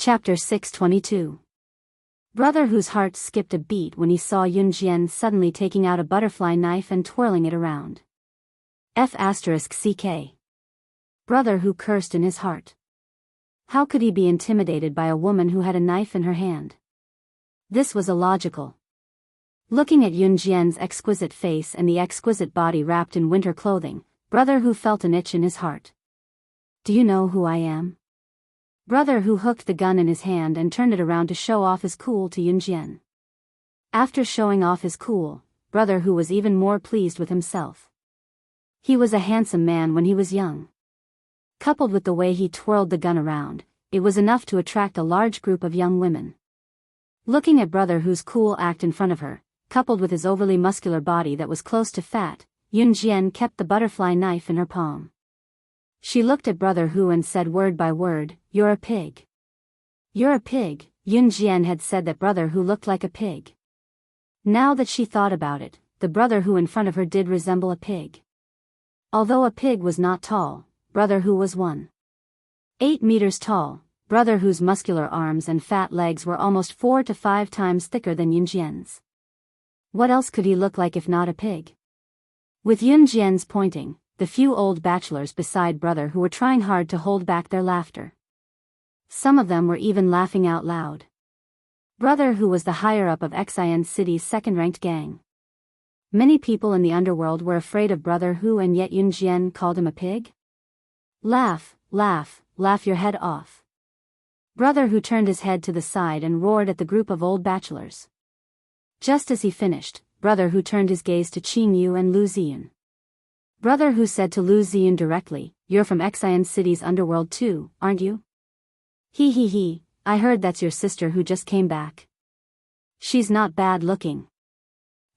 Chapter 622. Brother whose heart skipped a beat when he saw Yunjian suddenly taking out a butterfly knife and twirling it around. F***ck. Brother who cursed in his heart. How could he be intimidated by a woman who had a knife in her hand? This was illogical. Looking at Yunjian's exquisite face and the exquisite body wrapped in winter clothing, brother who felt an itch in his heart. Do you know who I am? Brother who hooked the gun in his hand and turned it around to show off his cool to Yunjian. After showing off his cool, brother who was even more pleased with himself. He was a handsome man when he was young. Coupled with the way he twirled the gun around, it was enough to attract a large group of young women. Looking at brother whose cool act in front of her, coupled with his overly muscular body that was close to fat, Yunjian kept the butterfly knife in her palm. She looked at brother who and said word by word, "You're a pig." "You're a pig," Yunjian had said that brother who looked like a pig. Now that she thought about it, the brother who in front of her did resemble a pig. Although a pig was not tall, brother who was 1.8 meters tall, brother whose muscular arms and fat legs were almost 4 to 5 times thicker than Yunjian's. What else could he look like if not a pig? With Yunjian's pointing, the few old bachelors beside brother who were trying hard to hold back their laughter. Some of them were even laughing out loud. Brother who was the higher-up of Xian City's second-ranked gang. Many people in the underworld were afraid of brother who and yet Yunjian called him a pig? Laugh, laugh, laugh your head off. Brother who turned his head to the side and roared at the group of old bachelors. Just as he finished, brother who turned his gaze to Qin Yu and Lu Ziyun. Brother who said to Lu Ziyun directly, "You're from Xian City's underworld too, aren't you?" He, I heard that's your sister who just came back. She's not bad looking.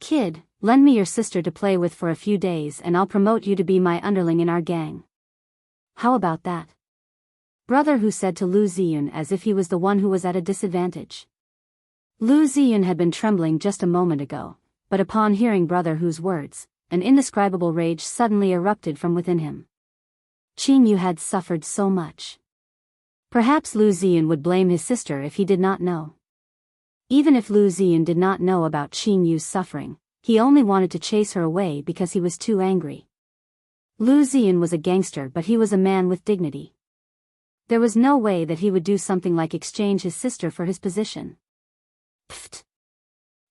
Kid, lend me your sister to play with for a few days and I'll promote you to be my underling in our gang. How about that? Brother who said to Lu Ziyun as if he was the one who was at a disadvantage. Lu Ziyun had been trembling just a moment ago, but upon hearing brother who's words, an indescribable rage suddenly erupted from within him. Qin Yu had suffered so much. Perhaps Lu Ziyun would blame his sister if he did not know. Even if Lu Ziyun did not know about Qin Yu's suffering, he only wanted to chase her away because he was too angry. Lu Ziyun was a gangster but he was a man with dignity. There was no way that he would do something like exchange his sister for his position. Pfft.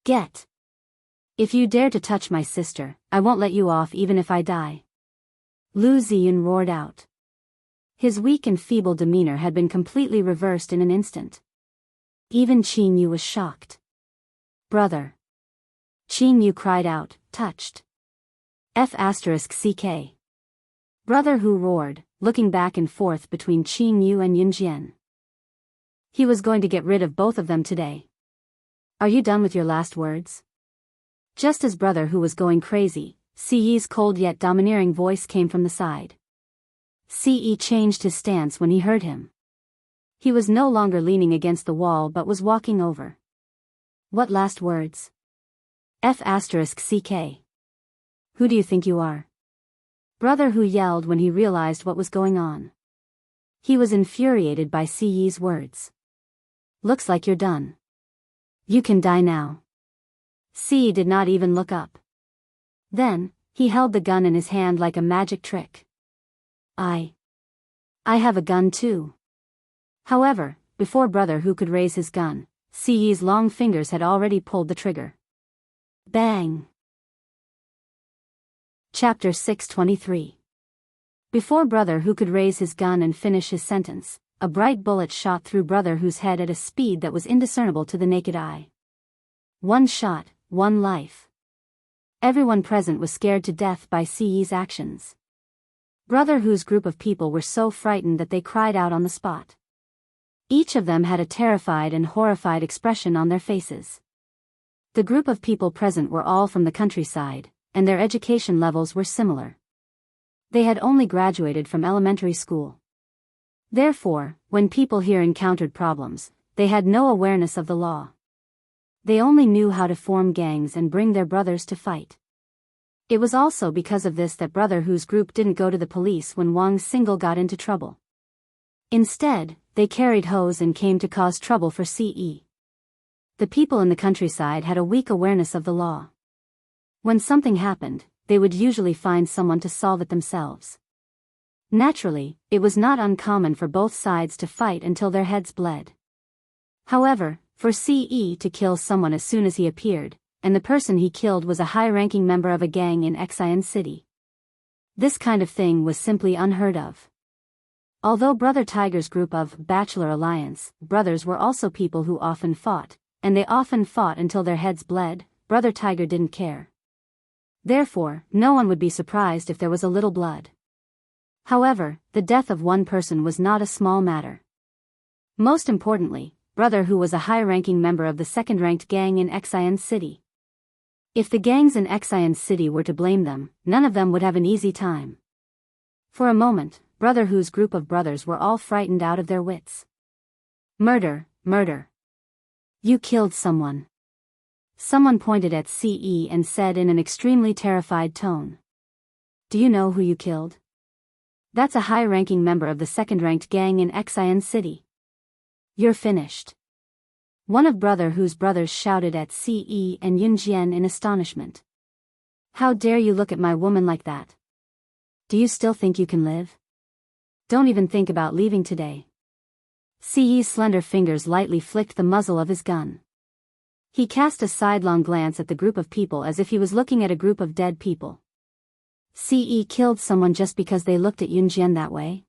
Get. If you dare to touch my sister, I won't let you off even if I die. Lu Ziyun roared out. His weak and feeble demeanor had been completely reversed in an instant. Even Qin Yu was shocked. Brother. Qin Yu cried out, touched. F***ck. Brother who roared, looking back and forth between Qin Yu and Yunjian. He was going to get rid of both of them today. Are you done with your last words? Just as brother who was going crazy, Ce cold yet domineering voice came from the side. Ce changed his stance when he heard him. He was no longer leaning against the wall but was walking over. What last words? F***ck. Who do you think you are? Brother who yelled when he realized what was going on. He was infuriated by Ce's words. Looks like you're done. You can die now. Ce did not even look up. Then, he held the gun in his hand like a magic trick. I have a gun too. However, before brother who could raise his gun, Ce's long fingers had already pulled the trigger. Bang! Chapter 623. Before brother who could raise his gun and finish his sentence, a bright bullet shot through brother who's head at a speed that was indiscernible to the naked eye. One shot, one life. Everyone present was scared to death by Ce's actions. Brother whose group of people were so frightened that they cried out on the spot. Each of them had a terrified and horrified expression on their faces. The group of people present were all from the countryside, and their education levels were similar. They had only graduated from elementary school. Therefore, when people here encountered problems, they had no awareness of the law. They only knew how to form gangs and bring their brothers to fight. It was also because of this that brother whose group didn't go to the police when Wang Single got into trouble. Instead, they carried hoes and came to cause trouble for CE. The people in the countryside had a weak awareness of the law. When something happened, they would usually find someone to solve it themselves. Naturally, it was not uncommon for both sides to fight until their heads bled. However, for CE to kill someone as soon as he appeared, and the person he killed was a high-ranking member of a gang in Xian City. This kind of thing was simply unheard of. Although Brother Tiger's group of Bachelor Alliance brothers were also people who often fought, and they often fought until their heads bled, Brother Tiger didn't care. Therefore, no one would be surprised if there was a little blood. However, the death of one person was not a small matter. Most importantly, Brother who was a high-ranking member of the second-ranked gang in Xian City. If the gangs in Xian City were to blame them, none of them would have an easy time. For a moment, Brother whose group of brothers were all frightened out of their wits. Murder, murder. You killed someone. Someone pointed at CE and said in an extremely terrified tone. Do you know who you killed? That's a high-ranking member of the second-ranked gang in Xian City. You're finished. One of Brother whose brothers shouted at CE and Yunjian in astonishment. How dare you look at my woman like that? Do you still think you can live? Don't even think about leaving today. CE's slender fingers lightly flicked the muzzle of his gun. He cast a sidelong glance at the group of people as if he was looking at a group of dead people. CE killed someone just because they looked at Yunjian that way?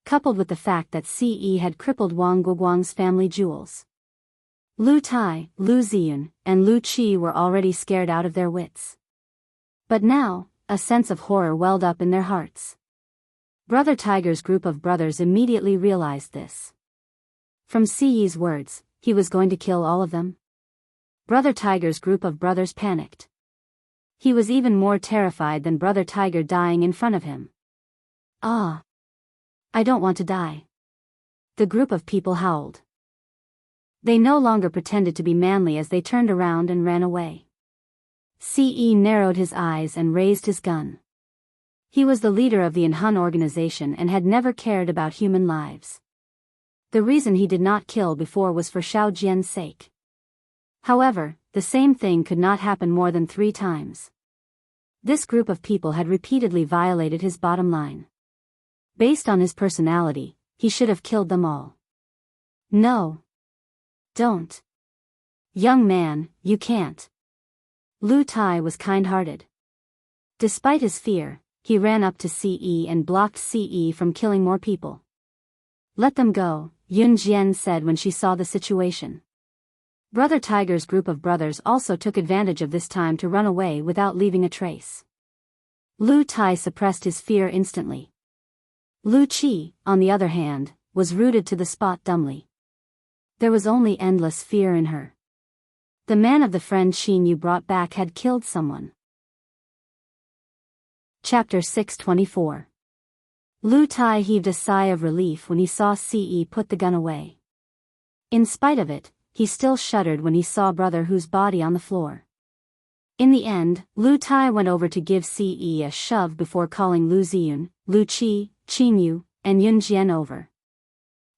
Coupled with the fact that CE had crippled Wang Guoguang's family jewels. Lu Tai, Lu Ziyun, and Lu Qi were already scared out of their wits. But now, a sense of horror welled up in their hearts. Brother Tiger's group of brothers immediately realized this. From CE's words, he was going to kill all of them. Brother Tiger's group of brothers panicked. He was even more terrified than Brother Tiger dying in front of him. Ah! I don't want to die. The group of people howled. They no longer pretended to be manly as they turned around and ran away. CE narrowed his eyes and raised his gun. He was the leader of the Inhun organization and had never cared about human lives. The reason he did not kill before was for Xiao Jian's sake. However, the same thing could not happen more than 3 times. This group of people had repeatedly violated his bottom line. Based on his personality, he should have killed them all. No. Don't. Young man, you can't. Lu Tai was kind-hearted. Despite his fear, he ran up to CE and blocked CE from killing more people. Let them go, Yun Jian said when she saw the situation. Brother Tiger's group of brothers also took advantage of this time to run away without leaving a trace. Lu Tai suppressed his fear instantly. Lu Qi, on the other hand, was rooted to the spot dumbly. There was only endless fear in her. The man of the friend Xin Yu brought back had killed someone. Chapter 624. Lu Tai heaved a sigh of relief when he saw CE put the gun away. In spite of it, he still shuddered when he saw Brother Hu's body on the floor. In the end, Lu Tai went over to give CE a shove before calling Lu Ziyun, Lu Qi, Qin Yu, and Yun Jian over.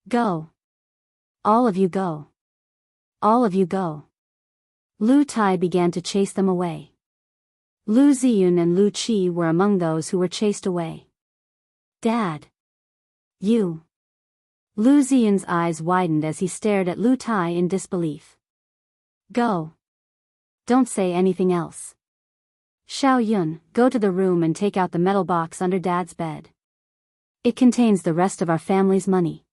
Go. All of you go. All of you go. Lu Tai began to chase them away. Lu Ziyun and Lu Qi were among those who were chased away. Dad. You. Lu Ziyun's eyes widened as he stared at Lu Tai in disbelief. Go. Don't say anything else. Xiao Yun, go to the room and take out the metal box under Dad's bed. It contains the rest of our family's money.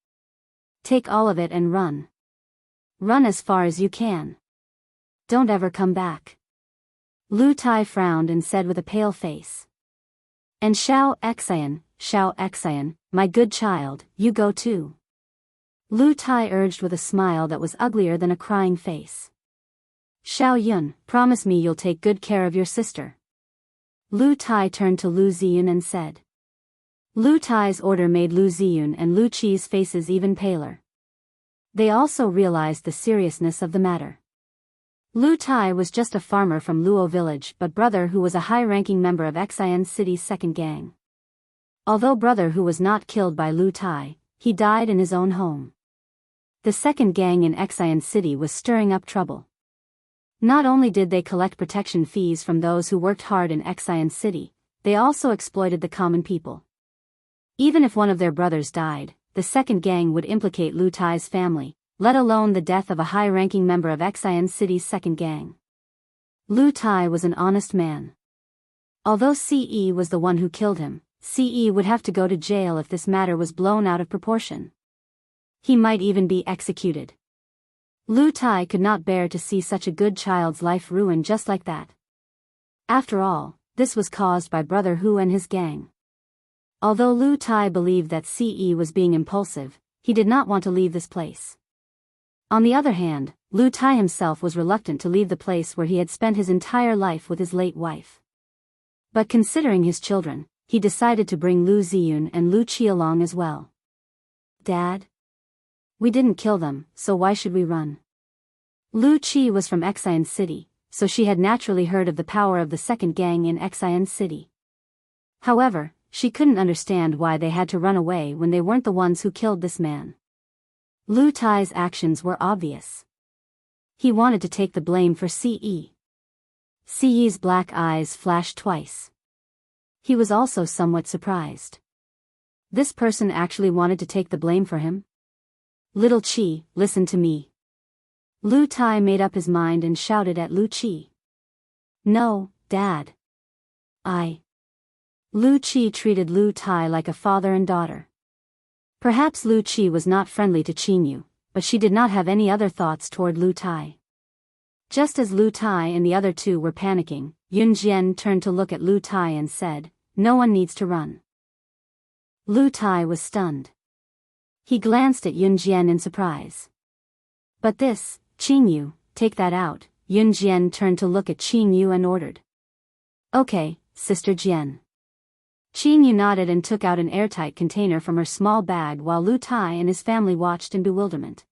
Take all of it and run. Run as far as you can. Don't ever come back. Lu Tai frowned and said with a pale face. And Xiao Xian, my good child, you go too. Lu Tai urged with a smile that was uglier than a crying face. Xiao Yun, promise me you'll take good care of your sister. Lu Tai turned to Lu Ziyun and said. Lu Tai's order made Lu Ziyun and Lu Qi's faces even paler. They also realized the seriousness of the matter. Lu Tai was just a farmer from Luo village but Brother Hu was a high-ranking member of Xian City's second gang. Although Brother Hu was not killed by Lu Tai, he died in his own home. The second gang in Xian City was stirring up trouble. Not only did they collect protection fees from those who worked hard in Xian City, they also exploited the common people. Even if one of their brothers died, the second gang would implicate Lu Tai's family, let alone the death of a high-ranking member of Xian City's second gang. Lu Tai was an honest man. Although Ce was the one who killed him, Ce would have to go to jail if this matter was blown out of proportion. He might even be executed. Lu Tai could not bear to see such a good child's life ruined just like that. After all, this was caused by Brother Hu and his gang. Although Lu Tai believed that Ce was being impulsive, he did not want to leave this place. On the other hand, Lu Tai himself was reluctant to leave the place where he had spent his entire life with his late wife. But considering his children, he decided to bring Lu Ziyun and Lu Qi along as well. Dad? We didn't kill them, so why should we run? Lu Qi was from Xian City, so she had naturally heard of the power of the second gang in Xian City. However, she couldn't understand why they had to run away when they weren't the ones who killed this man. Lu Tai's actions were obvious. He wanted to take the blame for Ce. Ce's black eyes flashed twice. He was also somewhat surprised. This person actually wanted to take the blame for him? Little Qi, listen to me. Lu Tai made up his mind and shouted at Lu Qi. No, Dad. Lu Qi treated Lu Tai like a father and daughter. Perhaps Lu Qi was not friendly to Qinyu, but she did not have any other thoughts toward Lu Tai. Just as Lu Tai and the other two were panicking, Yun Jian turned to look at Lu Tai and said, "No one needs to run." Lu Tai was stunned. He glanced at Yun Jian in surprise. But this, Qinyu, take that out. Yun Jian turned to look at Qinyu and ordered. Okay, Sister Jian. Qinyu nodded and took out an airtight container from her small bag while Lu Tai and his family watched in bewilderment.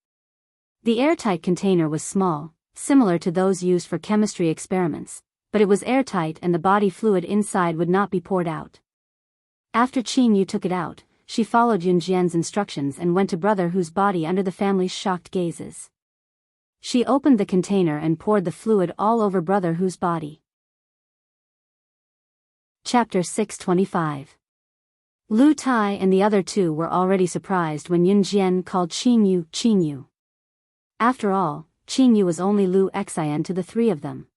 The airtight container was small, similar to those used for chemistry experiments, but it was airtight and the body fluid inside would not be poured out. After Qinyu took it out, she followed Yun Jian's instructions and went to Brother Hu's body under the family's shocked gazes. She opened the container and poured the fluid all over Brother Hu's body. Chapter 625. Lu Tai and the other two were already surprised when Yun Jian called Qinyu, Qinyu. After all, Qinyu was only Lu Xian to the three of them.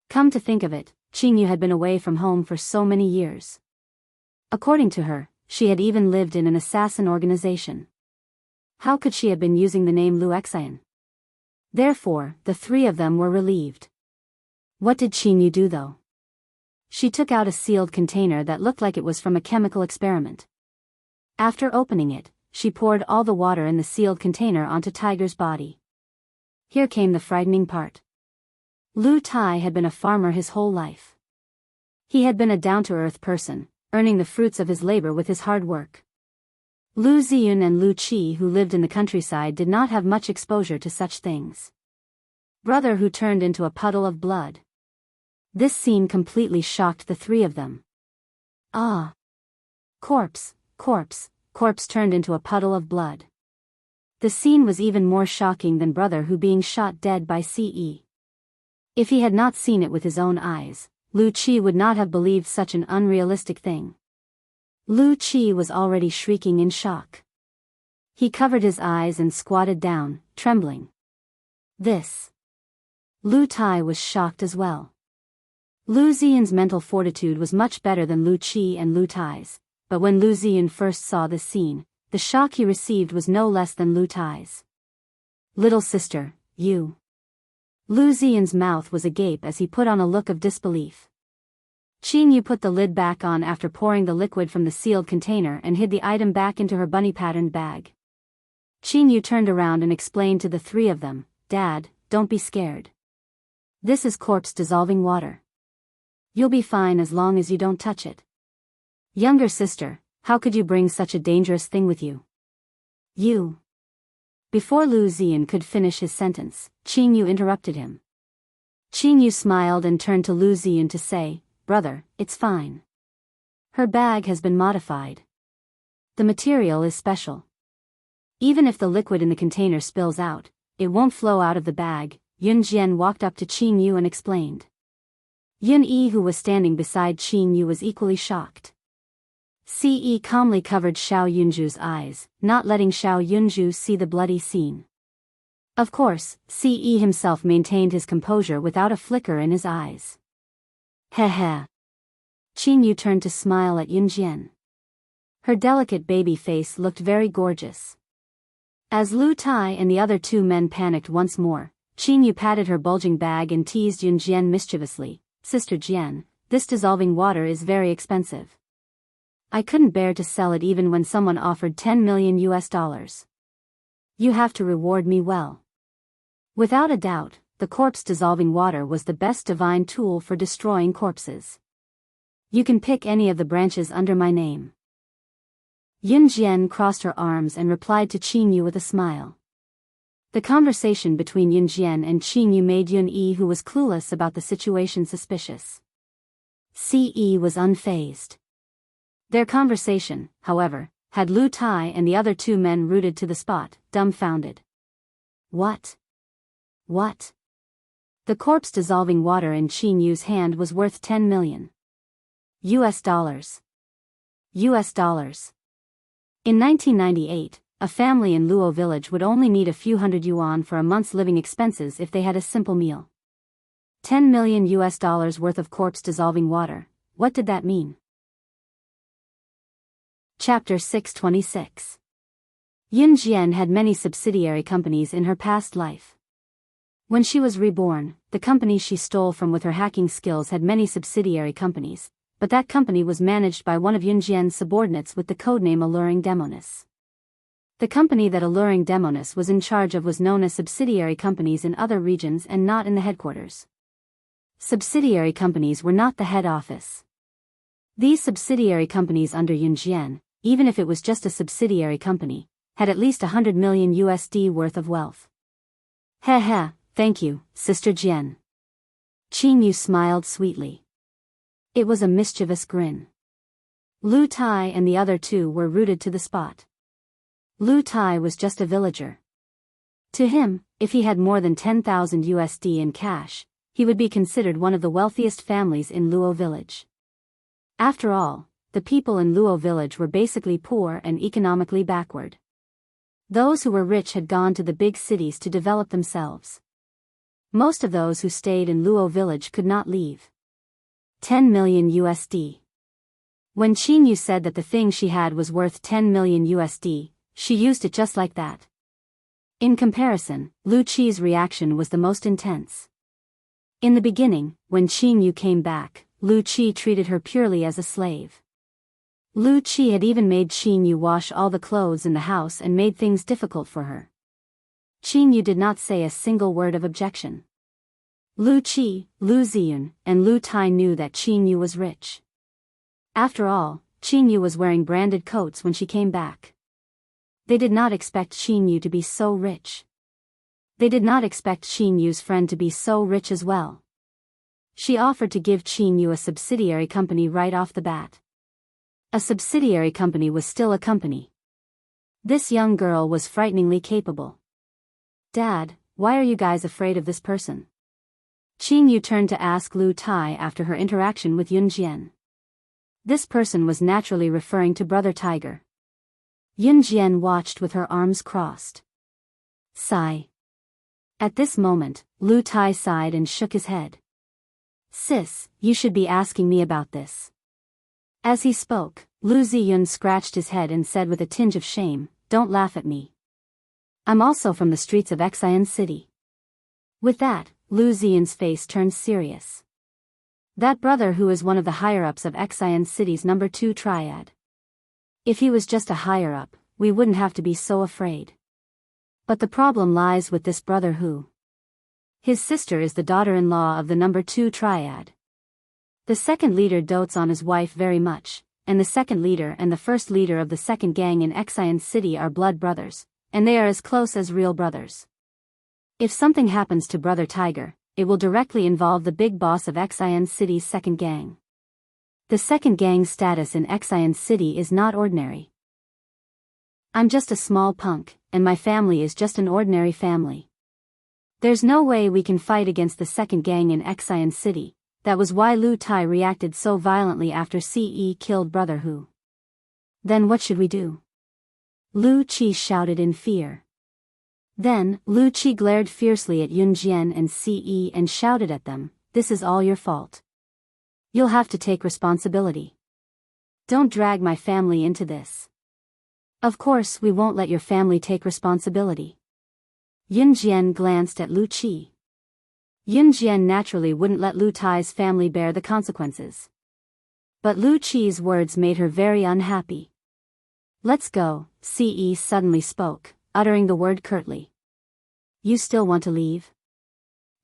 Come to think of it, Qinyu had been away from home for so many years. According to her, she had even lived in an assassin organization. How could she have been using the name Lu Xian? Therefore, the three of them were relieved. What did Qinyu do though? She took out a sealed container that looked like it was from a chemical experiment. After opening it, she poured all the water in the sealed container onto Tiger's body. Here came the frightening part. Lu Tai had been a farmer his whole life. He had been a down-to-earth person, earning the fruits of his labor with his hard work. Lu Ziyun and Lu Qi, who lived in the countryside, did not have much exposure to such things. Brother Hu turned into a puddle of blood. This scene completely shocked the three of them. Ah! Corpse turned into a puddle of blood. The scene was even more shocking than Brother Hu being shot dead by Ce. If he had not seen it with his own eyes, Lu Qi would not have believed such an unrealistic thing. Lu Qi was already shrieking in shock. He covered his eyes and squatted down, trembling. Lu Tai was shocked as well. Lu Ziyun's mental fortitude was much better than Lu Qi and Lu Tai's, but when Lu Ziyun first saw this scene, the shock he received was no less than Lu Tai's. Little sister, you. Lu Ziyun's mouth was agape as he put on a look of disbelief. Qinyu put the lid back on after pouring the liquid from the sealed container and hid the item back into her bunny-patterned bag. Qinyu turned around and explained to the three of them, Dad, don't be scared. This is corpse-dissolving water. You'll be fine as long as you don't touch it. Younger sister, how could you bring such a dangerous thing with you? You. Before Lu Ziyun could finish his sentence, Qinyu interrupted him. Qinyu smiled and turned to Lu Ziyun to say, Brother, it's fine. Her bag has been modified. The material is special. Even if the liquid in the container spills out, it won't flow out of the bag. Yun Jian walked up to Qin Yu and explained. Yun Yi, who was standing beside Qin Yu, was equally shocked. Ce calmly covered Xiao Yunju's eyes, not letting Xiao Yunju see the bloody scene. Of course, Ce himself maintained his composure without a flicker in his eyes. Heh heh. Qin Yu turned to smile at Yun Jian. Her delicate baby face looked very gorgeous. As Lu Tai and the other two men panicked once more, Qin Yu patted her bulging bag and teased Yun Jian mischievously. Sister Jian, this dissolving water is very expensive. I couldn't bear to sell it even when someone offered $10 million. You have to reward me well. Without a doubt, the corpse dissolving water was the best divine tool for destroying corpses. You can pick any of the branches under my name. Yun Jian crossed her arms and replied to Qin Yu with a smile. The conversation between Yun Jian and Qin Yu made Yun Yi, who was clueless about the situation, suspicious. Ce was unfazed. Their conversation, however, had Lu Tai and the other two men rooted to the spot, dumbfounded. What? What? The corpse dissolving water in Qin Yu's hand was worth $10 million. US dollars. US dollars. In 1998, a family in Luo village would only need a few hundred yuan for a month's living expenses if they had a simple meal. $10 million worth of corpse dissolving water. What did that mean? Chapter 626. Yun Jian had many subsidiary companies in her past life. When she was reborn, the company she stole from with her hacking skills had many subsidiary companies, but that company was managed by one of Yun Jian's subordinates with the codename Alluring Demoness. The company that Alluring Demoness was in charge of was known as subsidiary companies in other regions and not in the headquarters. Subsidiary companies were not the head office. These subsidiary companies under Yun Jian, even if it was just a subsidiary company, had at least $100 million worth of wealth. Heh heh, thank you, Sister Jian. Qin Yu smiled sweetly. It was a mischievous grin. Lu Tai and the other two were rooted to the spot. Lu Tai was just a villager. To him, if he had more than $10,000 in cash, he would be considered one of the wealthiest families in Luo village. After all, the people in Luo village were basically poor and economically backward. Those who were rich had gone to the big cities to develop themselves. Most of those who stayed in Luo village could not leave. $10 million. When Qin Yu said that the thing she had was worth $10 million, she used it just like that. In comparison, Lu Qi's reaction was the most intense. In the beginning, when Qin Yu came back, Lu Qi treated her purely as a slave. Lu Qi had even made Qin Yu wash all the clothes in the house and made things difficult for her. Qin Yu did not say a single word of objection. Lu Qi, Lu Ziyun, and Lu Tai knew that Qin Yu was rich. After all, Qin Yu was wearing branded coats when she came back. They did not expect Qin Yu to be so rich. They did not expect Qin Yu's friend to be so rich as well. She offered to give Qin Yu a subsidiary company right off the bat. A subsidiary company was still a company. This young girl was frighteningly capable. Dad, why are you guys afraid of this person? Qin Yu turned to ask Lu Tai after her interaction with Yun Jian. This person was naturally referring to Brother Tiger. Yun Jian watched with her arms crossed. Sigh. At this moment, Lu Tai sighed and shook his head. Sis, you should be asking me about this. As he spoke, Lu Ziyun scratched his head and said with a tinge of shame, Don't laugh at me. I'm also from the streets of Xian City. With that, Lu Ziyun's face turned serious. That brother who is one of the higher-ups of Xian City's number 2 triad. If he was just a higher-up, we wouldn't have to be so afraid. But the problem lies with this brother who. His sister is the daughter-in-law of the number 2 triad. The second leader dotes on his wife very much, and the second leader and the first leader of the second gang in Xian City are blood brothers, and they are as close as real brothers. If something happens to Brother Tiger, it will directly involve the big boss of Xian City's second gang. The second gang's status in Xian City is not ordinary. I'm just a small punk, and my family is just an ordinary family. There's no way we can fight against the second gang in Xian City. That was why Lu Tai reacted so violently after Ce killed Brother Hu. Then what should we do? Lu Qi shouted in fear. Then, Lu Qi glared fiercely at Yun Jian and Ce and shouted at them, "This is all your fault. You'll have to take responsibility. Don't drag my family into this." "Of course we won't let your family take responsibility." Yun Jian glanced at Lu Qi. Yun Jian naturally wouldn't let Lu Tai's family bear the consequences. But Lu Qi's words made her very unhappy. "Let's go," Ce suddenly spoke, uttering the word curtly. "You still want to leave?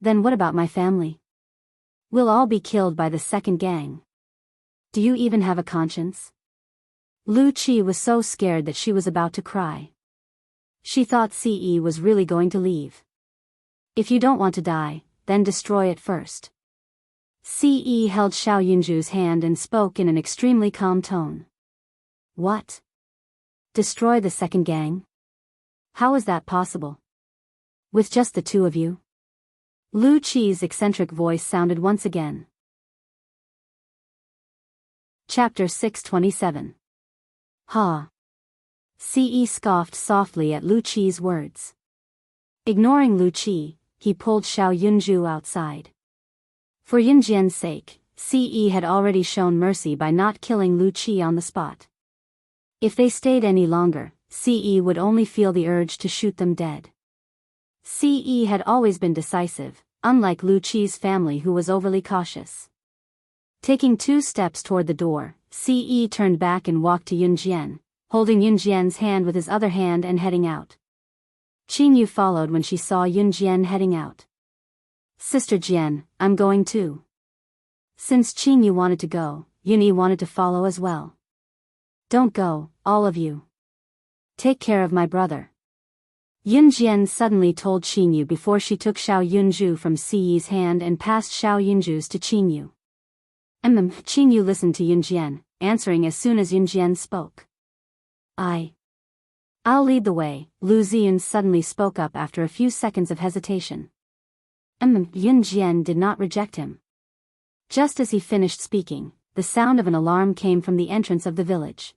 Then what about my family? We'll all be killed by the second gang. Do you even have a conscience?" Lu Qi was so scared that she was about to cry. She thought Ce was really going to leave. "If you don't want to die, then destroy it first." Ce held Xiao Yunju's hand and spoke in an extremely calm tone. "What? Destroy the second gang? How is that possible? With just the two of you?" Lu Qi's eccentric voice sounded once again. Chapter 627. Ha! Ce scoffed softly at Lu Qi's words. Ignoring Lu Qi, he pulled Xiao Yunju outside. For Yun Jian's sake, Ce had already shown mercy by not killing Lu Qi on the spot. If they stayed any longer, Ce would only feel the urge to shoot them dead. Ce had always been decisive, unlike Lu Qi's family who was overly cautious. Taking 2 steps toward the door, Ce turned back and walked to Yun Jian, holding Yun Jian's hand with his other hand and heading out. Qingyu followed when she saw Yun Jian heading out. "Sister Jian, I'm going too." Since Qingyu wanted to go, Yunyi wanted to follow as well. "Don't go, all of you. Take care of my brother." Yun Jian suddenly told Qingyu before she took Xiao Yunju from Ce's hand and passed Xiao Yunju's to Qingyu. Qingyu listened to Yun Jian, answering as soon as Yun Jian spoke. I'll lead the way," Lu Ziyun suddenly spoke up after a few seconds of hesitation. Yun Jian did not reject him. Just as he finished speaking, the sound of an alarm came from the entrance of the village.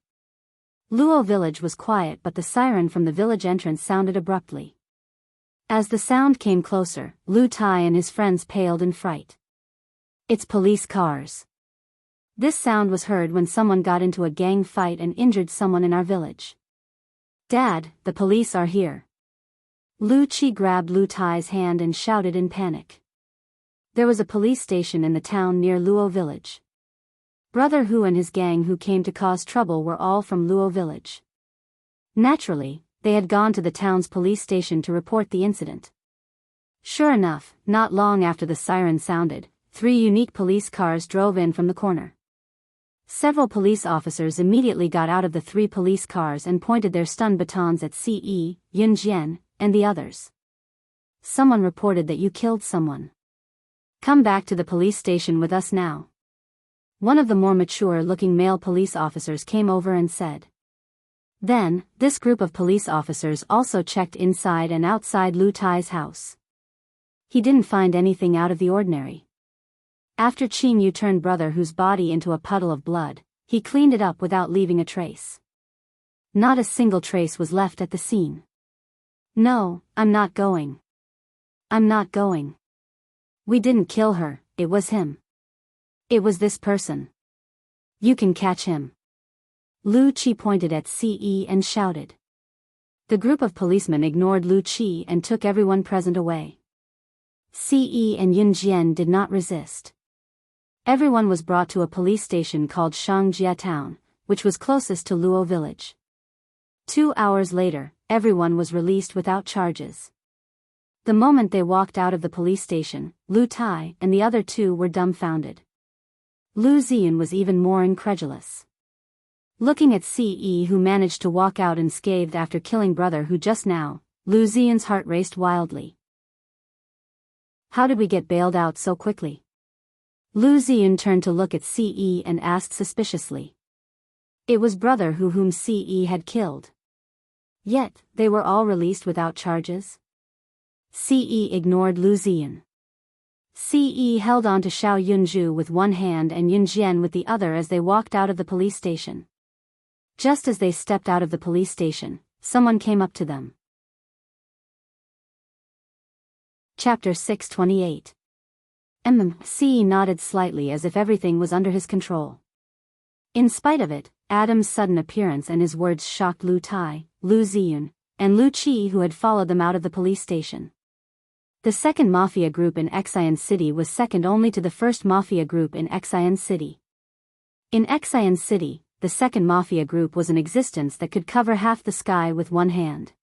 Luo village was quiet, but the siren from the village entrance sounded abruptly. As the sound came closer, Lu Tai and his friends paled in fright. "It's police cars." This sound was heard when someone got into a gang fight and injured someone in our village. "Dad, the police are here." Lu Qi grabbed Lu Tai's hand and shouted in panic. There was a police station in the town near Luo village. Brother Hu and his gang who came to cause trouble were all from Luo village. Naturally, they had gone to the town's police station to report the incident. Sure enough, not long after the siren sounded, 3 unique police cars drove in from the corner. Several police officers immediately got out of the 3 police cars and pointed their stun batons at Ce, Yun Jian, and the others. "Someone reported that you killed someone. Come back to the police station with us now." One of the more mature-looking male police officers came over and said. Then, this group of police officers also checked inside and outside Lu Tai's house. He didn't find anything out of the ordinary. After Qingyu turned Brother Hu's body into a puddle of blood, he cleaned it up without leaving a trace. Not a single trace was left at the scene. "No, I'm not going. I'm not going. We didn't kill her, it was him. It was this person. You can catch him." Lu Qi pointed at Ce and shouted. The group of policemen ignored Lu Qi and took everyone present away. Ce and Yun Jian did not resist. Everyone was brought to a police station called Shangjia Town, which was closest to Luo village. 2 hours later, everyone was released without charges. The moment they walked out of the police station, Lu Tai and the other 2 were dumbfounded. Lu Ziyun was even more incredulous. Looking at Ce who managed to walk out unscathed after killing Brother Hu just now, Lu Ziyun's heart raced wildly. "How did we get bailed out so quickly?" Lu Ziyun turned to look at Ce and asked suspiciously. It was Brother Hu whom Ce had killed. Yet, they were all released without charges? Ce ignored Lu Ziyan. Ce held on to Xiao Yunju with one hand and Yun Jian with the other as they walked out of the police station. Just as they stepped out of the police station, someone came up to them. Chapter 628. Ce nodded slightly as if everything was under his control. In spite of it, Adam's sudden appearance and his words shocked Lu Tai, Lu Ziyun, and Lu Qi, who had followed them out of the police station. The second mafia group in Xian City was second only to the first mafia group in Xian City. In Xian City, the second mafia group was an existence that could cover half the sky with one hand.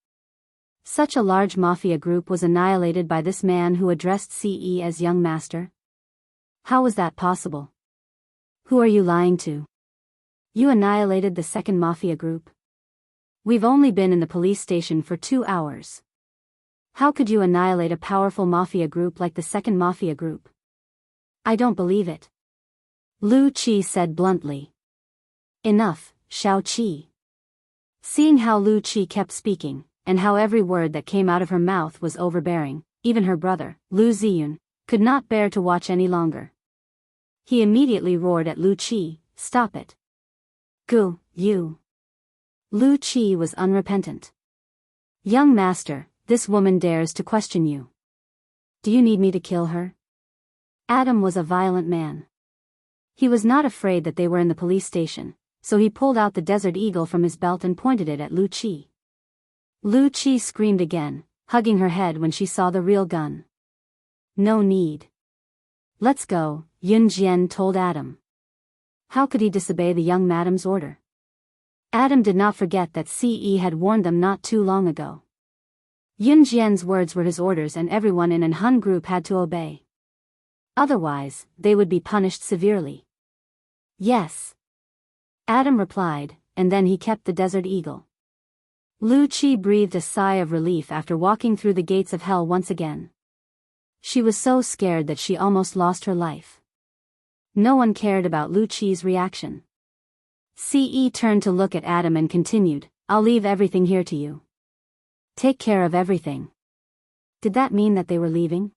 Such a large mafia group was annihilated by this man who addressed Ce as young master. How was that possible? Who are you lying to? You annihilated the second mafia group? We've only been in the police station for 2 hours. How could you annihilate a powerful mafia group like the second mafia group? I don't believe it. Lu Qi said bluntly. Enough, Xiao Qi. Seeing how Lu Qi kept speaking, and how every word that came out of her mouth was overbearing, even her brother, Lu Ziyun, could not bear to watch any longer. He immediately roared at Lu Qi, "Stop it. Gu, you." Lu Qi was unrepentant. "Young master, this woman dares to question you. Do you need me to kill her?" Adam was a violent man. He was not afraid that they were in the police station, so he pulled out the Desert Eagle from his belt and pointed it at Lu Qi. Lu Qi screamed again, hugging her head when she saw the real gun. "No need. Let's go," Yun Jian told Adam. How could he disobey the young madam's order? Adam did not forget that Ce had warned them not too long ago. Yun Jian's words were his orders and everyone in an Hun group had to obey. Otherwise, they would be punished severely. "Yes," Adam replied, and then he kept the Desert Eagle. Lu Qi breathed a sigh of relief after walking through the gates of hell once again. She was so scared that she almost lost her life. No one cared about Lu Qi's reaction. Ce turned to look at Adam and continued, "I'll leave everything here to you. Take care of everything." Did that mean that they were leaving?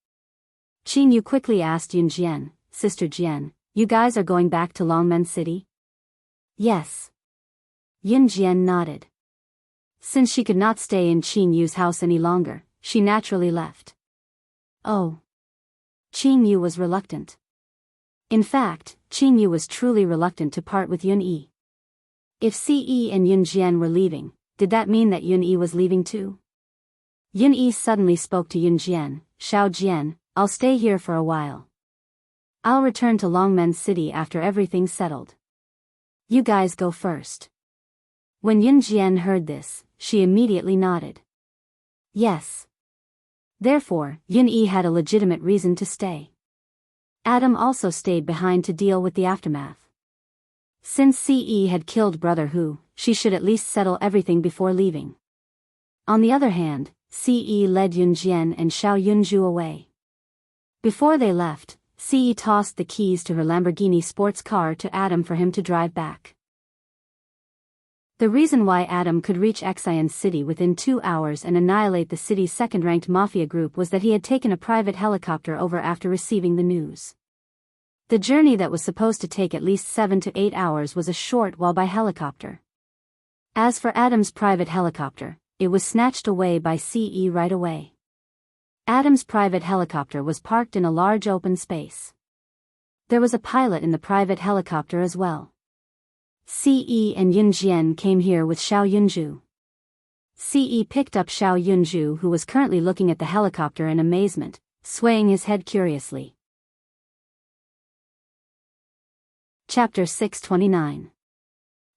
Qin Yu quickly asked Yun Jian, "Sister Jian, you guys are going back to Longmen City?" "Yes." Yun Jian nodded. Since she could not stay in Qin Yu's house any longer, she naturally left. Oh. Qin Yu was reluctant. In fact, Qin Yu was truly reluctant to part with Yun Yi. If Ce and Yun Jian were leaving, did that mean that Yun Yi was leaving too? Yun Yi suddenly spoke to Yun Jian, "Xiao Jian, I'll stay here for a while. I'll return to Longmen City after everything's settled. You guys go first." When Yun Jian heard this, she immediately nodded. Yes. Therefore, Yun Yi had a legitimate reason to stay. Adam also stayed behind to deal with the aftermath. Since Ce had killed Brother Hu, she should at least settle everything before leaving. On the other hand, Ce led Yun Jian and Xiao Yunju away. Before they left, Ce tossed the keys to her Lamborghini sports car to Adam for him to drive back. The reason why Adam could reach Xian City within 2 hours and annihilate the city's second-ranked mafia group was that he had taken a private helicopter over after receiving the news. The journey that was supposed to take at least 7 to 8 hours was a short while by helicopter. As for Adam's private helicopter, it was snatched away by Ce right away. Adam's private helicopter was parked in a large open space. There was a pilot in the private helicopter as well. Ce and Yun Jian came here with Xiao Yunju. Ce picked up Xiao Yunju, who was currently looking at the helicopter in amazement, swaying his head curiously. Chapter 629.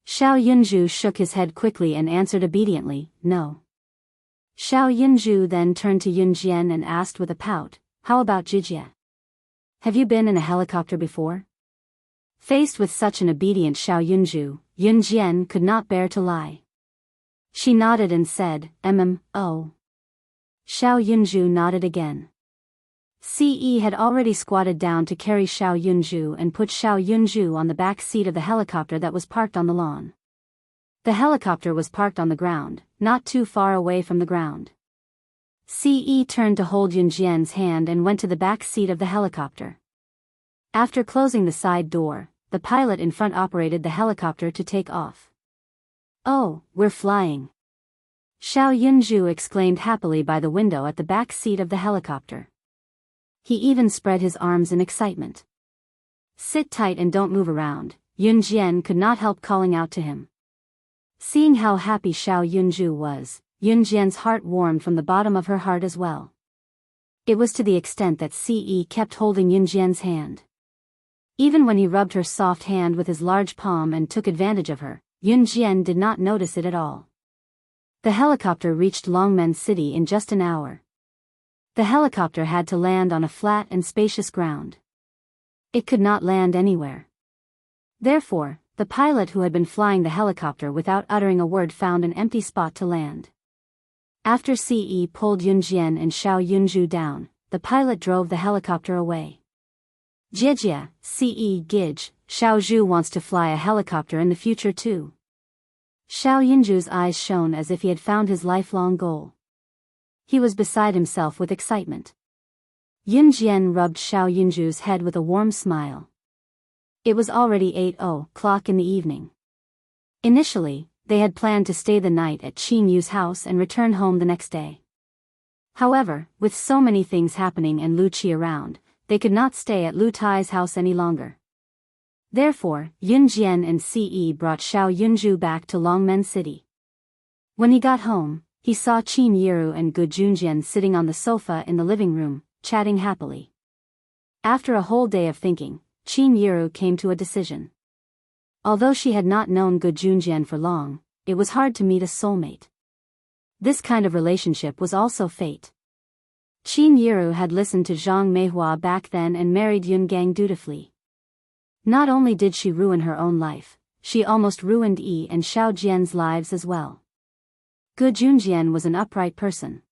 Xiao Yunju shook his head quickly and answered obediently, "No." Xiao Yunju then turned to Yun Jian and asked with a pout, "How about Jijie? Have you been in a helicopter before?" Faced with such an obedient Xiao Yunju, Yun Jian could not bear to lie. She nodded and said, "Oh." Xiao Yunju nodded again. Ce had already squatted down to carry Xiao Yunju and put Xiao Yunju on the back seat of the helicopter that was parked on the lawn. The helicopter was parked on the ground, not too far away from the ground. Ce turned to hold Yunjian's hand and went to the back seat of the helicopter. After closing the side door, the pilot in front operated the helicopter to take off. "Oh, we're flying!" Xiao Yunju exclaimed happily by the window at the back seat of the helicopter. He even spread his arms in excitement. "Sit tight and don't move around," Yunjian could not help calling out to him. Seeing how happy Xiao Yunju was, Yunjian's heart warmed from the bottom of her heart as well. It was to the extent that Ce kept holding Yunjian's hand. Even when he rubbed her soft hand with his large palm and took advantage of her, Yunjian did not notice it at all. The helicopter reached Longmen City in just an hour. The helicopter had to land on a flat and spacious ground. It could not land anywhere. Therefore, the pilot who had been flying the helicopter without uttering a word found an empty spot to land. After Ce pulled Yunjian and Xiao Yunju down, the pilot drove the helicopter away. "Jijia, Ce Gij, Xiao Zhu wants to fly a helicopter in the future too." Xiao Yunju's eyes shone as if he had found his lifelong goal. He was beside himself with excitement. Yunjian rubbed Xiao Yunju's head with a warm smile. It was already 8:00 in the evening. Initially, they had planned to stay the night at Qin Yu's house and return home the next day. However, with so many things happening and Lu Qi around, they could not stay at Lu Tai's house any longer. Therefore, Yunjian and Ce brought Xiao Yunju back to Longmen City. When he got home, he saw Qin Yiru and Gu Junjian sitting on the sofa in the living room, chatting happily. After a whole day of thinking, Qin Yiru came to a decision. Although she had not known Gu Junjian for long, it was hard to meet a soulmate. This kind of relationship was also fate. Qin Yiru had listened to Zhang Meihua back then and married Yun Gang dutifully. Not only did she ruin her own life, she almost ruined Yi and Xiao Jian's lives as well. Gu Junjian was an upright person.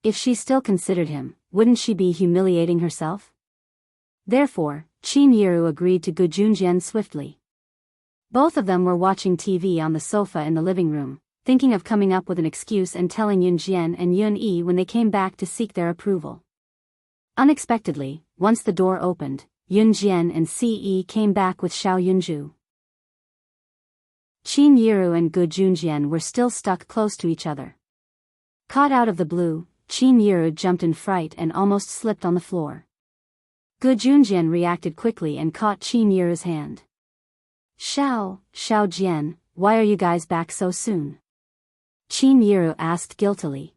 If she still considered him, wouldn't she be humiliating herself? Therefore, Qin Yiru agreed to Gu Junjian swiftly. Both of them were watching TV on the sofa in the living room, thinking of coming up with an excuse and telling Yunjian and Yun Yi when they came back to seek their approval. Unexpectedly, once the door opened, Yunjian and Ce came back with Xiao Yunju. Qin Yiru and Gu Junjian were still stuck close to each other. Caught out of the blue, Qin Yiru jumped in fright and almost slipped on the floor. Gu Junjian reacted quickly and caught Qin Yiru's hand. Xiao Jian, why are you guys back so soon?" Qin Yiru asked guiltily.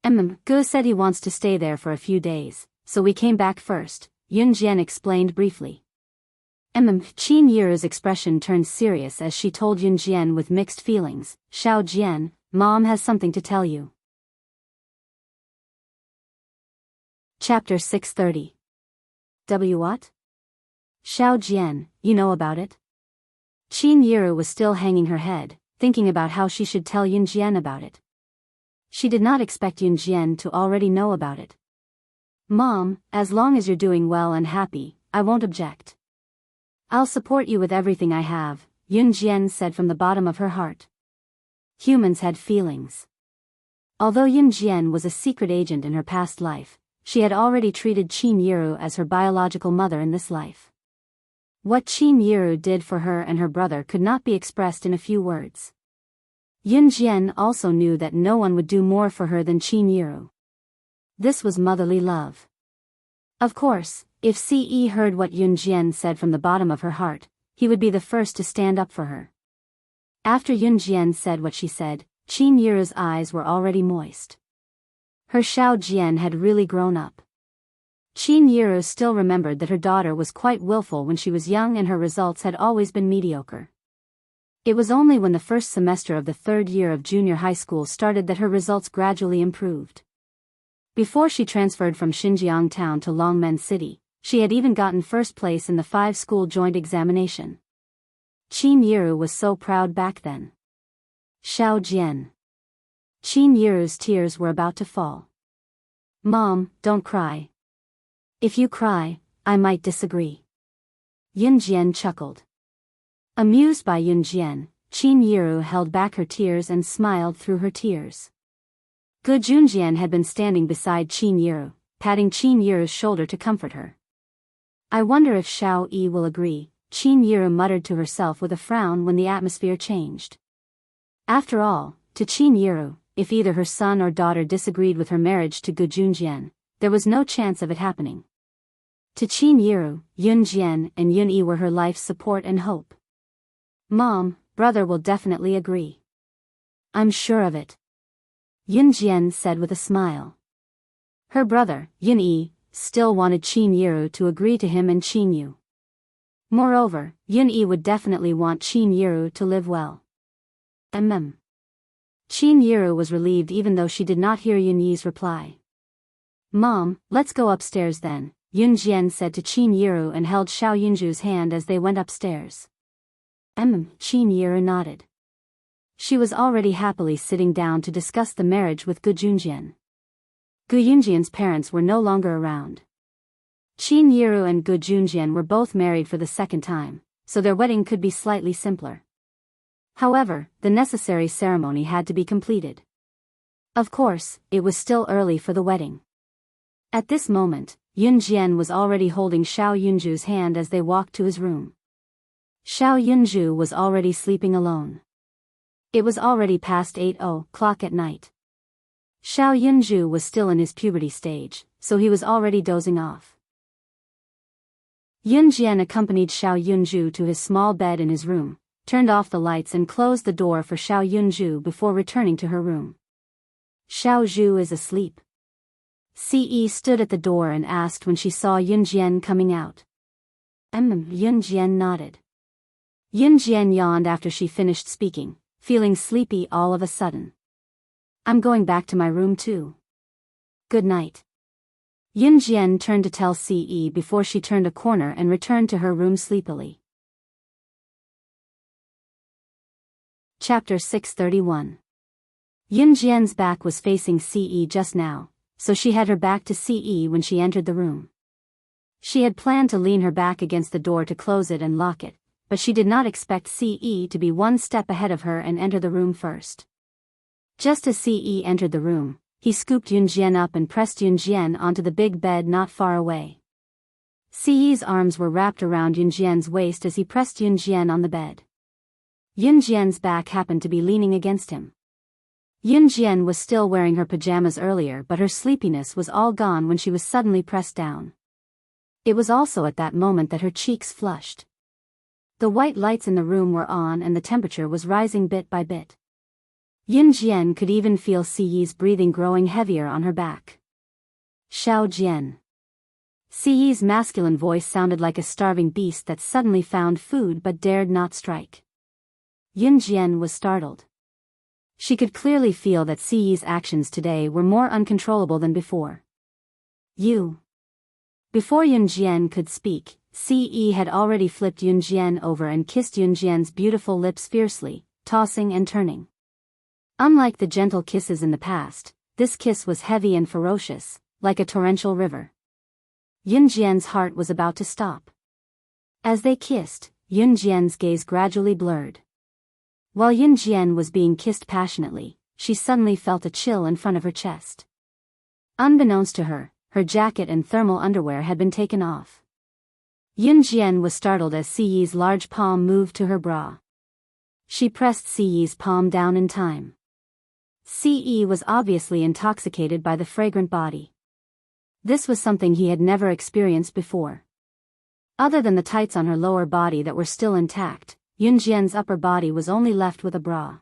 Gu said he wants to stay there for a few days, so we came back first," Yunjian explained briefly. Qin Yiru's expression turned serious as she told Yunjian with mixed feelings, "Xiao Jian, Mom has something to tell you." Chapter 630. What? Xiao Jian, you know about it? Qin Yiru was still hanging her head, thinking about how she should tell Yunjian about it. She did not expect Yunjian to already know about it. "Mom, as long as you're doing well and happy, I won't object. I'll support you with everything I have," Yunjian said from the bottom of her heart. Humans had feelings. Although Yunjian was a secret agent in her past life, she had already treated Qin Yiru as her biological mother in this life. What Qin Yiru did for her and her brother could not be expressed in a few words. Yunjian also knew that no one would do more for her than Qin Yiru. This was motherly love. Of course, if Ce heard what Yunjian said from the bottom of her heart, he would be the first to stand up for her. After Yunjian said what she said, Qin Yiru's eyes were already moist. Her Xiao Jian had really grown up. Qin Yiru still remembered that her daughter was quite willful when she was young and her results had always been mediocre. It was only when the first semester of the third year of junior high school started that her results gradually improved. Before she transferred from Xinjiang town to Longmen City, she had even gotten first place in the 5-school joint examination. Qin Yiru was so proud back then. Xiao Jian. Qin Yiru's tears were about to fall. "Mom, don't cry. If you cry, I might disagree." Yunjian chuckled. Amused by Yunjian, Qin Yiru held back her tears and smiled through her tears. Gu Junjian had been standing beside Qin Yiru, patting Qin Yiru's shoulder to comfort her. I wonder if Xiao Yi will agree, Qin Yiru muttered to herself with a frown when the atmosphere changed. After all, to Qin Yiru, if either her son or daughter disagreed with her marriage to Gu Junjian, there was no chance of it happening. To Qin Yiru, Yun Jian and Yun Yi were her life's support and hope. Mom, brother will definitely agree. I'm sure of it, Yun Jian said with a smile. Her brother, Yun Yi, still wanted Qin Yiru to agree to him and Qin Yu. Moreover, Yun Yi would definitely want Qin Yiru to live well. Qin Yiru was relieved even though she did not hear Yun Yi's reply. Mom, let's go upstairs then, Yun Jian said to Qin Yiru and held Xiao Yunju's hand as they went upstairs. Qin Yiru nodded. She was already happily sitting down to discuss the marriage with Gu Junjian. Gu Junjian's parents were no longer around. Qin Yiru and Gu Junjian were both married for the second time, so their wedding could be slightly simpler. However, the necessary ceremony had to be completed. Of course, it was still early for the wedding. At this moment, Yun Jian was already holding Xiao Yunju's hand as they walked to his room. Xiao Yunju was already sleeping alone. It was already past 8:00 at night. Xiao Yunju was still in his puberty stage, so he was already dozing off. Yun Jian accompanied Xiao Yunju to his small bed in his room, turned off the lights and closed the door for Xiao Yunju before returning to her room. Xiao Zhu is asleep. Ce stood at the door and asked when she saw Yun Jian coming out. Yun Jian nodded. Yun Jian yawned after she finished speaking, feeling sleepy all of a sudden. I'm going back to my room too. Good night. Yun Jian turned to tell Ce before she turned a corner and returned to her room sleepily. Chapter 631. Yun Jian's back was facing Ce just now, so she had her back to Ce when she entered the room. She had planned to lean her back against the door to close it and lock it, but she did not expect Ce to be one step ahead of her and enter the room first. Just as Ce entered the room, he scooped Yun Jian up and pressed Yun Jian onto the big bed not far away. Ce's arms were wrapped around Yun Jian's waist as he pressed Yun Jian on the bed. Yun Jian's back happened to be leaning against him. Yun Jian was still wearing her pajamas earlier, but her sleepiness was all gone when she was suddenly pressed down. It was also at that moment that her cheeks flushed. The white lights in the room were on and the temperature was rising bit by bit. Yun Jian could even feel Ce's breathing growing heavier on her back. Xiao Jian. Ce's masculine voice sounded like a starving beast that suddenly found food but dared not strike. Yun Jian was startled. She could clearly feel that Ce's actions today were more uncontrollable than before. You. Before Yun Jian could speak, Ce had already flipped Yun Jian over and kissed Yun Jian's beautiful lips fiercely, tossing and turning. Unlike the gentle kisses in the past, this kiss was heavy and ferocious, like a torrential river. Yun Jian's heart was about to stop. As they kissed, Yun Jian's gaze gradually blurred. While Yun Jian was being kissed passionately, she suddenly felt a chill in front of her chest. Unbeknownst to her, her jacket and thermal underwear had been taken off. Yun Jian was startled as Ce's large palm moved to her bra. She pressed Ce's palm down in time. Ce was obviously intoxicated by the fragrant body. This was something he had never experienced before. Other than the tights on her lower body that were still intact, Yun Jian's upper body was only left with a bra.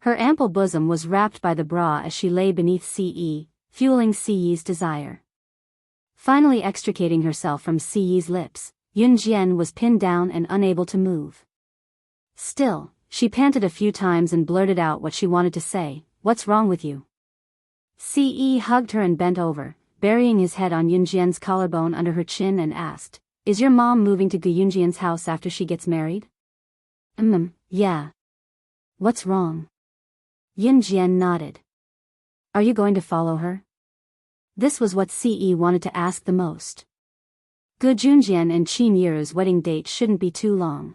Her ample bosom was wrapped by the bra as she lay beneath Ce, fueling Ce's desire. Finally extricating herself from Ce's lips, Yun Jian was pinned down and unable to move. Still, she panted a few times and blurted out what she wanted to say. What's wrong with you? Ce hugged her and bent over, burying his head on Yun Jian's collarbone under her chin and asked, Is your mom moving to Gu Yunjian's house after she gets married? Yeah. What's wrong? Yun Jian nodded. Are you going to follow her? This was what Ce wanted to ask the most. Gu Junjian and Qin Yiru's wedding date shouldn't be too long.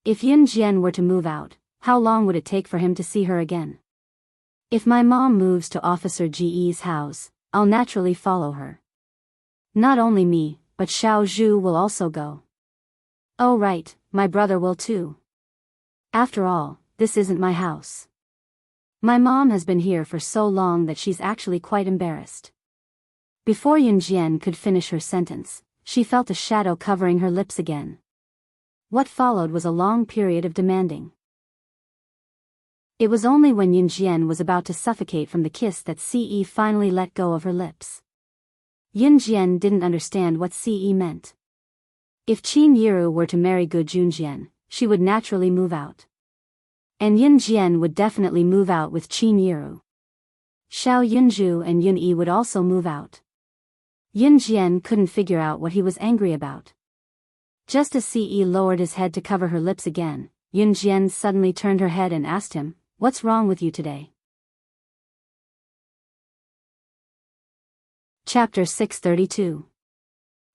If Yunjian were to move out, how long would it take for him to see her again? If my mom moves to Officer Ge's house, I'll naturally follow her. Not only me, but Xiao Zhu will also go. Oh right, my brother will too. After all, this isn't my house. My mom has been here for so long that she's actually quite embarrassed. Before Yunjian could finish her sentence, she felt a shadow covering her lips again. What followed was a long period of demanding. It was only when Yunjian was about to suffocate from the kiss that Ce finally let go of her lips. Yunjian didn't understand what Ce meant. If Qin Yiru were to marry Gu Junjian, she would naturally move out. And Yunjian would definitely move out with Qin Yiru. Xiao Yunju and Yun Yi would also move out. Yunjian couldn't figure out what he was angry about. Just as Ce lowered his head to cover her lips again, Yunjian suddenly turned her head and asked him, "What's wrong with you today?" Chapter 632.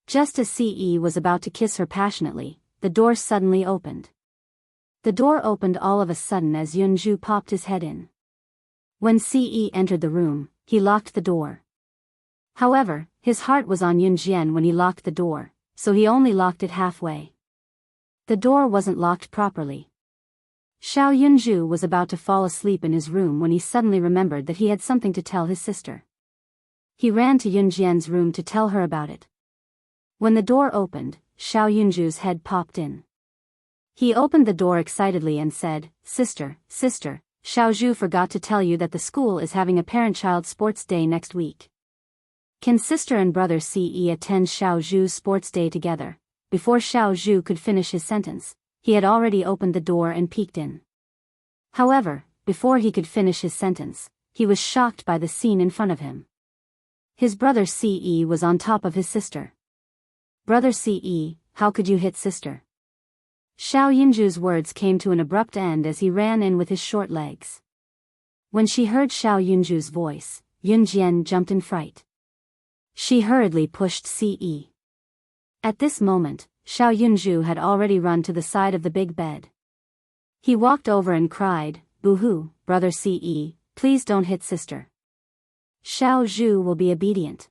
Just as Ce was about to kiss her passionately, the door suddenly opened. The door opened all of a sudden as Yunju popped his head in. When Ce entered the room, he locked the door. However, his heart was on Yunjian when he locked the door, so he only locked it halfway. The door wasn't locked properly. Xiao Yunju was about to fall asleep in his room when he suddenly remembered that he had something to tell his sister. He ran to Yunjian's room to tell her about it. When the door opened, Xiao Yunju's head popped in. He opened the door excitedly and said, Sister, Xiao Zhu forgot to tell you that the school is having a parent-child sports day next week. Can sister and brother Ce attend Xiao Zhu's sports day together?" Before Xiao Zhu could finish his sentence, he had already opened the door and peeked in. However, before he could finish his sentence, he was shocked by the scene in front of him. His brother Ce was on top of his sister. "Brother Ce, how could you hit sister?" Xiao Yunju's words came to an abrupt end as he ran in with his short legs. When she heard Xiao Yunju's voice, Yunjian jumped in fright. She hurriedly pushed Ce. At this moment, Xiao Yunju had already run to the side of the big bed. He walked over and cried, "Boo-hoo, brother Ce, please don't hit sister." Xiao Zhu will be obedient.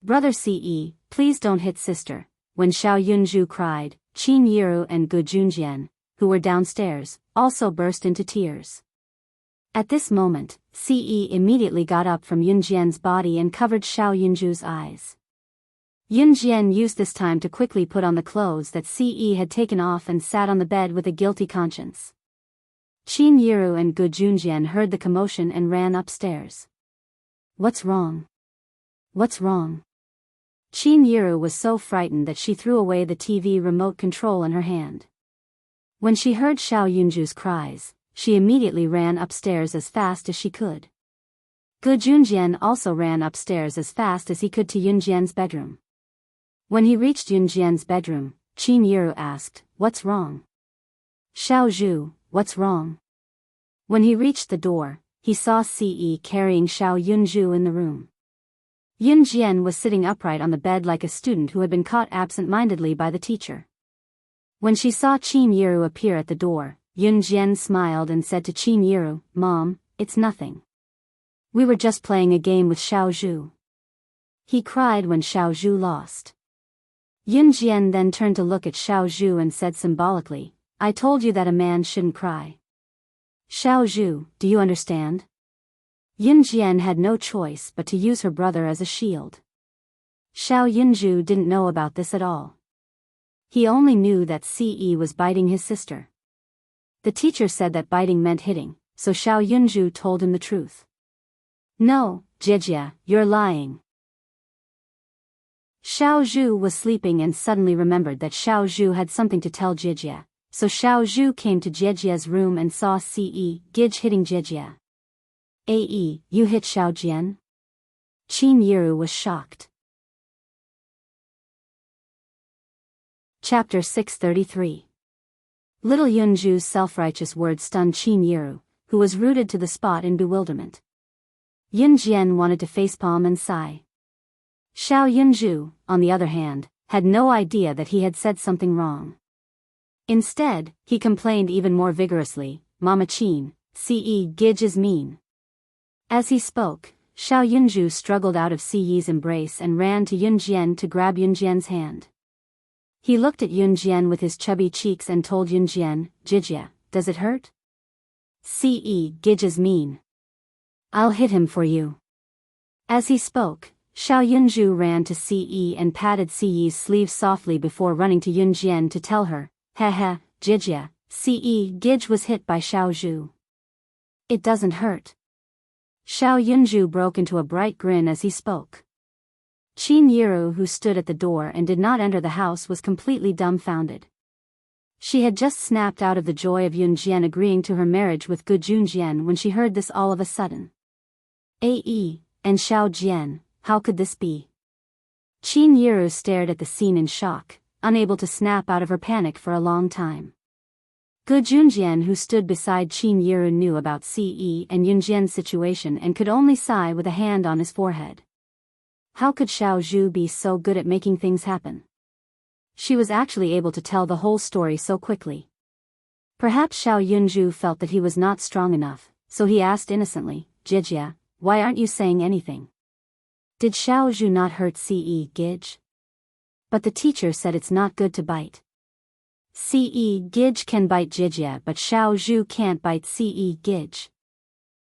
"Brother Ce, please don't hit sister." When Xiao Yunju cried, Qin Yiru and Gu Junjian, who were downstairs, also burst into tears. At this moment, Ce immediately got up from Yunjian's body and covered Xiao Yunju's eyes. Yunjian used this time to quickly put on the clothes that Ce had taken off and sat on the bed with a guilty conscience. Qin Yiru and Gu Junjian heard the commotion and ran upstairs. "What's wrong? What's wrong?" Qin Yiru was so frightened that she threw away the TV remote control in her hand. When she heard Xiao Yunju's cries, she immediately ran upstairs as fast as she could. Gu Junjian also ran upstairs as fast as he could to Yunjian's bedroom. When he reached Yunjian's bedroom, Qin Yiru asked, "What's wrong?" "Xiao Zhu, what's wrong?" When he reached the door, he saw Ce carrying Xiao Yunju in the room. Yunjian was sitting upright on the bed like a student who had been caught absent-mindedly by the teacher. When she saw Qin Yiru appear at the door, Yunjian smiled and said to Qin Yiru, "Mom, it's nothing. We were just playing a game with Xiao Zhu." He cried when Xiao Zhu lost. Yunjian then turned to look at Xiao Zhu and said symbolically, "I told you that a man shouldn't cry. Xiao Zhu, do you understand?" Yunjian had no choice but to use her brother as a shield. Xiao Yunju didn't know about this at all. He only knew that Ce was biting his sister. The teacher said that biting meant hitting, so Xiao Yunju told him the truth. "No, Jijia, you're lying." Xiao Zhu was sleeping and suddenly remembered that Xiao Zhu had something to tell Jijia, so Xiao Zhu came to Jijia's room and saw Ce Gij hitting Jijia. "Ae, you hit Xiao Jian?" Qin Yiru was shocked. Chapter 633. Little Yunju's self-righteous words stunned Qin Yiru, who was rooted to the spot in bewilderment. Yunjian wanted to facepalm and sigh. Xiao Yunju, on the other hand, had no idea that he had said something wrong. Instead, he complained even more vigorously, Mama Chin, Ce Gij is mean. As he spoke, Xiao Yunju struggled out of Ci's embrace and ran to Yunjian to grab Yunjian's hand. He looked at Yunjian with his chubby cheeks and told Yunjian, Jijia, does it hurt? Ce Gij is mean. I'll hit him for you. As he spoke, Xiao Yunju ran to Ce and patted Ce's sleeve softly before running to Yunjian to tell her, Heh, Jijia, Ce Gij was hit by Xiao Zhu. It doesn't hurt. Xiao Yunju broke into a bright grin as he spoke. Qin Yiru, who stood at the door and did not enter the house, was completely dumbfounded. She had just snapped out of the joy of Yunjian agreeing to her marriage with Gu Junjian when she heard this all of a sudden. Ae, and Xiao Jian, how could this be? Qin Yiru stared at the scene in shock, unable to snap out of her panic for a long time. Gu Junjian, who stood beside Qin Yiru, knew about Ce and Yunjian's situation and could only sigh with a hand on his forehead. How could Xiao Zhu be so good at making things happen? She was actually able to tell the whole story so quickly. Perhaps Xiao Yunju felt that he was not strong enough, so he asked innocently, Jijia, why aren't you saying anything? Did Xiao Zhu not hurt Ce Gij? But the teacher said it's not good to bite. Ce Gij can bite Jijia, but Xiao Zhu can't bite Ce Gij.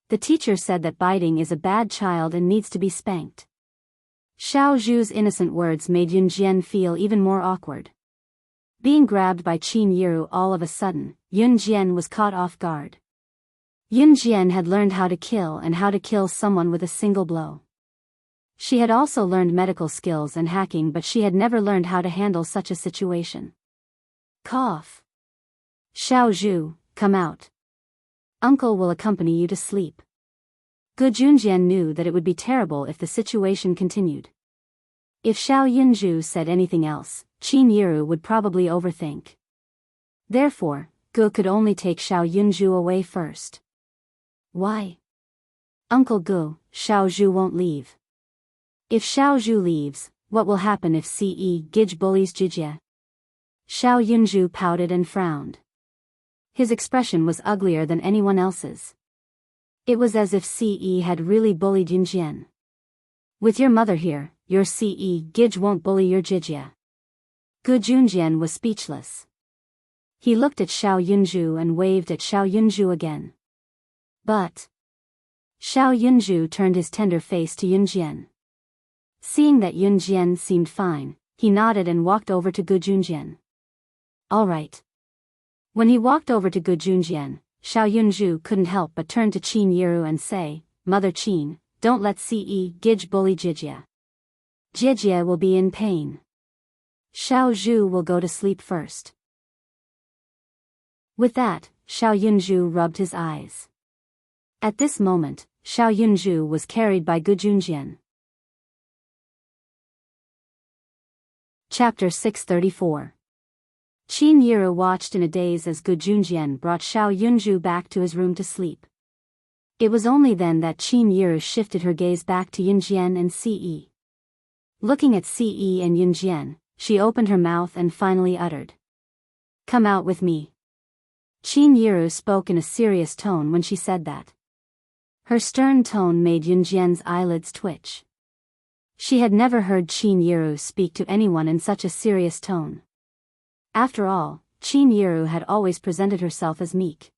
The teacher said that biting is a bad child and needs to be spanked. Xiao Zhu's innocent words made Yunjian feel even more awkward. Being grabbed by Qin Yiru all of a sudden, Yunjian was caught off guard. Yunjian had learned how to kill and how to kill someone with a single blow. She had also learned medical skills and hacking, but she had never learned how to handle such a situation. Cough. Xiao Zhu, come out. Uncle will accompany you to sleep. Gu Junjian knew that it would be terrible if the situation continued. If Xiao Yunju said anything else, Qin Yiru would probably overthink. Therefore, Gu could only take Xiao Yunju away first. Why? Uncle Gu, Xiao Zhu won't leave. If Xiao Zhu leaves, what will happen if Ce Gij bullies Jijia? Xiao Yunju pouted and frowned. His expression was uglier than anyone else's. It was as if Ce had really bullied Yunjian. With your mother here, your Ce Gij won't bully your Jijia. Gu Junjian was speechless. He looked at Xiao Yunju and waved at Xiao Yunju again. But Xiao Yunju turned his tender face to Yunjian. Seeing that Yunjian seemed fine, he nodded and walked over to Gu Junjian. All right. When he walked over to Gu Junjian, Xiao Yunju couldn't help but turn to Qin Yiru and say, Mother Qin, don't let Ce Gij bully Jijia. Jijia will be in pain. Xiao Zhu will go to sleep first. With that, Xiao Yunju rubbed his eyes. At this moment, Xiao Yunju was carried by Gu Junjian. Chapter 634. Qin Yiru watched in a daze as Gu Junjian brought Xiao Yunju back to his room to sleep. It was only then that Qin Yiru shifted her gaze back to Yunjian and Ce. Looking at Ce and Yunjian, she opened her mouth and finally uttered, Come out with me. Qin Yiru spoke in a serious tone when she said that. Her stern tone made Yunjian's eyelids twitch. She had never heard Qin Yiru speak to anyone in such a serious tone. After all, Qin Yiru had always presented herself as meek.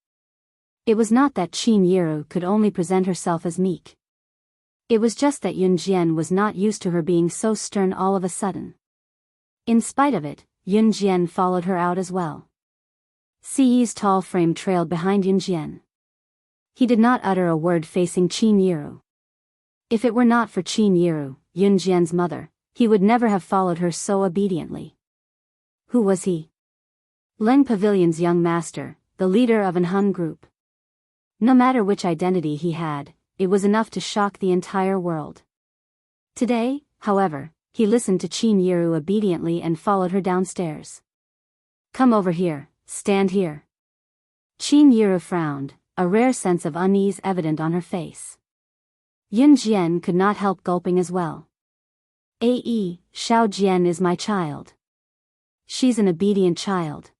It was not that Qin Yiru could only present herself as meek. It was just that Yunjian was not used to her being so stern all of a sudden. In spite of it, Yunjian followed her out as well. Ce's tall frame trailed behind Yunjian. He did not utter a word facing Qin Yiru. If it were not for Qin Yiru, Yunjian's mother, he would never have followed her so obediently. Who was he? Leng Pavilion's young master, the leader of an Hun group. No matter which identity he had, it was enough to shock the entire world. Today, however, he listened to Qin Yiru obediently and followed her downstairs. Come over here, stand here. Qin Yiru frowned, a rare sense of unease evident on her face. Yunjian could not help gulping as well. Xiao Jian is my child. She's an obedient child.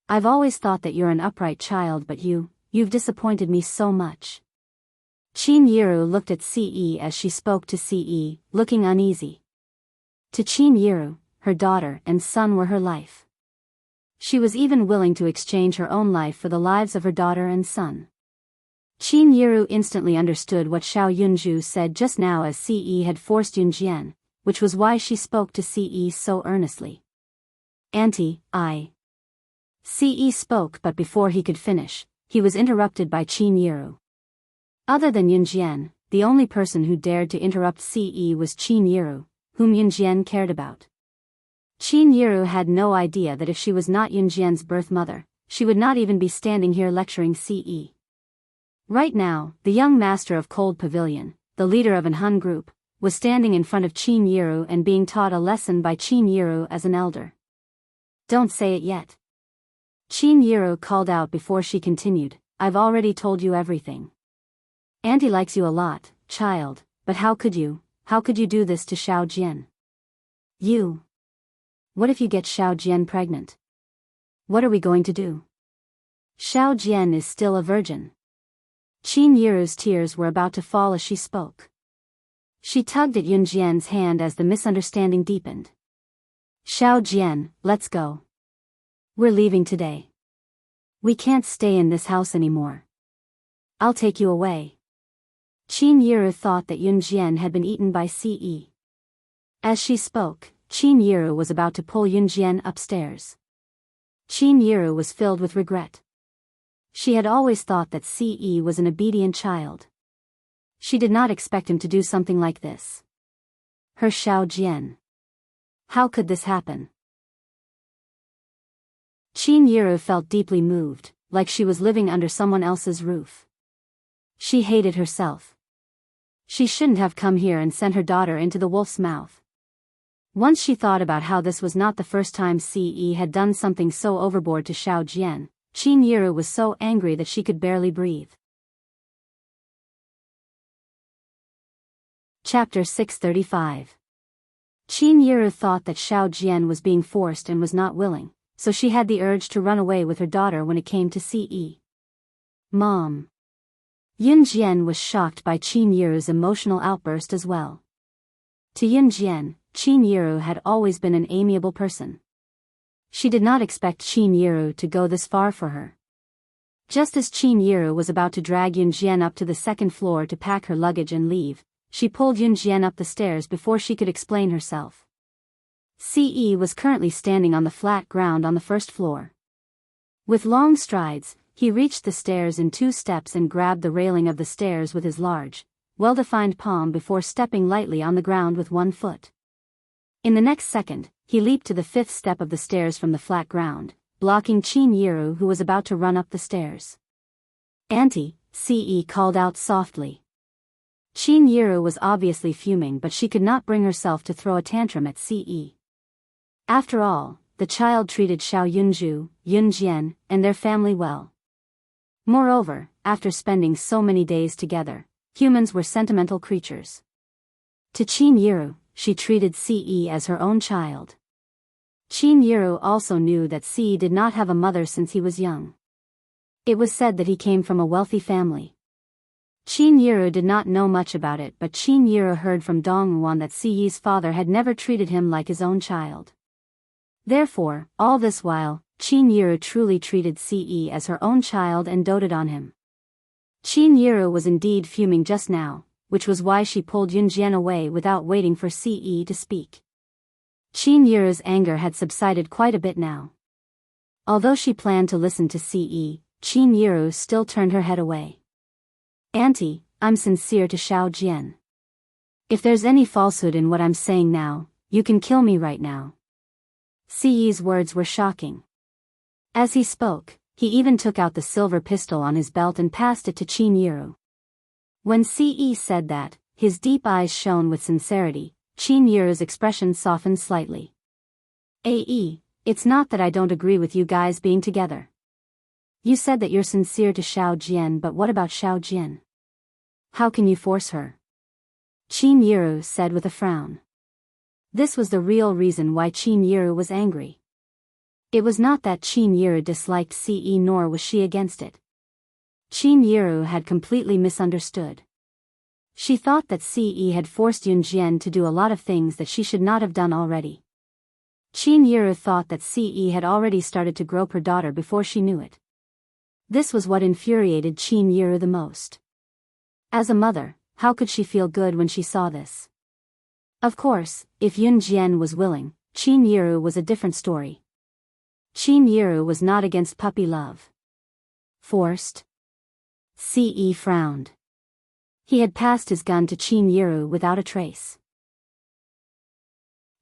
I've always thought that you're an upright child, but you've disappointed me so much. Qin Yiru looked at Ce as she spoke to Ce, looking uneasy. To Qin Yiru, her daughter and son were her life. She was even willing to exchange her own life for the lives of her daughter and son. Qin Yiru instantly understood what Xiao Yunju said just now, as Ce had forced Yunjian, which was why she spoke to Ce so earnestly. Auntie, Ce spoke, but before he could finish, he was interrupted by Qin Yiru. Other than Yunjian, the only person who dared to interrupt Ce was Qin Yiru, whom Yunjian cared about. Qin Yiru had no idea that if she was not Yunjian's birth mother, she would not even be standing here lecturing Ce. Right now, the young master of Cold Pavilion, the leader of an Hun group, was standing in front of Qin Yiru and being taught a lesson by Qin Yiru as an elder. Don't say it yet. Qin Yiru called out before she continued, I've already told you everything. Auntie likes you a lot, child, but how could you do this to Xiao Jian? What if you get Xiao Jian pregnant? What are we going to do? Xiao Jian is still a virgin. Qin Yiru's tears were about to fall as she spoke. She tugged at Yunjian's hand as the misunderstanding deepened. Xiao Jian, let's go. We're leaving today. We can't stay in this house anymore. I'll take you away. Qin Yiru thought that Yunjian had been eaten by Ce. As she spoke, Qin Yiru was about to pull Yunjian upstairs. Qin Yiru was filled with regret. She had always thought that Ce was an obedient child. She did not expect him to do something like this. Her Xiao Jian. How could this happen? Qin Yiru felt deeply moved, like she was living under someone else's roof. She hated herself. She shouldn't have come here and sent her daughter into the wolf's mouth. Once she thought about how this was not the first time Ce had done something so overboard to Xiao Jian, Qin Yiru was so angry that she could barely breathe. Chapter 635. Qin Yiru thought that Xiao Jian was being forced and was not willing, so she had the urge to run away with her daughter when it came to Ce. Mom. Yunjian was shocked by Qin Yiru's emotional outburst as well. To Yunjian, Qin Yiru had always been an amiable person. She did not expect Qin Yiru to go this far for her. Just as Qin Yiru was about to drag Yunjian up to the second floor to pack her luggage and leave, she pulled Yunjian up the stairs before she could explain herself. Ce was currently standing on the flat ground on the first floor. With long strides, he reached the stairs in 2 steps and grabbed the railing of the stairs with his large, well-defined palm before stepping lightly on the ground with 1 foot. In the next second, he leaped to the 5th step of the stairs from the flat ground, blocking Qin Yiru, who was about to run up the stairs. Auntie, Ce called out softly. Qin Yiru was obviously fuming, but she could not bring herself to throw a tantrum at Ce. After all, the child treated Xiao Yunju, Yunjian, and their family well. Moreover, after spending so many days together, humans were sentimental creatures. To Qin Yiru, she treated Ce as her own child. Qin Yiru also knew that Ce did not have a mother since he was young. It was said that he came from a wealthy family. Qin Yiru did not know much about it, but Qin Yiru heard from Dongwuan that Ce's father had never treated him like his own child. Therefore, all this while, Qin Yiru truly treated Ce as her own child and doted on him. Qin Yiru was indeed fuming just now, which was why she pulled Yunjian away without waiting for Ce to speak. Qin Yiru's anger had subsided quite a bit now. Although she planned to listen to Ce, Qin Yiru still turned her head away. Auntie, I'm sincere to Xiao Jian. If there's any falsehood in what I'm saying now, you can kill me right now. Ce's words were shocking. As he spoke, he even took out the silver pistol on his belt and passed it to Qin Yiru. When Ce said that, his deep eyes shone with sincerity. Qin Yiru's expression softened slightly. It's not that I don't agree with you guys being together. You said that you're sincere to Xiao Jian, but what about Xiao Jian? How can you force her? Qin Yiru said with a frown. This was the real reason why Qin Yiru was angry. It was not that Qin Yiru disliked Ce nor was she against it. Qin Yiru had completely misunderstood. She thought that Ce had forced Yunjian to do a lot of things that she should not have done already. Qin Yiru thought that Ce had already started to grope her daughter before she knew it. This was what infuriated Qin Yiru the most. As a mother, how could she feel good when she saw this? Of course, if Yunjian was willing, Qin Yiru was a different story. Qin Yiru was not against puppy love. Forced? Ce frowned. He had passed his gun to Qin Yiru without a trace.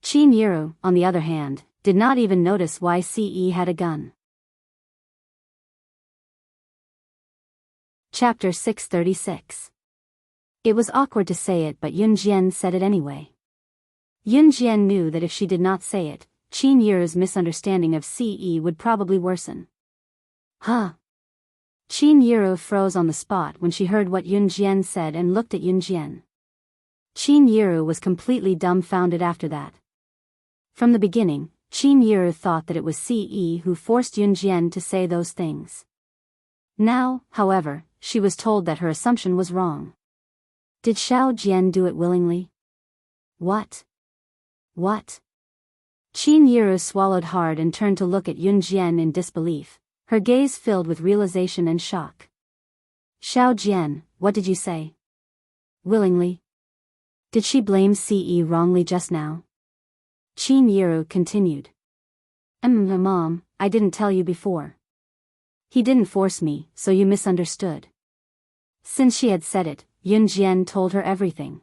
Qin Yiru, on the other hand, did not even notice why Ce had a gun. Chapter 636. It was awkward to say it, but Yunjian said it anyway. Yunjian knew that if she did not say it, Qin Yiru's misunderstanding of Ce would probably worsen. Huh? Qin Yiru froze on the spot when she heard what Yunjian said and looked at Yunjian. Qin Yiru was completely dumbfounded after that. From the beginning, Qin Yiru thought that it was Ce who forced Yunjian to say those things. Now, however, she was told that her assumption was wrong. Did Xiao Jian do it willingly? What? What? Qin Yiru swallowed hard and turned to look at Yunjian in disbelief, her gaze filled with realization and shock. Xiao Jian, what did you say? Willingly? Did she blame Ce wrongly just now? Qin Yiru continued. Mom, I didn't tell you before. He didn't force me, so you misunderstood. Since she had said it, Yunjian told her everything.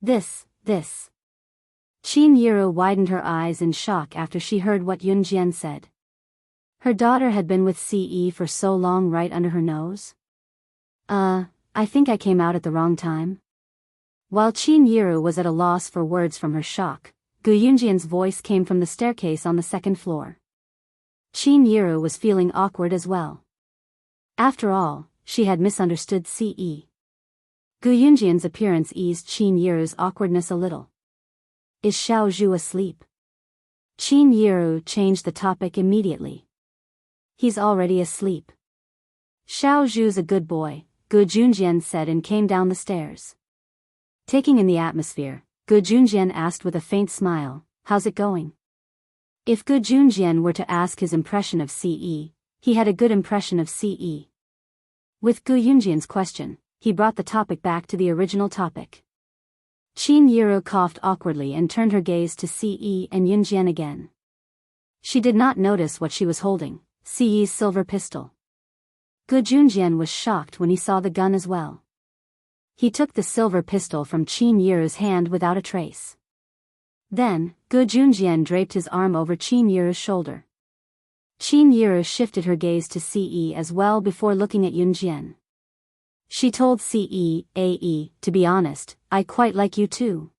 This. Qin Yiru widened her eyes in shock after she heard what Yunjian said. Her daughter had been with Ce for so long right under her nose? I think I came out at the wrong time. While Qin Yiru was at a loss for words from her shock, Gu Yunjian's voice came from the staircase on the second floor. Qin Yiru was feeling awkward as well. After all, she had misunderstood Ce. Gu Yunjian's appearance eased Qin Yiru's awkwardness a little. Is Xiao Zhu asleep? Qin Yiru changed the topic immediately. He's already asleep. Xiao Zhu's a good boy, Gu Junjian said and came down the stairs. Taking in the atmosphere, Gu Junjian asked with a faint smile, how's it going? If Gu Junjian were to ask his impression of Ce, he had a good impression of Ce. With Gu Yunjian's question, he brought the topic back to the original topic. Qin Yiru coughed awkwardly and turned her gaze to Ce and Yunjian again. She did not notice what she was holding, Ce's silver pistol. Gu Junjian was shocked when he saw the gun as well. He took the silver pistol from Qin Yiru's hand without a trace. Then, Gu Junjian draped his arm over Qin Yiru's shoulder. Qin Yiru shifted her gaze to Ce as well before looking at Yunjian. She told Ce, to be honest, I quite like you too.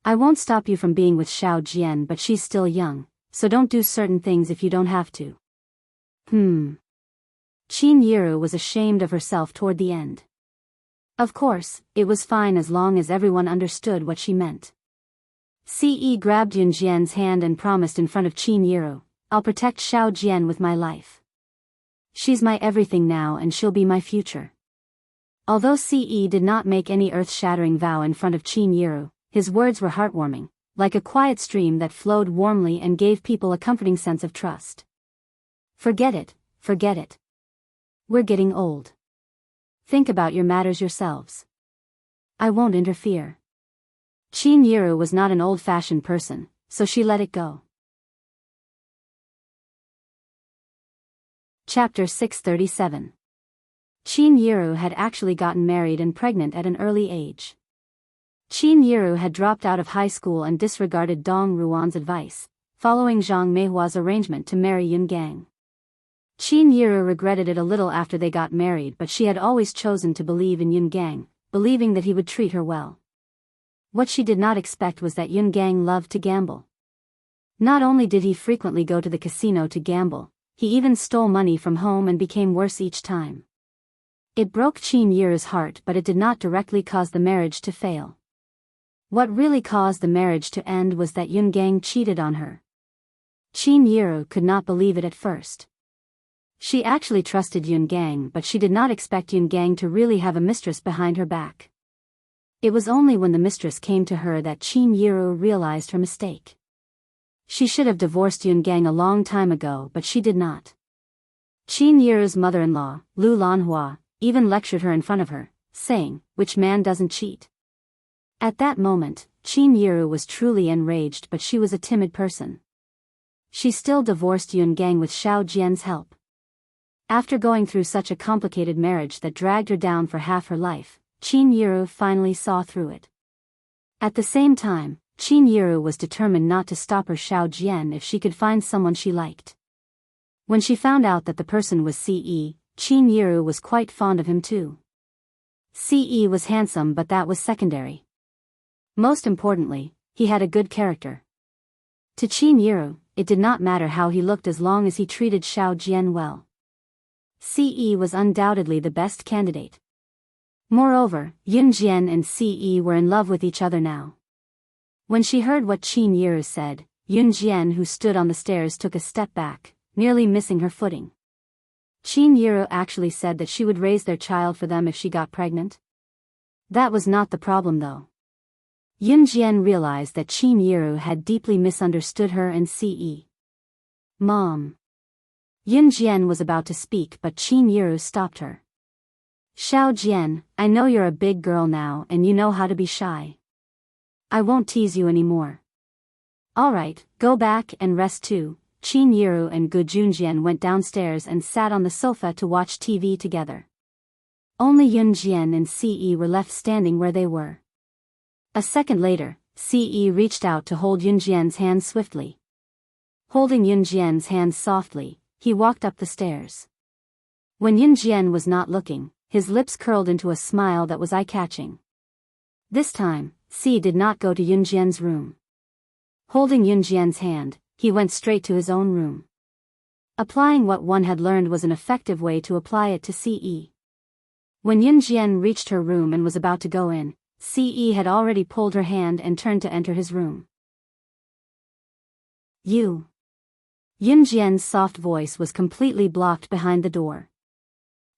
I won't stop you from being with Xiao Jian, but she's still young, so don't do certain things if you don't have to. Qin Yiru was ashamed of herself toward the end. Of course, it was fine as long as everyone understood what she meant. Ce grabbed Yunjian's hand and promised in front of Qin Yiru, I'll protect Xiao Jian with my life. She's my everything now and she'll be my future. Although Ce did not make any earth-shattering vow in front of Qin Yiru, his words were heartwarming, like a quiet stream that flowed warmly and gave people a comforting sense of trust. Forget it. We're getting old. Think about your matters yourselves. I won't interfere. Qin Yiru was not an old-fashioned person, so she let it go. Chapter 637. Qin Yiru had actually gotten married and pregnant at an early age. Qin Yiru had dropped out of high school and disregarded Dong Ruan's advice, following Zhang Meihua's arrangement to marry Yun Gang. Qin Yiru regretted it a little after they got married, but she had always chosen to believe in Yun Gang, believing that he would treat her well. What she did not expect was that Yun Gang loved to gamble. Not only did he frequently go to the casino to gamble, he even stole money from home and became worse each time. It broke Qin Yiru's heart, but it did not directly cause the marriage to fail. What really caused the marriage to end was that Yun Gang cheated on her. Qin Yiru could not believe it at first. She actually trusted Yun Gang, but she did not expect Yun Gang to really have a mistress behind her back. It was only when the mistress came to her that Qin Yiru realized her mistake. She should have divorced Yun Gang a long time ago, but she did not. Qin Yiru's mother-in-law, Lu Lanhua, even lectured her in front of her, saying, "Which man doesn't cheat?" At that moment, Qin Yiru was truly enraged, but she was a timid person. She still divorced Yun Gang with Xiao Jian's help. After going through such a complicated marriage that dragged her down for half her life, Qin Yiru finally saw through it. At the same time, Qin Yiru was determined not to stop her Xiao Jian if she could find someone she liked. When she found out that the person was Ce, Qin Yiru was quite fond of him too. Ce was handsome, but that was secondary. Most importantly, he had a good character. To Qin Yiru, it did not matter how he looked as long as he treated Xiao Jian well. Ce was undoubtedly the best candidate. Moreover, Yun Jian and Ce were in love with each other now. When she heard what Qin Yiru said, Yun Jian, who stood on the stairs, took a step back, nearly missing her footing. Qin Yiru actually said that she would raise their child for them if she got pregnant. That was not the problem though. Yun Jian realized that Qin Yiru had deeply misunderstood her and Ce. "Mom." Yun Jian was about to speak, but Qin Yiru stopped her. "Xiao Jian, I know you're a big girl now and you know how to be shy. I won't tease you anymore. Alright, go back and rest too." Qin Yiru and Gu Junjian went downstairs and sat on the sofa to watch TV together. Only Yun Jian and Ce were left standing where they were. A second later, Ce reached out to hold Yun Jian's hand swiftly. Holding Yun Jian's hand softly, he walked up the stairs. When Yun Jian was not looking, his lips curled into a smile that was eye-catching. This time, Ce did not go to Yun Jian's room. Holding Yun Jian's hand, he went straight to his own room. Applying what one had learned was an effective way to apply it to Ce. When Yun Jian reached her room and was about to go in, Ce had already pulled her hand and turned to enter his room. "You." Yun Jian's soft voice was completely blocked behind the door.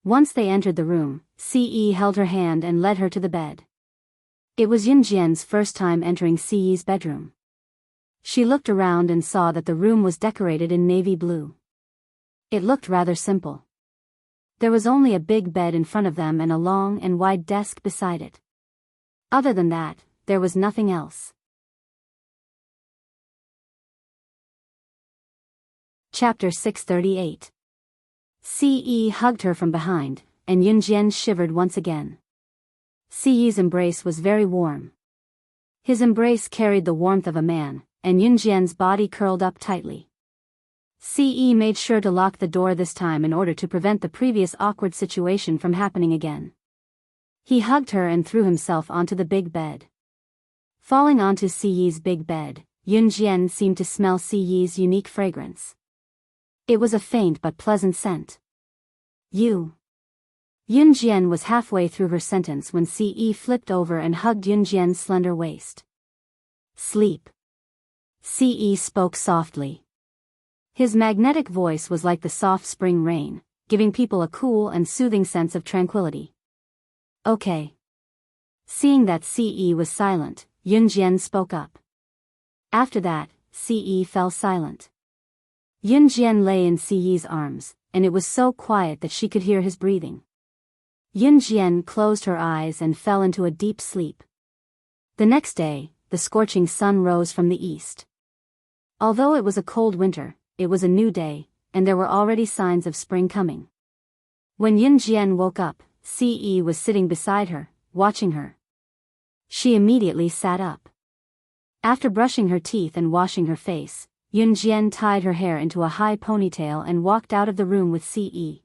Once they entered the room, Ce held her hand and led her to the bed. It was Yun Jian's first time entering Ce's bedroom. She looked around and saw that the room was decorated in navy blue. It looked rather simple. There was only a big bed in front of them and a long and wide desk beside it. Other than that, there was nothing else. Chapter 638. Ce hugged her from behind, and Yun Jian shivered once again. Ce's embrace was very warm. His embrace carried the warmth of a man, and Yun Jian's body curled up tightly. Ce made sure to lock the door this time in order to prevent the previous awkward situation from happening again. He hugged her and threw himself onto the big bed. Falling onto Ce's big bed, Yun Jian seemed to smell Ce's unique fragrance. It was a faint but pleasant scent. "You." Yun Jian was halfway through her sentence when Ce flipped over and hugged Yun Jian's slender waist. "Sleep." Ce spoke softly. His magnetic voice was like the soft spring rain, giving people a cool and soothing sense of tranquility. "Okay." Seeing that Ce was silent, Yun Jian spoke up. After that, Ce fell silent. Yun Jian lay in Ce's arms, and it was so quiet that she could hear his breathing. Yun Jian closed her eyes and fell into a deep sleep. The next day, the scorching sun rose from the east. Although it was a cold winter, it was a new day, and there were already signs of spring coming. When Yun Jian woke up, Ce was sitting beside her, watching her. She immediately sat up. After brushing her teeth and washing her face, Yun Jian tied her hair into a high ponytail and walked out of the room with Ce.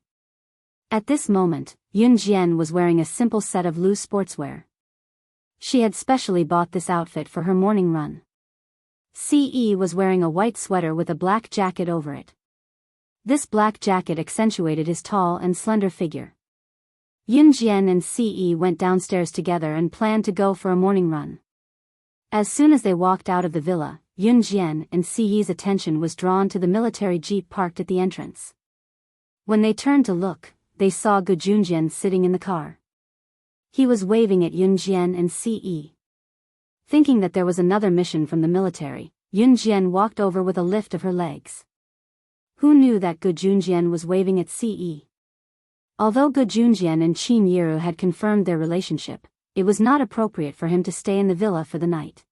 At this moment, Yun Jian was wearing a simple set of loose sportswear. She had specially bought this outfit for her morning run. Ce was wearing a white sweater with a black jacket over it. This black jacket accentuated his tall and slender figure. Yun Jian and Ce went downstairs together and planned to go for a morning run. As soon as they walked out of the villa, Yun Jian and Si Yi's attention was drawn to the military jeep parked at the entrance. When they turned to look, they saw Gu Junjian sitting in the car. He was waving at Yun Jian and Si Yi. Thinking that there was another mission from the military, Yun Jian walked over with a lift of her legs. Who knew that Gu Junjian was waving at Si Yi? Although Gu Junjian and Qin Yiru had confirmed their relationship, it was not appropriate for him to stay in the villa for the night.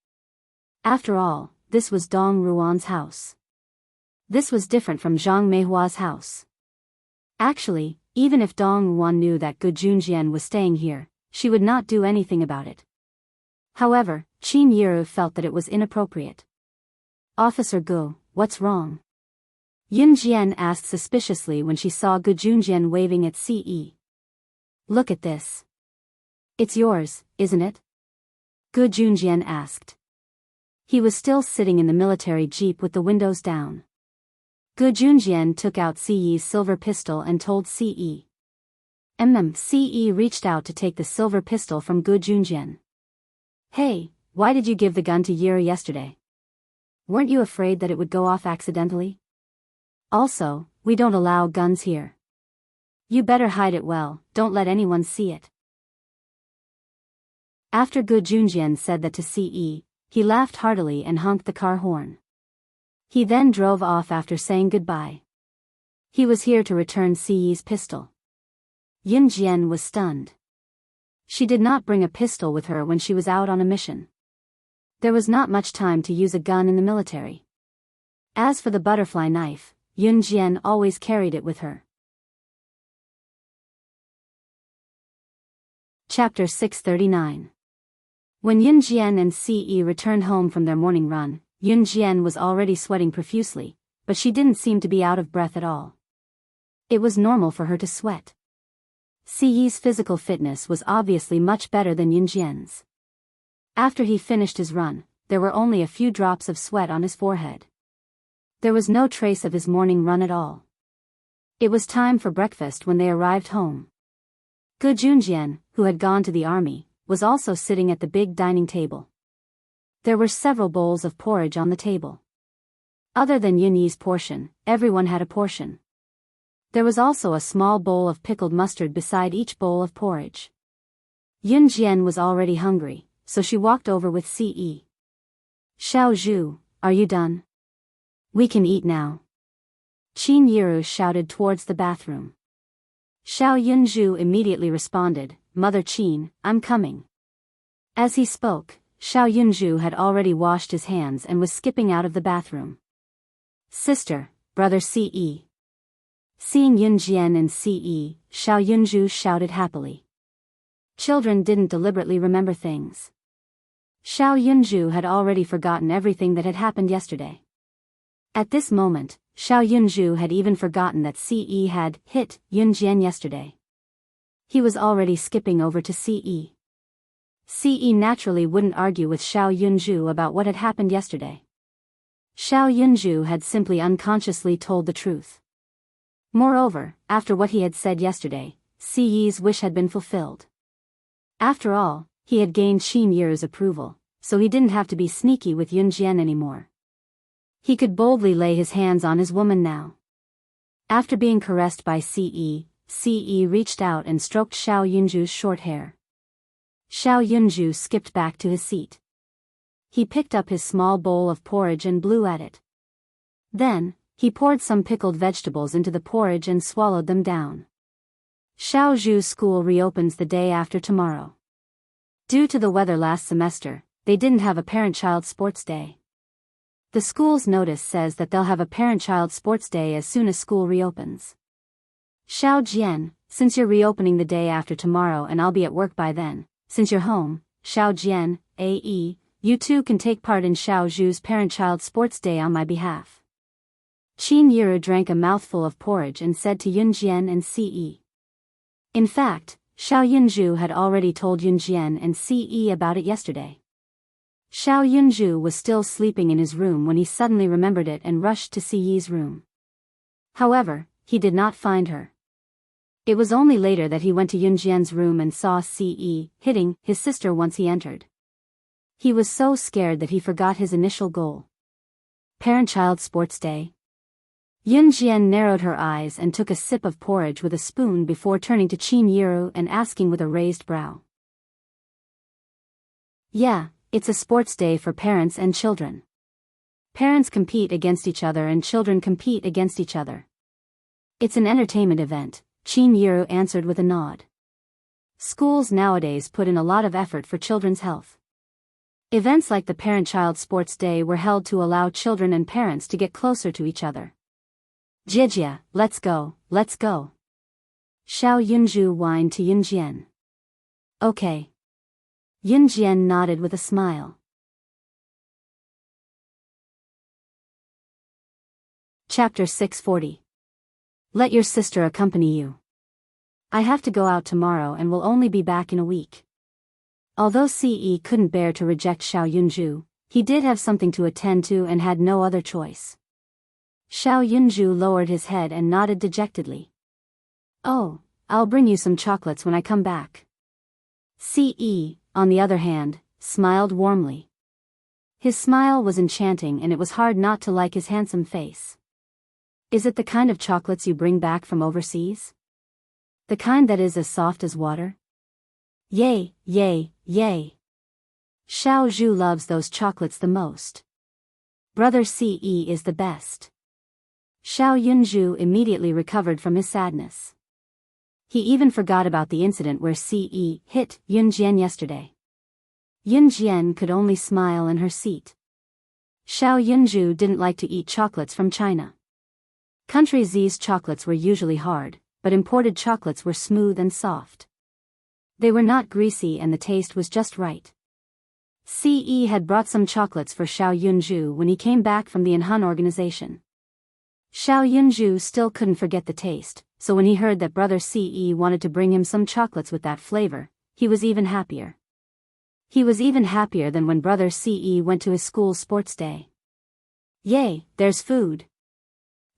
After all, this was Dong Ruan's house. This was different from Zhang Meihua's house. Actually, even if Dong Ruan knew that Gu Junjian was staying here, she would not do anything about it. However, Qin Yiru felt that it was inappropriate. "Officer Gu, what's wrong?" Yun Jian asked suspiciously when she saw Gu Junjian waving at Si Yi. "Look at this. It's yours, isn't it?" Gu Junjian asked. He was still sitting in the military jeep with the windows down. Gu Junjian took out Si Yi's silver pistol and told Si Yi. Si Yi reached out to take the silver pistol from Gu Junjian. "Hey, why did you give the gun to Yiru yesterday? Weren't you afraid that it would go off accidentally? Also, we don't allow guns here. You better hide it well, don't let anyone see it." After Gu Junjian said that to Si Yi, he laughed heartily and honked the car horn. He then drove off after saying goodbye. He was here to return Si Yi's pistol. Yun Jian was stunned. She did not bring a pistol with her when she was out on a mission. There was not much time to use a gun in the military. As for the butterfly knife, Yun Jian always carried it with her. Chapter 639. When Yun Jian and Si Yi returned home from their morning run, Yun Jian was already sweating profusely, but she didn't seem to be out of breath at all. It was normal for her to sweat. Si Yi's physical fitness was obviously much better than Yun Jian's. After he finished his run, there were only a few drops of sweat on his forehead. There was no trace of his morning run at all. It was time for breakfast when they arrived home. Gu Junjian, who had gone to the army, was also sitting at the big dining table. There were several bowls of porridge on the table. Other than Yun Yi's portion, everyone had a portion. There was also a small bowl of pickled mustard beside each bowl of porridge. Yun Jian was already hungry, so she walked over with Si Yi. "Xiao Zhu, are you done? We can eat now." Qin Yiru shouted towards the bathroom. Xiao Yunzhu immediately responded, "Mother Qin, I'm coming." As he spoke, Xiao Yunzhu had already washed his hands and was skipping out of the bathroom. "Sister, brother Si Yi." Seeing Yun Jian and Si Yi, Xiao Yunzhu shouted happily. Children didn't deliberately remember things. Xiao Yunzhu had already forgotten everything that had happened yesterday. At this moment, Xiao Yunzhu had even forgotten that Si Yi had hit Yun Jian yesterday. He was already skipping over to Si Yi. Si Yi naturally wouldn't argue with Xiao Yunzhu about what had happened yesterday. Xiao Yunzhu had simply unconsciously told the truth. Moreover, after what he had said yesterday, Si Yi's wish had been fulfilled. After all, he had gained Qin Yiru's approval, so he didn't have to be sneaky with Yun Jian anymore. He could boldly lay his hands on his woman now. After being caressed by Si Yi reached out and stroked Xiao Yunzhu's short hair. Xiao Yunzhu skipped back to his seat. He picked up his small bowl of porridge and blew at it. Then, he poured some pickled vegetables into the porridge and swallowed them down. Xiao Zhu's school reopens the day after tomorrow. Due to the weather last semester, they didn't have a parent-child sports day. The school's notice says that they'll have a parent-child sports day as soon as school reopens. "Xiao Jian, since you're reopening the day after tomorrow and I'll be at work by then, since you're home, Xiao Jian, you two can take part in Xiao Zhu's parent-child sports day on my behalf." Qin Yiru drank a mouthful of porridge and said to Yun Jian and Si Yi. In fact, Xiao Yunzhu had already told Yun Jian and Si Yi about it yesterday. Xiao Yunzhu was still sleeping in his room when he suddenly remembered it and rushed to Si Yi's room. However, he did not find her. It was only later that he went to Yun Jian's room and saw Si Yi hitting his sister once he entered. He was so scared that he forgot his initial goal. Parent-child sports day. Yunjian narrowed her eyes and took a sip of porridge with a spoon before turning to Qin Yiru and asking with a raised brow. Yeah, it's a sports day for parents and children. Parents compete against each other and children compete against each other. It's an entertainment event, Qin Yiru answered with a nod. Schools nowadays put in a lot of effort for children's health. Events like the Parent-Child Sports Day were held to allow children and parents to get closer to each other. Jijia, let's go, let's go. Xiao Yunju whined to Yunjian. Okay. Yunjian nodded with a smile. Chapter 640. Let your sister accompany you. I have to go out tomorrow and will only be back in a week. Although Ce couldn't bear to reject Xiao Yunju, he did have something to attend to and had no other choice. Xiao Yunju lowered his head and nodded dejectedly. Oh, I'll bring you some chocolates when I come back. Ce, on the other hand, smiled warmly. His smile was enchanting and it was hard not to like his handsome face. Is it the kind of chocolates you bring back from overseas? The kind that is as soft as water? Yay, yay, yay. Xiao Zhu loves those chocolates the most. Brother Ce is the best. Xiao Yunju immediately recovered from his sadness. He even forgot about the incident where Ce hit Yunjian yesterday. Yunjian could only smile in her seat. Xiao Yunju didn't like to eat chocolates from China. Country Z's chocolates were usually hard, but imported chocolates were smooth and soft. They were not greasy and the taste was just right. Ce had brought some chocolates for Xiao Yunju when he came back from the Enhan organization. Xiao Yunju still couldn't forget the taste, so when he heard that brother Ce wanted to bring him some chocolates with that flavor, he was even happier. He was even happier than when brother Ce went to his school's sports day. Yay, there's food.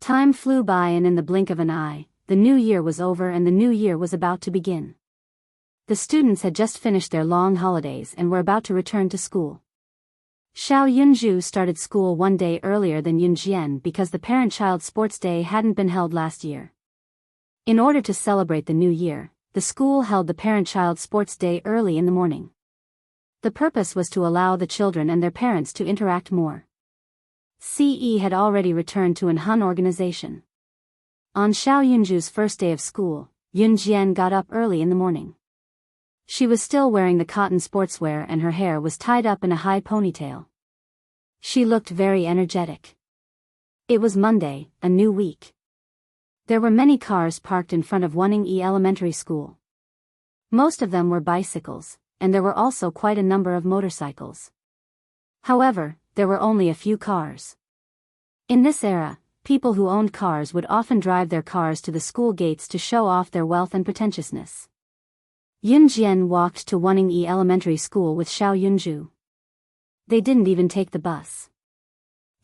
Time flew by and in the blink of an eye, the new year was over and the new year was about to begin. The students had just finished their long holidays and were about to return to school. Xiao Yunju started school one day earlier than Yunjian because the Parent-Child Sports Day hadn't been held last year. In order to celebrate the new year, the school held the Parent-Child Sports Day early in the morning. The purpose was to allow the children and their parents to interact more. Ce had already returned to Enhan organization. On Xiao Yunju's first day of school, Yunjian got up early in the morning. She was still wearing the cotton sportswear and her hair was tied up in a high ponytail. She looked very energetic. It was Monday, a new week. There were many cars parked in front of Wuning Elementary School. Most of them were bicycles, and there were also quite a number of motorcycles. However, there were only a few cars. In this era, people who owned cars would often drive their cars to the school gates to show off their wealth and pretentiousness. Yunjian walked to Wuning Elementary School with Xiao Yunju. They didn't even take the bus.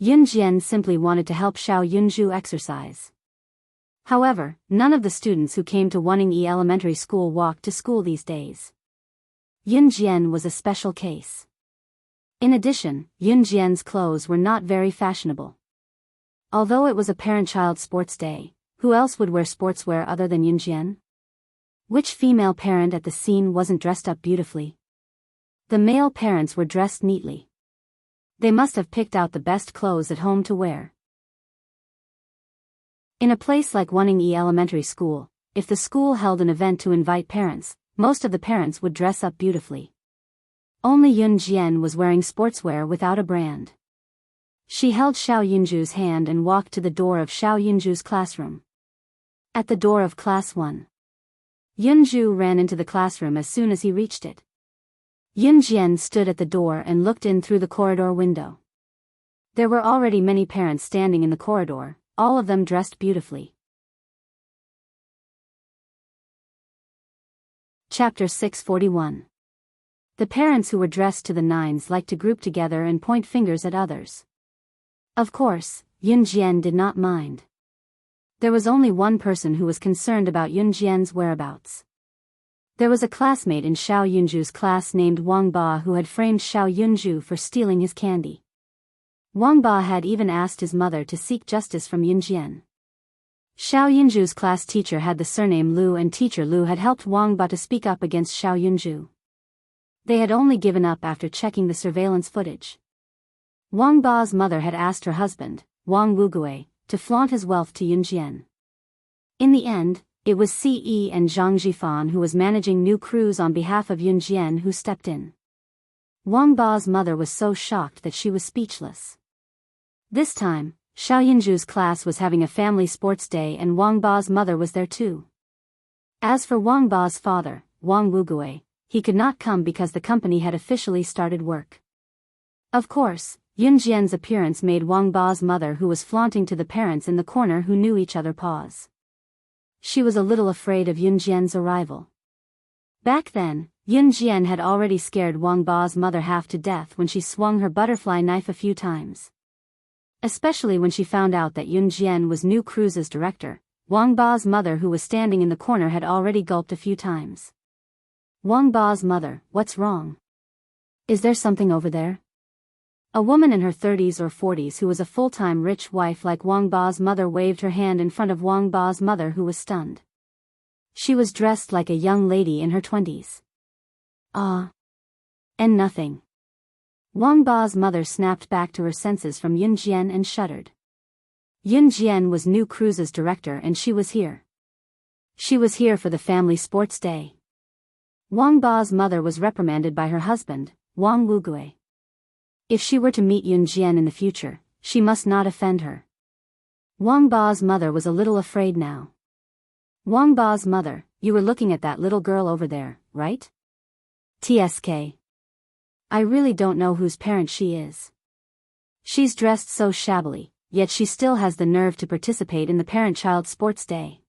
Yunjian simply wanted to help Xiao Yunju exercise. However, none of the students who came to Wuning Elementary School walked to school these days. Yunjian was a special case. In addition, Yunjian's clothes were not very fashionable. Although it was a parent-child sports day, who else would wear sportswear other than Yunjian? Which female parent at the scene wasn't dressed up beautifully? The male parents were dressed neatly. They must have picked out the best clothes at home to wear. In a place like Wuning Elementary School, if the school held an event to invite parents, most of the parents would dress up beautifully. Only Yunjian was wearing sportswear without a brand. She held Xiao Yunju's hand and walked to the door of Xiao Yunju's classroom. At the door of Class 1. Yunju ran into the classroom as soon as he reached it. Yunjian stood at the door and looked in through the corridor window. There were already many parents standing in the corridor, all of them dressed beautifully. Chapter 641. The parents who were dressed to the nines liked to group together and point fingers at others. Of course, Yunjian did not mind. There was only one person who was concerned about Yunjian's whereabouts. There was a classmate in Xiao Yunju's class named Wang Ba who had framed Xiao Yunju for stealing his candy. Wang Ba had even asked his mother to seek justice from Yunjian. Xiao Yunju's class teacher had the surname Lu, and teacher Lu had helped Wang Ba to speak up against Xiao Yunju. They had only given up after checking the surveillance footage. Wang Ba's mother had asked her husband, Wang Wugui, to flaunt his wealth to Yunjian. In the end, it was Ce and Zhang Jifan, who was managing new crews on behalf of Yunjian, who stepped in. Wang Ba's mother was so shocked that she was speechless. This time, Xiao Yunju's class was having a family sports day and Wang Ba's mother was there too. As for Wang Ba's father, Wang Wugui, he could not come because the company had officially started work. Of course, Yunjian's appearance made Wang Ba's mother, who was flaunting to the parents in the corner who knew each other, pause. She was a little afraid of Yunjian's arrival. Back then, Yunjian had already scared Wang Ba's mother half to death when she swung her butterfly knife a few times. Especially when she found out that Yunjian was new cruise's director, Wang Ba's mother, who was standing in the corner, had already gulped a few times. Wang Ba's mother, what's wrong? Is there something over there? A woman in her 30s or 40s who was a full-time rich wife like Wang Ba's mother waved her hand in front of Wang Ba's mother, who was stunned. She was dressed like a young lady in her 20s. And nothing. Wang Ba's mother snapped back to her senses from Yunjian and shuddered. Yunjian was new cruise's director and she was here. She was here for the family sports day. Wang Ba's mother was reprimanded by her husband, Wang Wugui. If she were to meet Yunjian in the future, she must not offend her. Wang Ba's mother was a little afraid now. Wang Ba's mother, you were looking at that little girl over there, right? TSK. I really don't know whose parent she is. She's dressed so shabbily, yet she still has the nerve to participate in the parent-child sports day.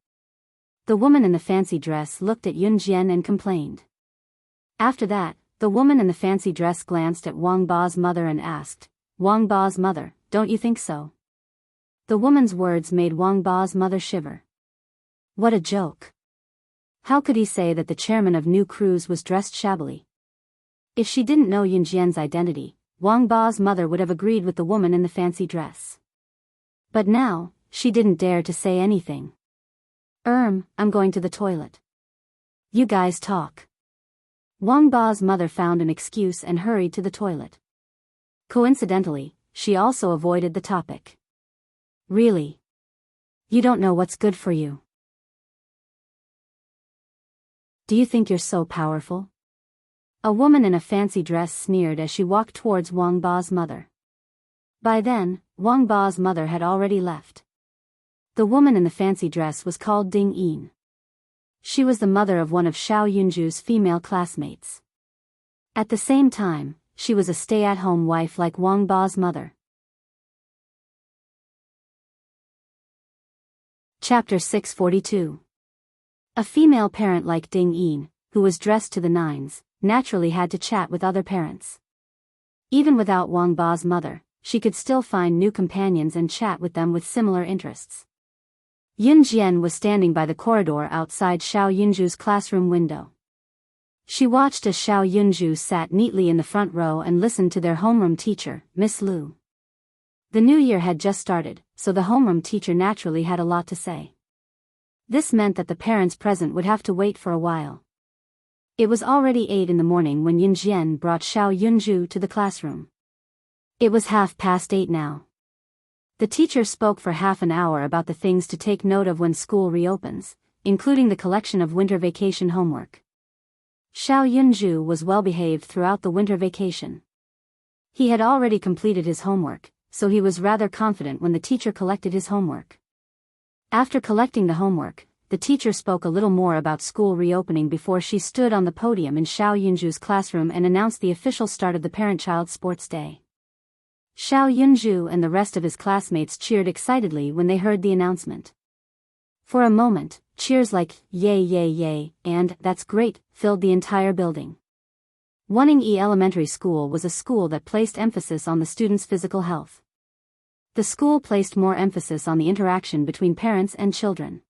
The woman in the fancy dress looked at Yunjian and complained. After that, the woman in the fancy dress glanced at Wang Ba's mother and asked, Wang Ba's mother, don't you think so? The woman's words made Wang Ba's mother shiver. What a joke. How could he say that the chairman of New Cruise was dressed shabbily? If she didn't know Yunjian's identity, Wang Ba's mother would have agreed with the woman in the fancy dress. But now, she didn't dare to say anything. I'm going to the toilet. You guys talk. Wang Ba's mother found an excuse and hurried to the toilet. Coincidentally, she also avoided the topic. Really? You don't know what's good for you. Do you think you're so powerful? A woman in a fancy dress sneered as she walked towards Wang Ba's mother. By then, Wang Ba's mother had already left. The woman in the fancy dress was called Ding Yin. She was the mother of one of Xiao Yunju's female classmates. At the same time, she was a stay-at-home wife like Wang Ba's mother. Chapter 642. A female parent like Ding Yin, who was dressed to the nines, naturally had to chat with other parents. Even without Wang Ba's mother, she could still find new companions and chat with them with similar interests. Yunjian was standing by the corridor outside Xiao Yunju's classroom window. She watched as Xiao Yunju sat neatly in the front row and listened to their homeroom teacher, Miss Lu. The new year had just started, so the homeroom teacher naturally had a lot to say. This meant that the parents present would have to wait for a while. It was already 8 in the morning when Yunjian brought Xiao Yunju to the classroom. It was 8:30 now. The teacher spoke for half an hour about the things to take note of when school reopens, including the collection of winter vacation homework. Xiao Yunju was well behaved throughout the winter vacation. He had already completed his homework, so he was rather confident when the teacher collected his homework. After collecting the homework, the teacher spoke a little more about school reopening before she stood on the podium in Xiao Yunju's classroom and announced the official start of the parent-child sports day. Xiao Yunju and the rest of his classmates cheered excitedly when they heard the announcement. For a moment, cheers like, yay yay yay, and, that's great, filled the entire building. Wuning Elementary School was a school that placed emphasis on the students' physical health. The school placed more emphasis on the interaction between parents and children.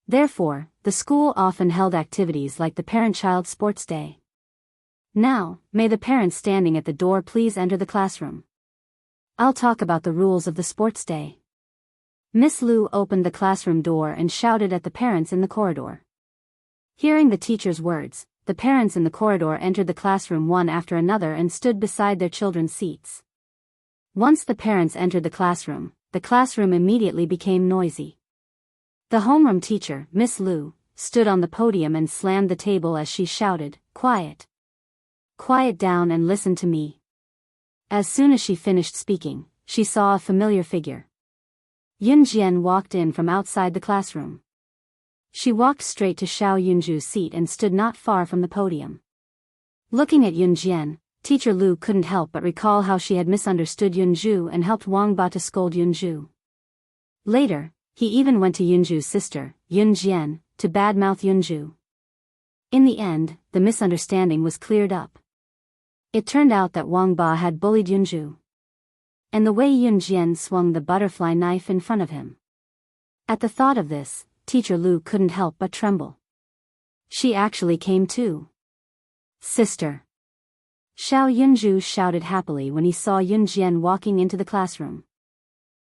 Therefore, the school often held activities like the parent-child sports day. Now, may the parents standing at the door please enter the classroom. I'll talk about the rules of the sports day. Miss Lu opened the classroom door and shouted at the parents in the corridor. Hearing the teacher's words, the parents in the corridor entered the classroom one after another and stood beside their children's seats. Once the parents entered the classroom immediately became noisy. The homeroom teacher, Miss Lu, stood on the podium and slammed the table as she shouted, "Quiet! Quiet down and listen to me." As soon as she finished speaking, she saw a familiar figure. Yun Jian walked in from outside the classroom. She walked straight to Xiao Yunju's seat and stood not far from the podium. Looking at Yun Jian, Teacher Lu couldn't help but recall how she had misunderstood Yunju and helped Wang Ba to scold Yunju. Later, he even went to Yunju's sister, Yun Jian, to badmouth Yunju. In the end, the misunderstanding was cleared up. It turned out that Wang Ba had bullied Yunju. And the way Yun Jian swung the butterfly knife in front of him. At the thought of this, Teacher Lu couldn't help but tremble. She actually came too. "Sister!" Xiao Yunju shouted happily when he saw Yun Jian walking into the classroom.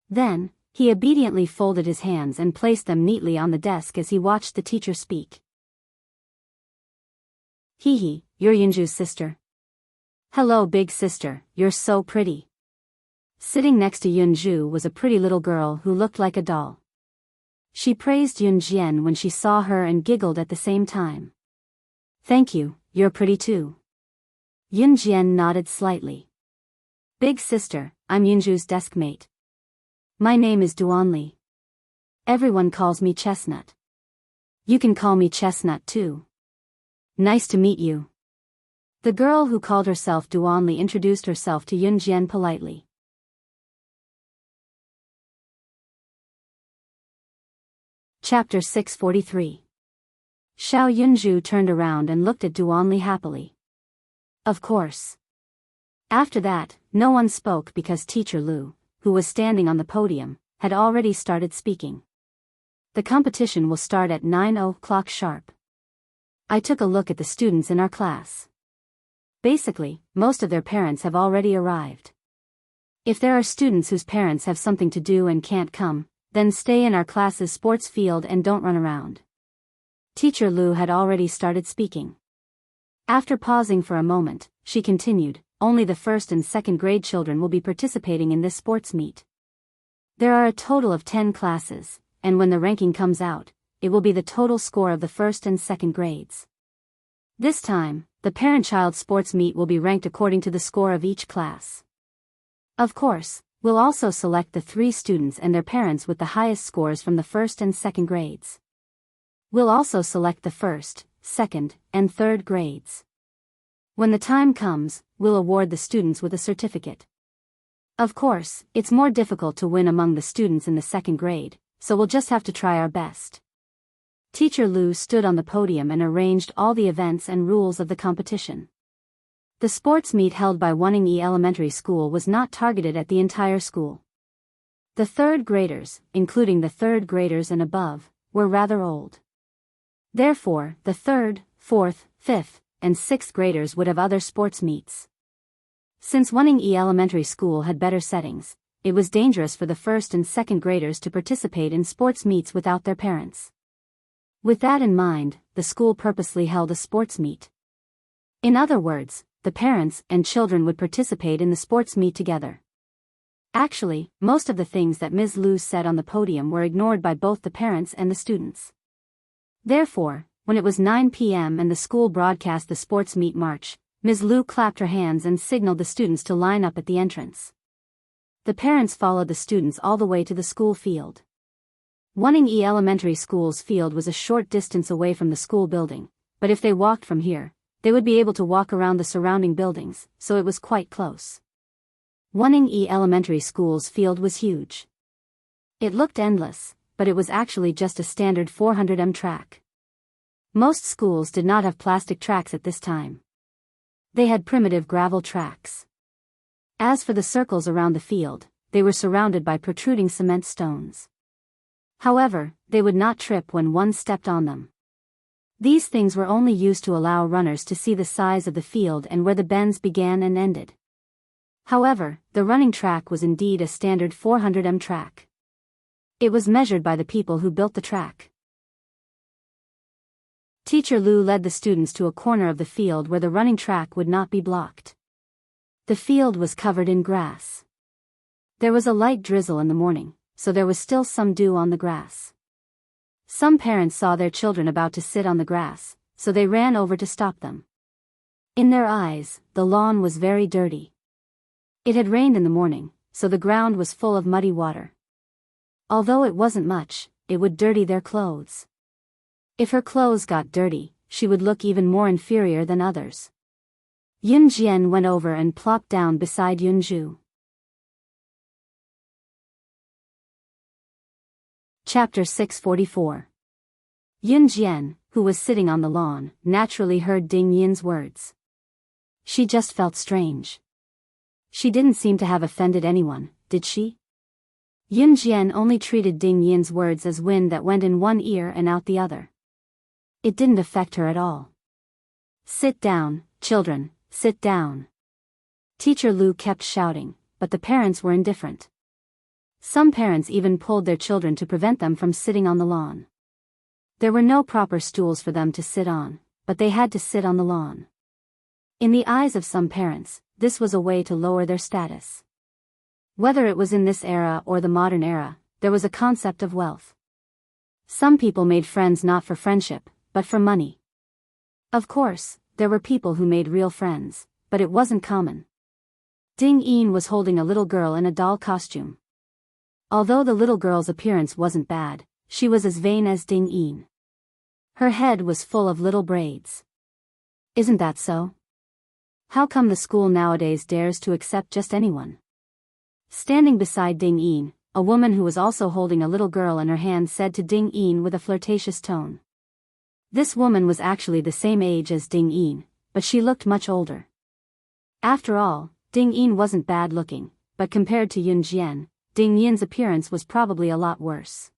Then, he obediently folded his hands and placed them neatly on the desk as he watched the teacher speak. "Hee, you're Yunju's sister. Hello big sister, you're so pretty." Sitting next to Yunju was a pretty little girl who looked like a doll. She praised Yun Jian when she saw her and giggled at the same time. "Thank you, you're pretty too." Yun Jian nodded slightly. "Big sister, I'm Yunju's desk mate. My name is Duanli. Everyone calls me Chestnut. You can call me Chestnut too. Nice to meet you." The girl who called herself Duanli introduced herself to Yun Jian politely. Chapter 643. Xiao Yunju turned around and looked at Duanli happily. Of course. After that, no one spoke because Teacher Lu, who was standing on the podium, had already started speaking. The competition will start at 9 o'clock sharp. I took a look at the students in our class. Basically, most of their parents have already arrived. If there are students whose parents have something to do and can't come, then stay in our class's sports field and don't run around. Teacher Lu had already started speaking. After pausing for a moment, she continued, "Only the first and second grade children will be participating in this sports meet. There are a total of 10 classes, and when the ranking comes out, it will be the total score of the first and second grades. This time, the parent-child sports meet will be ranked according to the score of each class. Of course, we'll also select the 3 students and their parents with the highest scores from the first and second grades. We'll also select the first, second, and third grades. When the time comes, we'll award the students with a certificate. Of course, it's more difficult to win among the students in the second grade, so we'll just have to try our best." Teacher Lu stood on the podium and arranged all the events and rules of the competition. The sports meet held by Wuning Elementary School was not targeted at the entire school. The third graders, including the third graders and above, were rather old. Therefore, the third, fourth, fifth, and sixth graders would have other sports meets. Since Wuning Elementary School had better settings, it was dangerous for the first and second graders to participate in sports meets without their parents. With that in mind, the school purposely held a sports meet. In other words, the parents and children would participate in the sports meet together. Actually, most of the things that Ms. Lu said on the podium were ignored by both the parents and the students. Therefore, when it was 9 p.m. and the school broadcast the sports meet march, Ms. Lu clapped her hands and signaled the students to line up at the entrance. The parents followed the students all the way to the school field. Wuning Elementary School's field was a short distance away from the school building, but if they walked from here, they would be able to walk around the surrounding buildings, so it was quite close. Wuning Elementary School's field was huge. It looked endless, but it was actually just a standard 400 m track. Most schools did not have plastic tracks at this time. They had primitive gravel tracks. As for the circles around the field, they were surrounded by protruding cement stones. However, they would not trip when one stepped on them. These things were only used to allow runners to see the size of the field and where the bends began and ended. However, the running track was indeed a standard 400 m track. It was measured by the people who built the track. Teacher Lu led the students to a corner of the field where the running track would not be blocked. The field was covered in grass. There was a light drizzle in the morning, so there was still some dew on the grass. Some parents saw their children about to sit on the grass, so they ran over to stop them. In their eyes, the lawn was very dirty. It had rained in the morning, so the ground was full of muddy water. Although it wasn't much, it would dirty their clothes. If her clothes got dirty, she would look even more inferior than others. Yun Jian went over and plopped down beside Yun Zhu. Chapter 644. Yun Jian, who was sitting on the lawn, naturally heard Ding Yin's words. She just felt strange. She didn't seem to have offended anyone, did she? Yun Jian only treated Ding Yin's words as wind that went in one ear and out the other. It didn't affect her at all. Sit down, children, sit down. Teacher Lu kept shouting, but the parents were indifferent. Some parents even pulled their children to prevent them from sitting on the lawn. There were no proper stools for them to sit on, but they had to sit on the lawn. In the eyes of some parents, this was a way to lower their status. Whether it was in this era or the modern era, there was a concept of wealth. Some people made friends not for friendship, but for money. Of course, there were people who made real friends, but it wasn't common. Ding Yin was holding a little girl in a doll costume. Although the little girl's appearance wasn't bad, she was as vain as Ding Yin. Her head was full of little braids. Isn't that so? How come the school nowadays dares to accept just anyone? Standing beside Ding Yin, a woman who was also holding a little girl in her hand said to Ding Yin with a flirtatious tone. This woman was actually the same age as Ding Yin, but she looked much older. After all, Ding Yin wasn't bad looking, but compared to Yun Jian, Ding Yin's appearance was probably a lot worse.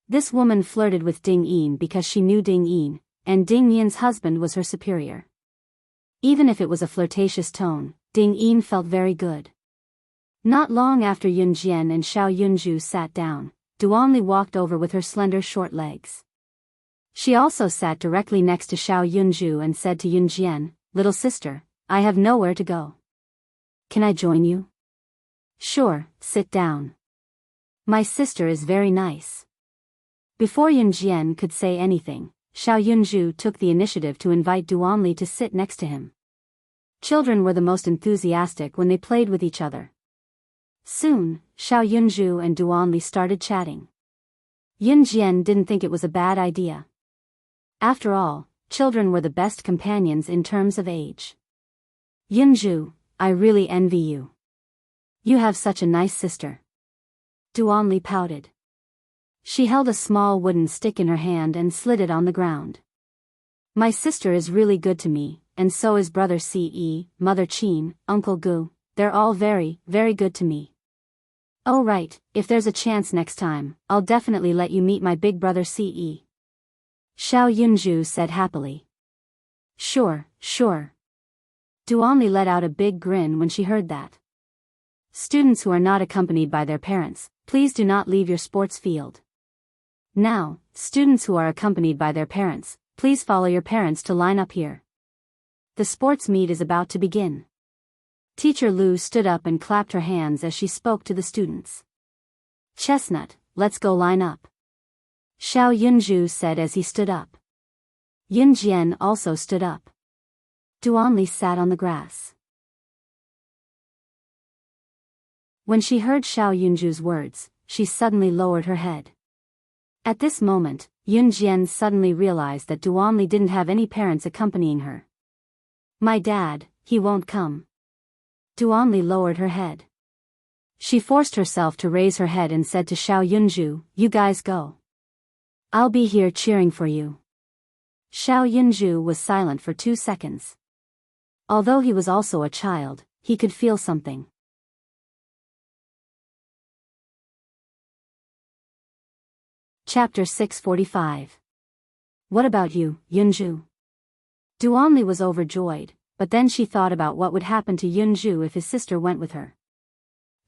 This woman flirted with Ding Yin because she knew Ding Yin, and Ding Yin's husband was her superior. Even if it was a flirtatious tone, Ding Yin felt very good. Not long after Yun Jian and Xiao Yunju sat down, Duanli walked over with her slender short legs. She also sat directly next to Xiao Yunju and said to Yun Jian, "Little sister, I have nowhere to go. Can I join you?" "Sure, sit down. My sister is very nice." Before Yun Jian could say anything, Xiao Yunju took the initiative to invite Duanli to sit next to him. Children were the most enthusiastic when they played with each other. Soon, Xiao Yunju and Duanli started chatting. Yun Jian didn't think it was a bad idea. After all, children were the best companions in terms of age. "Yunju, I really envy you. You have such a nice sister." Duanli pouted. She held a small wooden stick in her hand and slid it on the ground. "My sister is really good to me, and so is brother Ce, mother Qin, uncle Gu, they're all very, very good to me. Oh right, if there's a chance next time, I'll definitely let you meet my big brother Ce." Xiao Yunju said happily. Sure. Duanli let out a big grin when she heard that. Students who are not accompanied by their parents, please do not leave your sports field. Now, students who are accompanied by their parents, please follow your parents to line up here. The sports meet is about to begin. Teacher Lu stood up and clapped her hands as she spoke to the students. "Chestnut, let's go line up." Xiao Yunju said as he stood up. Yun Jian also stood up. Duanli sat on the grass. When she heard Xiao Yunju's words, she suddenly lowered her head. At this moment, Yun Jian suddenly realized that Duanli didn't have any parents accompanying her. "My dad, he won't come." Duanli lowered her head. She forced herself to raise her head and said to Xiao Yunju, "You guys go. I'll be here cheering for you." Xiao Yunju was silent for 2 seconds. Although he was also a child, he could feel something. Chapter 645. What about you, Yunju? Duanli was overjoyed, but then she thought about what would happen to Yunju if his sister went with her.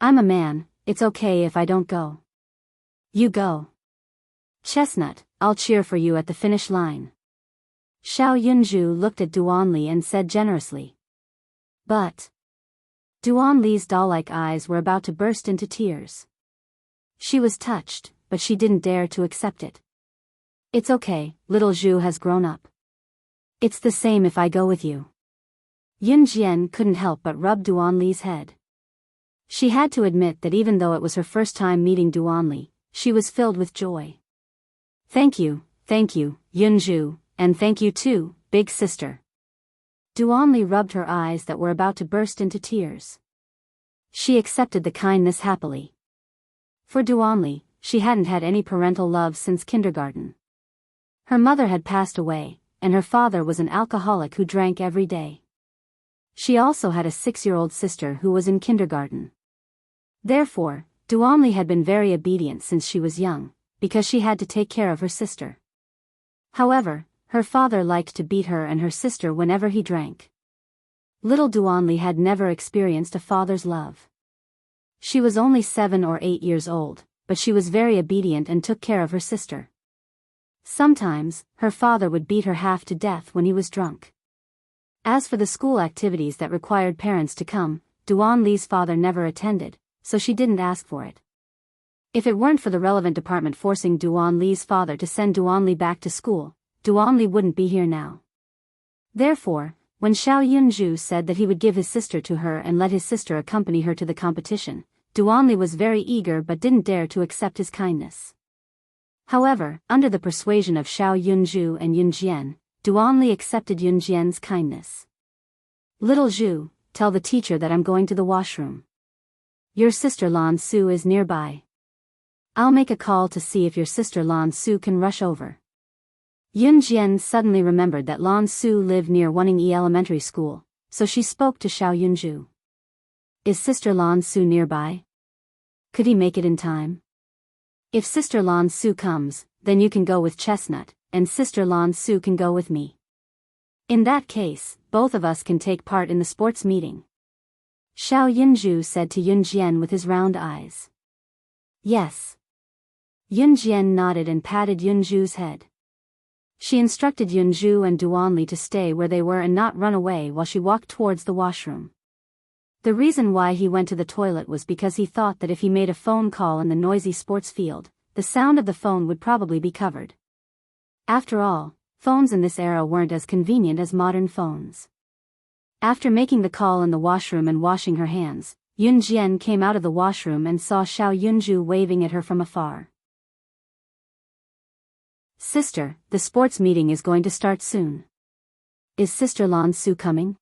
I'm a man, it's okay if I don't go. You go. Chestnut, I'll cheer for you at the finish line. Xiao Yunju looked at Duanli and said generously. But Duanli's doll-like eyes were about to burst into tears. She was touched, but she didn't dare to accept it. It's okay, little Zhu has grown up. It's the same if I go with you. Yunjian couldn't help but rub Duanli's head. She had to admit that even though it was her first time meeting Duanli, she was filled with joy. Thank you, Yunju, and thank you too, big sister. Duanli rubbed her eyes that were about to burst into tears. She accepted the kindness happily. For Duanli, she hadn't had any parental love since kindergarten. Her mother had passed away, and her father was an alcoholic who drank every day. She also had a 6-year-old sister who was in kindergarten. Therefore, Duanli had been very obedient since she was young, because she had to take care of her sister. However, her father liked to beat her and her sister whenever he drank. Little Duanli had never experienced a father's love. She was only 7 or 8 years old, but she was very obedient and took care of her sister. Sometimes, her father would beat her half to death when he was drunk. As for the school activities that required parents to come, Duanli's father never attended, so she didn't ask for it. If it weren't for the relevant department forcing Duanli's father to send Duanli back to school, Duanli wouldn't be here now. Therefore, when Xiao Yunju said that he would give his sister to her and let his sister accompany her to the competition, Duanli was very eager but didn't dare to accept his kindness. However, under the persuasion of Xiao Yunju and Yunjian, Duanli accepted Yunjian's kindness. Little Zhu, tell the teacher that I'm going to the washroom. Your sister Lan Su is nearby. I'll make a call to see if your sister Lan Su can rush over. Yunjian suddenly remembered that Lan Su lived near Wenning Elementary School, so she spoke to Xiao Yunju. Is Sister Lan Su nearby? Could he make it in time? If Sister Lan Su comes, then you can go with Chestnut, and Sister Lan Su can go with me. In that case, both of us can take part in the sports meeting. Xiao Yunju said to Yunjian with his round eyes. Yes. Yunjian nodded and patted Yunju's head. She instructed Yunju and Duanli to stay where they were and not run away while she walked towards the washroom. The reason why he went to the toilet was because he thought that if he made a phone call in the noisy sports field, the sound of the phone would probably be covered. After all, phones in this era weren't as convenient as modern phones. After making the call in the washroom and washing her hands, Yunjian came out of the washroom and saw Xiao Yunju waving at her from afar. Sister, the sports meeting is going to start soon. Is Sister Lan Su coming?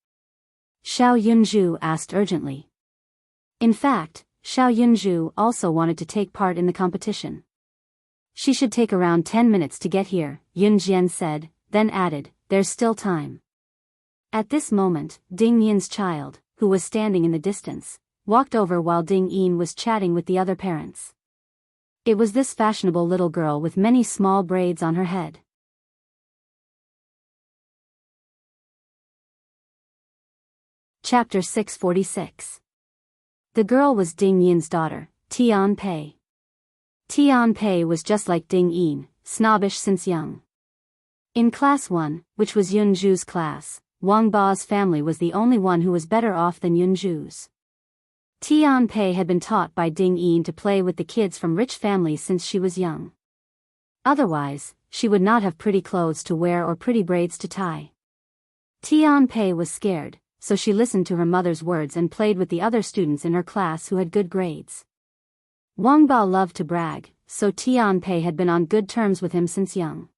Xiao Yunju asked urgently. In fact, Xiao Yunju also wanted to take part in the competition. She should take around 10 minutes to get here, Yunjian said, then added, there's still time. At this moment, Ding Yin's child, who was standing in the distance, walked over while Ding Yin was chatting with the other parents. It was this fashionable little girl with many small braids on her head. Chapter 646. The girl was Ding Yin's daughter, Tian Pei. Tian Pei was just like Ding Yin, snobbish since young. In Class 1, which was Yunju's class, Wang Ba's family was the only one who was better off than Yunju's. Tian Pei had been taught by Ding Yin to play with the kids from rich families since she was young. Otherwise, she would not have pretty clothes to wear or pretty braids to tie. Tian Pei was scared, so she listened to her mother's words and played with the other students in her class who had good grades. Wang Ba loved to brag, so Tian Pei had been on good terms with him since young.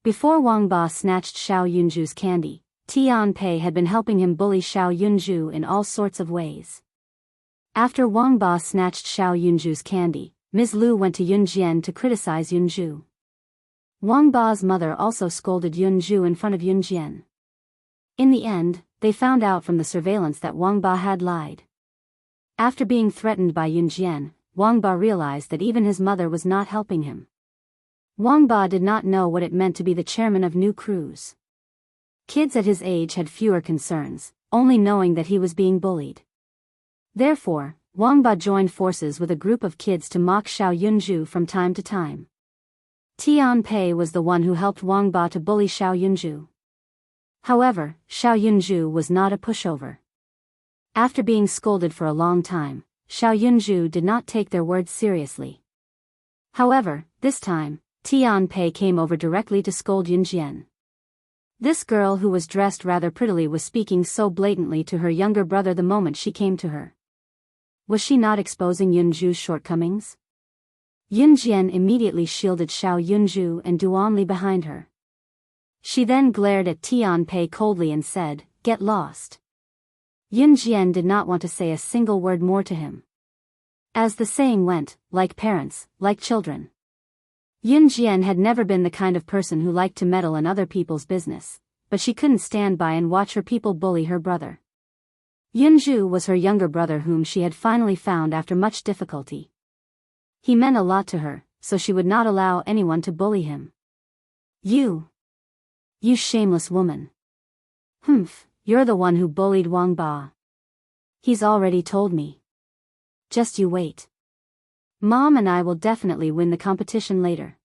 Before Wang Ba snatched Xiao Yunju's candy, Tian Pei had been helping him bully Xiao Yunju in all sorts of ways. After Wang Ba snatched Xiao Yunju's candy, Ms. Lu went to Yunjian to criticize Yunju. Wang Ba's mother also scolded Yunju in front of Yunjian. In the end, they found out from the surveillance that Wang Ba had lied. After being threatened by Yunjian, Wang Ba realized that even his mother was not helping him. Wang Ba did not know what it meant to be the chairman of New Cruise. Kids at his age had fewer concerns, only knowing that he was being bullied. Therefore, Wang Ba joined forces with a group of kids to mock Xiao Yunju from time to time. Tian Pei was the one who helped Wang Ba to bully Xiao Yunju. However, Xiao Yunju was not a pushover. After being scolded for a long time, Xiao Yunju did not take their words seriously. However, this time, Tian Pei came over directly to scold Yunjian. This girl who was dressed rather prettily was speaking so blatantly to her younger brother the moment she came to her. Was she not exposing Yunju's shortcomings? Yunjian immediately shielded Xiao Yunju and Duanli behind her. She then glared at Tian Pei coldly and said, "Get lost." Yunjian did not want to say a single word more to him. As the saying went, like parents, like children. Yunjian had never been the kind of person who liked to meddle in other people's business, but she couldn't stand by and watch her people bully her brother. Yunju was her younger brother whom she had finally found after much difficulty. He meant a lot to her, so she would not allow anyone to bully him. You shameless woman. Humph, you're the one who bullied Wang Ba. He's already told me. Just you wait. Mom and I will definitely win the competition later.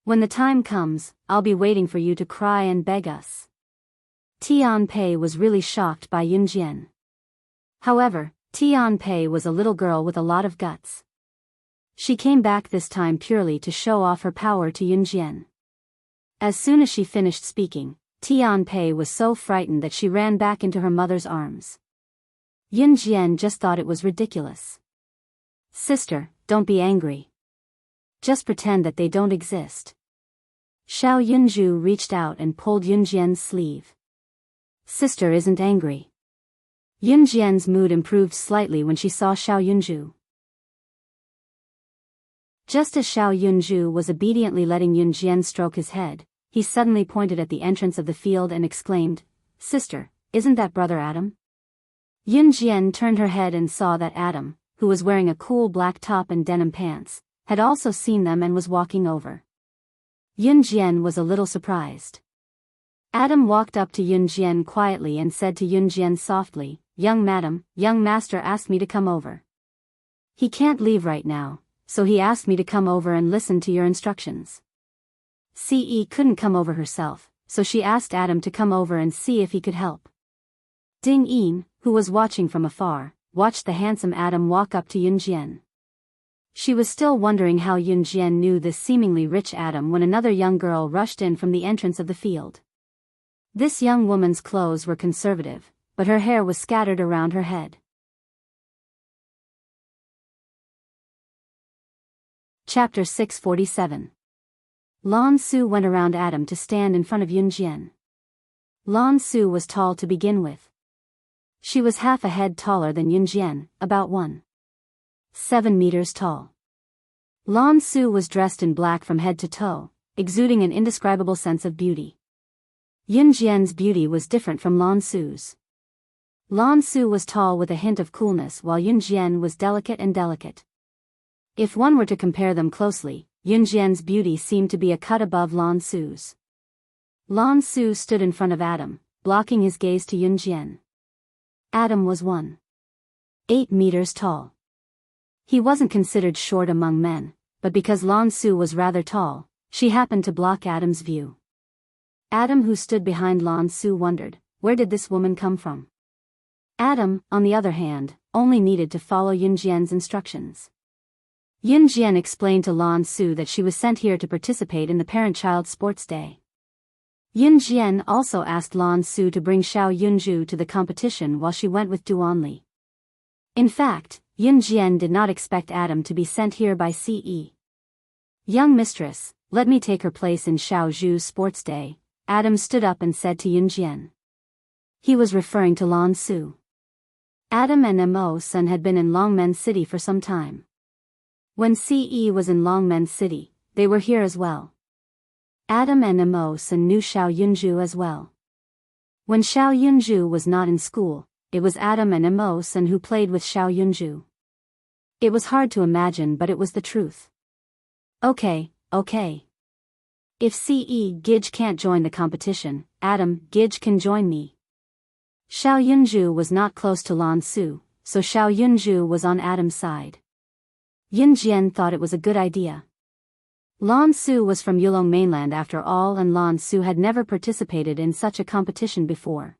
When the time comes, I'll be waiting for you to cry and beg us. Tian Pei was really shocked by Yunjian. However, Tian Pei was a little girl with a lot of guts. She came back this time purely to show off her power to Yunjian. As soon as she finished speaking, Tian Pei was so frightened that she ran back into her mother's arms. Yunjian just thought it was ridiculous. Sister, don't be angry. Just pretend that they don't exist. Xiao Yunju reached out and pulled Yunjian's sleeve. Sister isn't angry. Yunjian's mood improved slightly when she saw Xiao Yunju. Just as Xiao Yunju was obediently letting Yunjian stroke his head, he suddenly pointed at the entrance of the field and exclaimed, "Sister, isn't that brother Adam?" Yunjian turned her head and saw that Adam, who was wearing a cool black top and denim pants, had also seen them and was walking over. Yunjian was a little surprised. Adam walked up to Yunjian quietly and said to Yunjian softly, "Young madam, young master asked me to come over. He can't leave right now, so he asked me to come over and listen to your instructions." Ce couldn't come over herself, so she asked Adam to come over and see if he could help. Ding Yin, who was watching from afar, watched the handsome Adam walk up to Yunjian. She was still wondering how Yunjian knew this seemingly rich Adam when another young girl rushed in from the entrance of the field. This young woman's clothes were conservative, but her hair was scattered around her head. Chapter 647. Lan Su went around Adam to stand in front of Yunjian. Lan Su was tall to begin with. She was half a head taller than Yunjian, about 1.7 meters tall. Lan Su was dressed in black from head to toe, exuding an indescribable sense of beauty. Yunjian's beauty was different from Lan Su's. Lan Su was tall with a hint of coolness while Yunjian was delicate and delicate. If one were to compare them closely, Yunjian's beauty seemed to be a cut above Lan Su's. Lan Su stood in front of Adam, blocking his gaze to Yunjian. Adam was 1.8 meters tall. He wasn't considered short among men, but because Lan Su was rather tall, she happened to block Adam's view. Adam, who stood behind Lan Su, wondered, where did this woman come from? Adam, on the other hand, only needed to follow Yunjian's instructions. Yunjian explained to Lan Su that she was sent here to participate in the parent-child sports day. Yunjian also asked Lan Su to bring Xiao Yunju to the competition while she went with Duanli. In fact, Yunjian did not expect Adam to be sent here by Ce. "Young mistress, let me take her place in Xiao Zhu's sports day," Adam stood up and said to Yunjian. He was referring to Lan Su. Adam and Mo-san had been in Longmen City for some time. When Ce was in Longmen City, they were here as well. Adam and Mo-san knew Xiao Yunju as well. When Xiao Yunju was not in school, it was Adam and Mo-san who played with Xiao Yunju. It was hard to imagine, but it was the truth. Okay. If Ce Gij can't join the competition, Adam Gij can join me. Xiao Yunju was not close to Lan Su, so Xiao Yunju was on Adam's side. Yun Jian thought it was a good idea. Lan Su was from Yulong mainland after all, and Lan Su had never participated in such a competition before.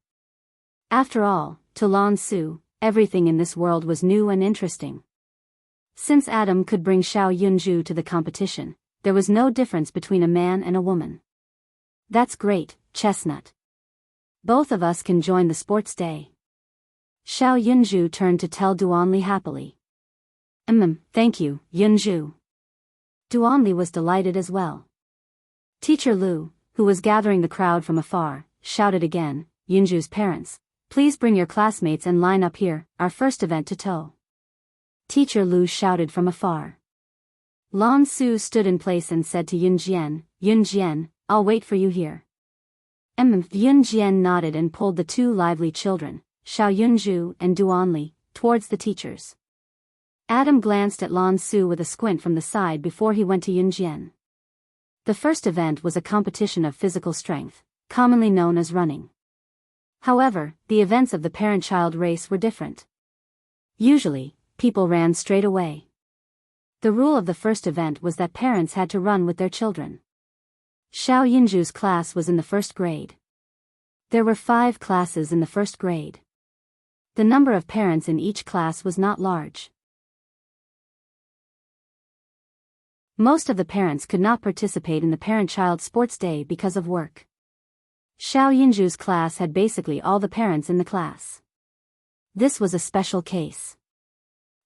After all, to Lan Su, everything in this world was new and interesting. Since Adam could bring Xiao Yunju to the competition, there was no difference between a man and a woman. That's great, Chestnut. Both of us can join the sports day. Xiao Yunju turned to tell Duanli happily. Thank you, Yunju. Duanli was delighted as well. Teacher Lu, who was gathering the crowd from afar, shouted again, Yunju's parents, please bring your classmates and line up here, our first event to tow. Teacher Lu shouted from afar. Lan Su stood in place and said to Yun Jian, I'll wait for you here. Yun Jian nodded and pulled the two lively children, Xiao Yunju and Duanli, towards the teachers. Adam glanced at Lan Su with a squint from the side before he went to Yun Jian. The first event was a competition of physical strength, commonly known as running. However, the events of the parent-child race were different. Usually, people ran straight away. The rule of the first event was that parents had to run with their children. Xiao Yunju's class was in the first grade. There were 5 classes in the first grade. The number of parents in each class was not large. Most of the parents could not participate in the parent-child sports day because of work. Xiao Yunju's class had basically all the parents in the class. This was a special case.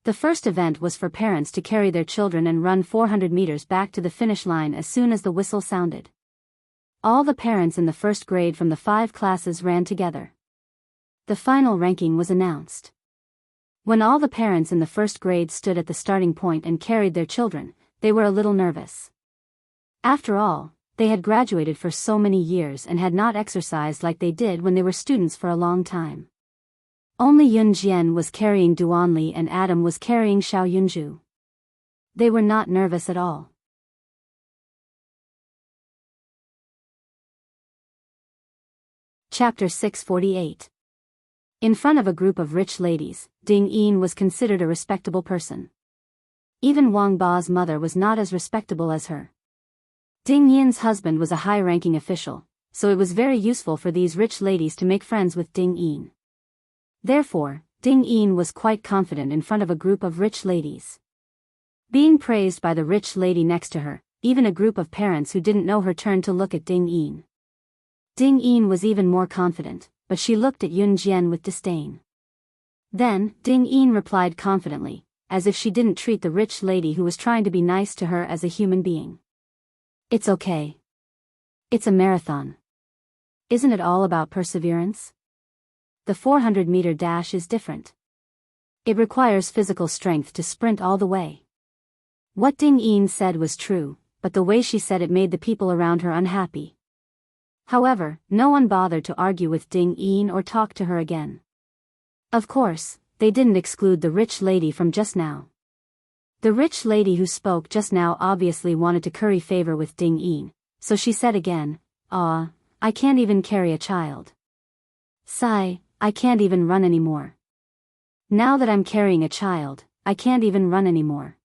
The first event was for parents to carry their children and run 400 meters back to the finish line as soon as the whistle sounded. All the parents in the first grade from the 5 classes ran together. The final ranking was announced. When all the parents in the first grade stood at the starting point and carried their children, they were a little nervous. After all, they had graduated for so many years and had not exercised like they did when they were students for a long time. Only Yun Jian was carrying Duanli and Adam was carrying Xiao Yunju. They were not nervous at all. Chapter 648. In front of a group of rich ladies, Ding Yin was considered a respectable person. Even Wang Ba's mother was not as respectable as her. Ding Yin's husband was a high-ranking official, so it was very useful for these rich ladies to make friends with Ding Yin. Therefore, Ding Yin was quite confident in front of a group of rich ladies. Being praised by the rich lady next to her, even a group of parents who didn't know her turned to look at Ding Yin. Ding Yin was even more confident, but she looked at Yun Jian with disdain. Then, Ding Yin replied confidently, as if she didn't treat the rich lady who was trying to be nice to her as a human being. It's okay. It's a marathon. Isn't it all about perseverance? The 400-meter dash is different. It requires physical strength to sprint all the way. What Ding Yin said was true, but the way she said it made the people around her unhappy. However, no one bothered to argue with Ding Yin or talk to her again. Of course, they didn't exclude the rich lady from just now. The rich lady who spoke just now obviously wanted to curry favor with Ding Yin, so she said again, I can't even carry a child. Sigh, I can't even run anymore. Now that I'm carrying a child, I can't even run anymore.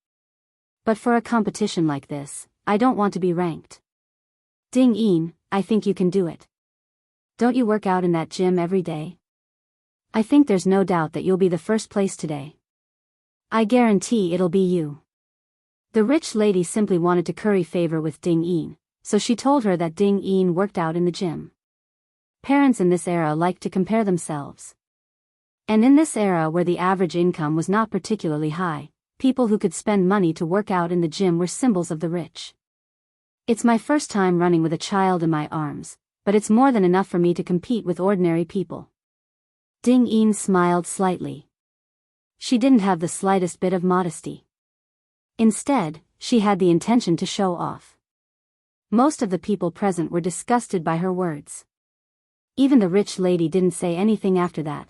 But for a competition like this, I don't want to be ranked. Ding Yin, I think you can do it. Don't you work out in that gym every day? I think there's no doubt that you'll be the first place today. I guarantee it'll be you. The rich lady simply wanted to curry favor with Ding Yin, so she told her that Ding Yin worked out in the gym. Parents in this era liked to compare themselves. And in this era where the average income was not particularly high, people who could spend money to work out in the gym were symbols of the rich. It's my first time running with a child in my arms, but it's more than enough for me to compete with ordinary people. Ding Yin smiled slightly. She didn't have the slightest bit of modesty. Instead, she had the intention to show off. Most of the people present were disgusted by her words. Even the rich lady didn't say anything after that.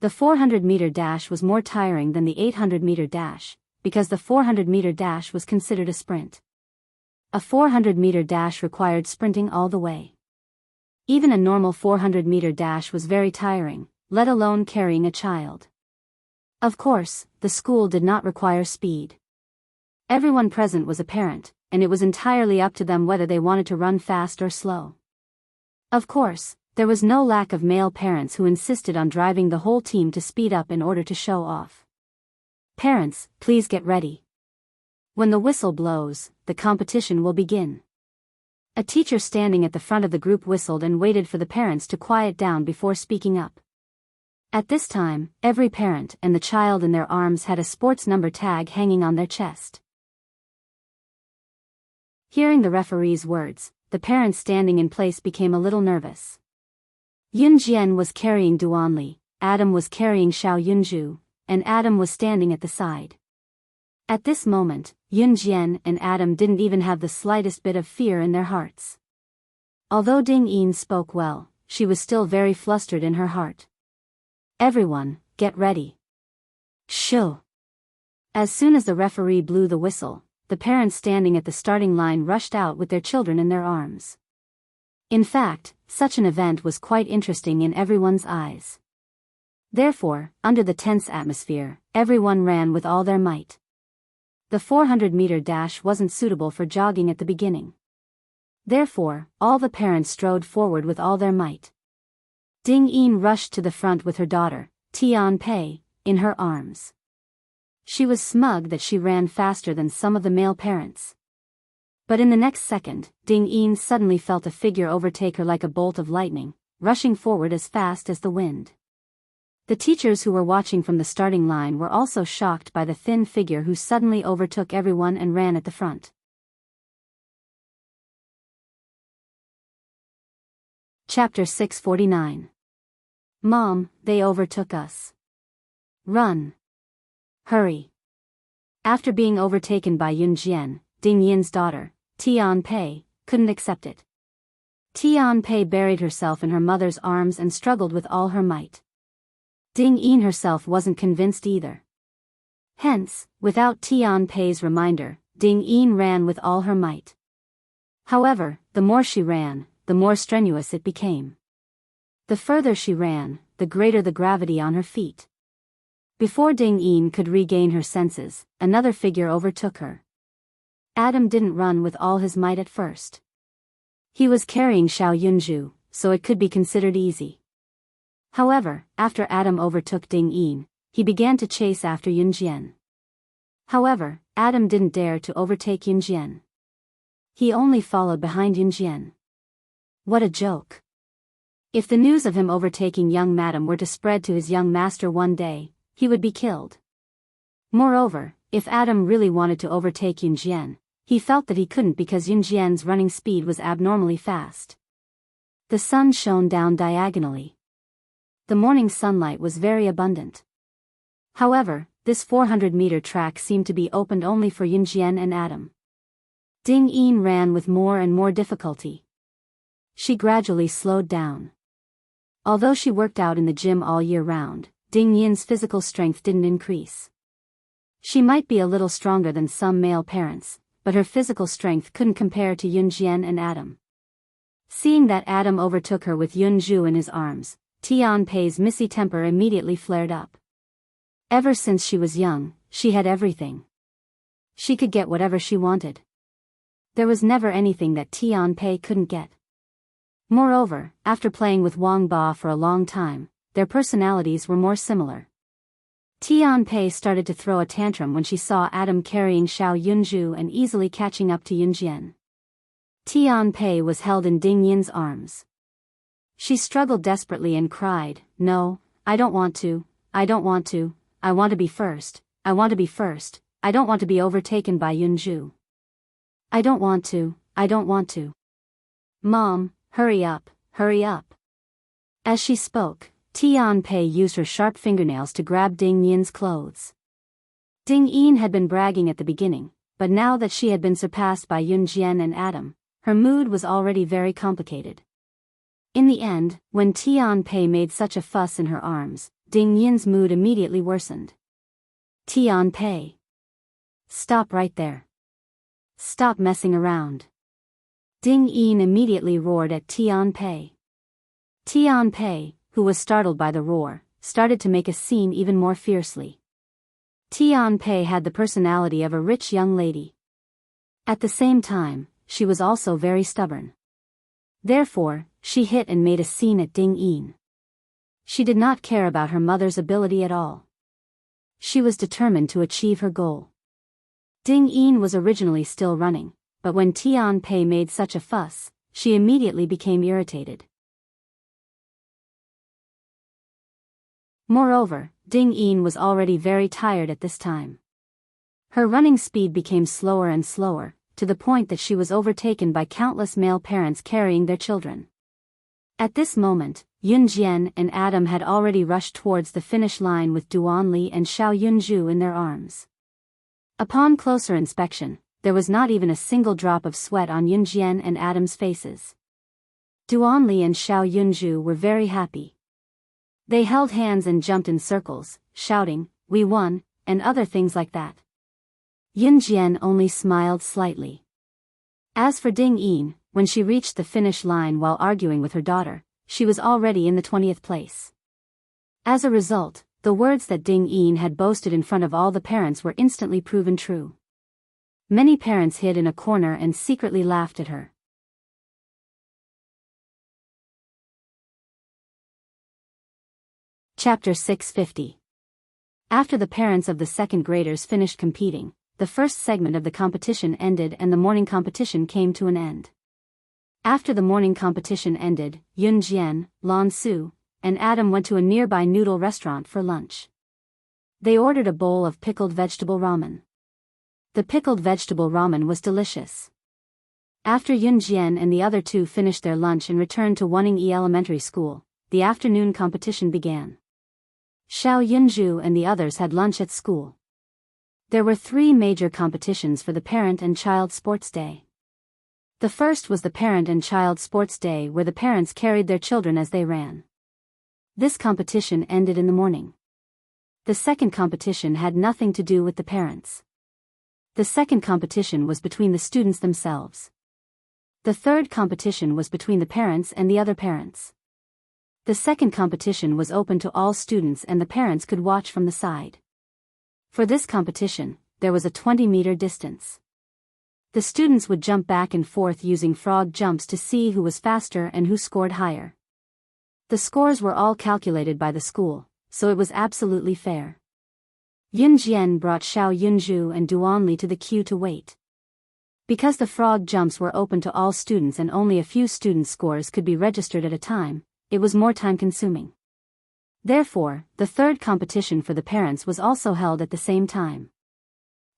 The 400-meter dash was more tiring than the 800-meter dash, because the 400-meter dash was considered a sprint. A 400-meter dash required sprinting all the way. Even a normal 400-meter dash was very tiring, let alone carrying a child. Of course, the school did not require speed. Everyone present was a parent, and it was entirely up to them whether they wanted to run fast or slow. Of course, there was no lack of male parents who insisted on driving the whole team to speed up in order to show off. Parents, please get ready. When the whistle blows, the competition will begin. A teacher standing at the front of the group whistled and waited for the parents to quiet down before speaking up. At this time, every parent and the child in their arms had a sports number tag hanging on their chest. Hearing the referee's words, the parents standing in place became a little nervous. Yunjian was carrying Duanli, Adam was carrying Xiao Yunju, and Adam was standing at the side. At this moment, Yunjian and Adam didn't even have the slightest bit of fear in their hearts. Although Ding Yin spoke well, she was still very flustered in her heart. Everyone, get ready. Shoo! As soon as the referee blew the whistle, the parents standing at the starting line rushed out with their children in their arms. In fact, such an event was quite interesting in everyone's eyes. Therefore, under the tense atmosphere, everyone ran with all their might. The 400-meter dash wasn't suitable for jogging at the beginning. Therefore, all the parents strode forward with all their might. Ding Yin rushed to the front with her daughter, Tian Pei, in her arms. She was smug that she ran faster than some of the male parents. But in the next second, Ding Yin suddenly felt a figure overtake her like a bolt of lightning, rushing forward as fast as the wind. The teachers who were watching from the starting line were also shocked by the thin figure who suddenly overtook everyone and ran at the front. Chapter 649. Mom, they overtook us. Run. Hurry. After being overtaken by Yunjian, Ding Yin's daughter, Tian Pei, couldn't accept it. Tian Pei buried herself in her mother's arms and struggled with all her might. Ding Yin herself wasn't convinced either. Hence, without Tian Pei's reminder, Ding Yin ran with all her might. However, the more she ran, the more strenuous it became. The further she ran, the greater the gravity on her feet. Before Ding Yin could regain her senses, another figure overtook her. Adam didn't run with all his might at first. He was carrying Xiao Yunju, so it could be considered easy. However, after Adam overtook Ding Yin, he began to chase after Yunjian. However, Adam didn't dare to overtake Yunjian. He only followed behind Yunjian. What a joke. If the news of him overtaking young madam were to spread to his young master one day, he would be killed. Moreover, if Adam really wanted to overtake Yunjian, he felt that he couldn't because Yunjian's running speed was abnormally fast. The sun shone down diagonally. The morning sunlight was very abundant. However, this 400-meter track seemed to be opened only for Yunjian and Adam. Ding Yin ran with more and more difficulty. She gradually slowed down. Although she worked out in the gym all year round, Ding Yin's physical strength didn't increase. She might be a little stronger than some male parents, but her physical strength couldn't compare to Yunjian and Adam. Seeing that Adam overtook her with Yunju in his arms, Tian Pei's missy temper immediately flared up. Ever since she was young, she had everything. She could get whatever she wanted. There was never anything that Tian Pei couldn't get. Moreover, after playing with Wang Ba for a long time, their personalities were more similar. Tian Pei started to throw a tantrum when she saw Adam carrying Xiao Yunju and easily catching up to Yunjian. Tian Pei was held in Ding Yin's arms. She struggled desperately and cried, "No, I don't want to, I don't want to, I want to be first, I want to be first, I don't want to be overtaken by Yunju. I don't want to, I don't want to. Mom, hurry up, hurry up." As she spoke, Tian Pei used her sharp fingernails to grab Ding Yin's clothes. Ding Yin had been bragging at the beginning, but now that she had been surpassed by Yunjian and Adam, her mood was already very complicated. In the end, when Tian Pei made such a fuss in her arms, Ding Yin's mood immediately worsened. "Tian Pei. Stop right there. stop messing around. Ding Yin immediately roared at Tian Pei. Tian Pei, who was startled by the roar, started to make a scene even more fiercely. Tian Pei had the personality of a rich young lady. At the same time, she was also very stubborn. Therefore, she hit and made a scene at Ding Yin. She did not care about her mother's ability at all. She was determined to achieve her goal. Ding Yin was originally still running, but when Tian Pei made such a fuss, she immediately became irritated. Moreover, Ding Yin was already very tired at this time. Her running speed became slower and slower, to the point that she was overtaken by countless male parents carrying their children. At this moment, Yun Jian and Adam had already rushed towards the finish line with Duan Li and Xiao Yunju in their arms. Upon closer inspection, there was not even a single drop of sweat on Yun Jian and Adam's faces. Duan Li and Xiao Yunju were very happy. They held hands and jumped in circles, shouting, "We won," and other things like that. Yun Jian only smiled slightly. As for Ding Yin, when she reached the finish line while arguing with her daughter, she was already in the 20th place. As a result, the words that Ding Yin had boasted in front of all the parents were instantly proven true. Many parents hid in a corner and secretly laughed at her. Chapter 650. After the parents of the second graders finished competing, the first segment of the competition ended and the morning competition came to an end. After the morning competition ended, Yun Jian, Lan Su, and Adam went to a nearby noodle restaurant for lunch. They ordered a bowl of pickled vegetable ramen. The pickled vegetable ramen was delicious. After Yun Jian and the other two finished their lunch and returned to Wuning Elementary School, the afternoon competition began. Xiao Yunju and the others had lunch at school. There were 3 major competitions for the Parent and Child Sports Day. The first was the Parent and Child Sports Day, where the parents carried their children as they ran. This competition ended in the morning. The second competition had nothing to do with the parents. The second competition was between the students themselves. The third competition was between the parents and the other parents. The second competition was open to all students and the parents could watch from the side. For this competition, there was a 20-meter distance. The students would jump back and forth using frog jumps to see who was faster and who scored higher. The scores were all calculated by the school, so it was absolutely fair. Yun Jian brought Xiao Yunju and Duan Li to the queue to wait. Because the frog jumps were open to all students and only a few students' scores could be registered at a time, it was more time-consuming. Therefore, the third competition for the parents was also held at the same time.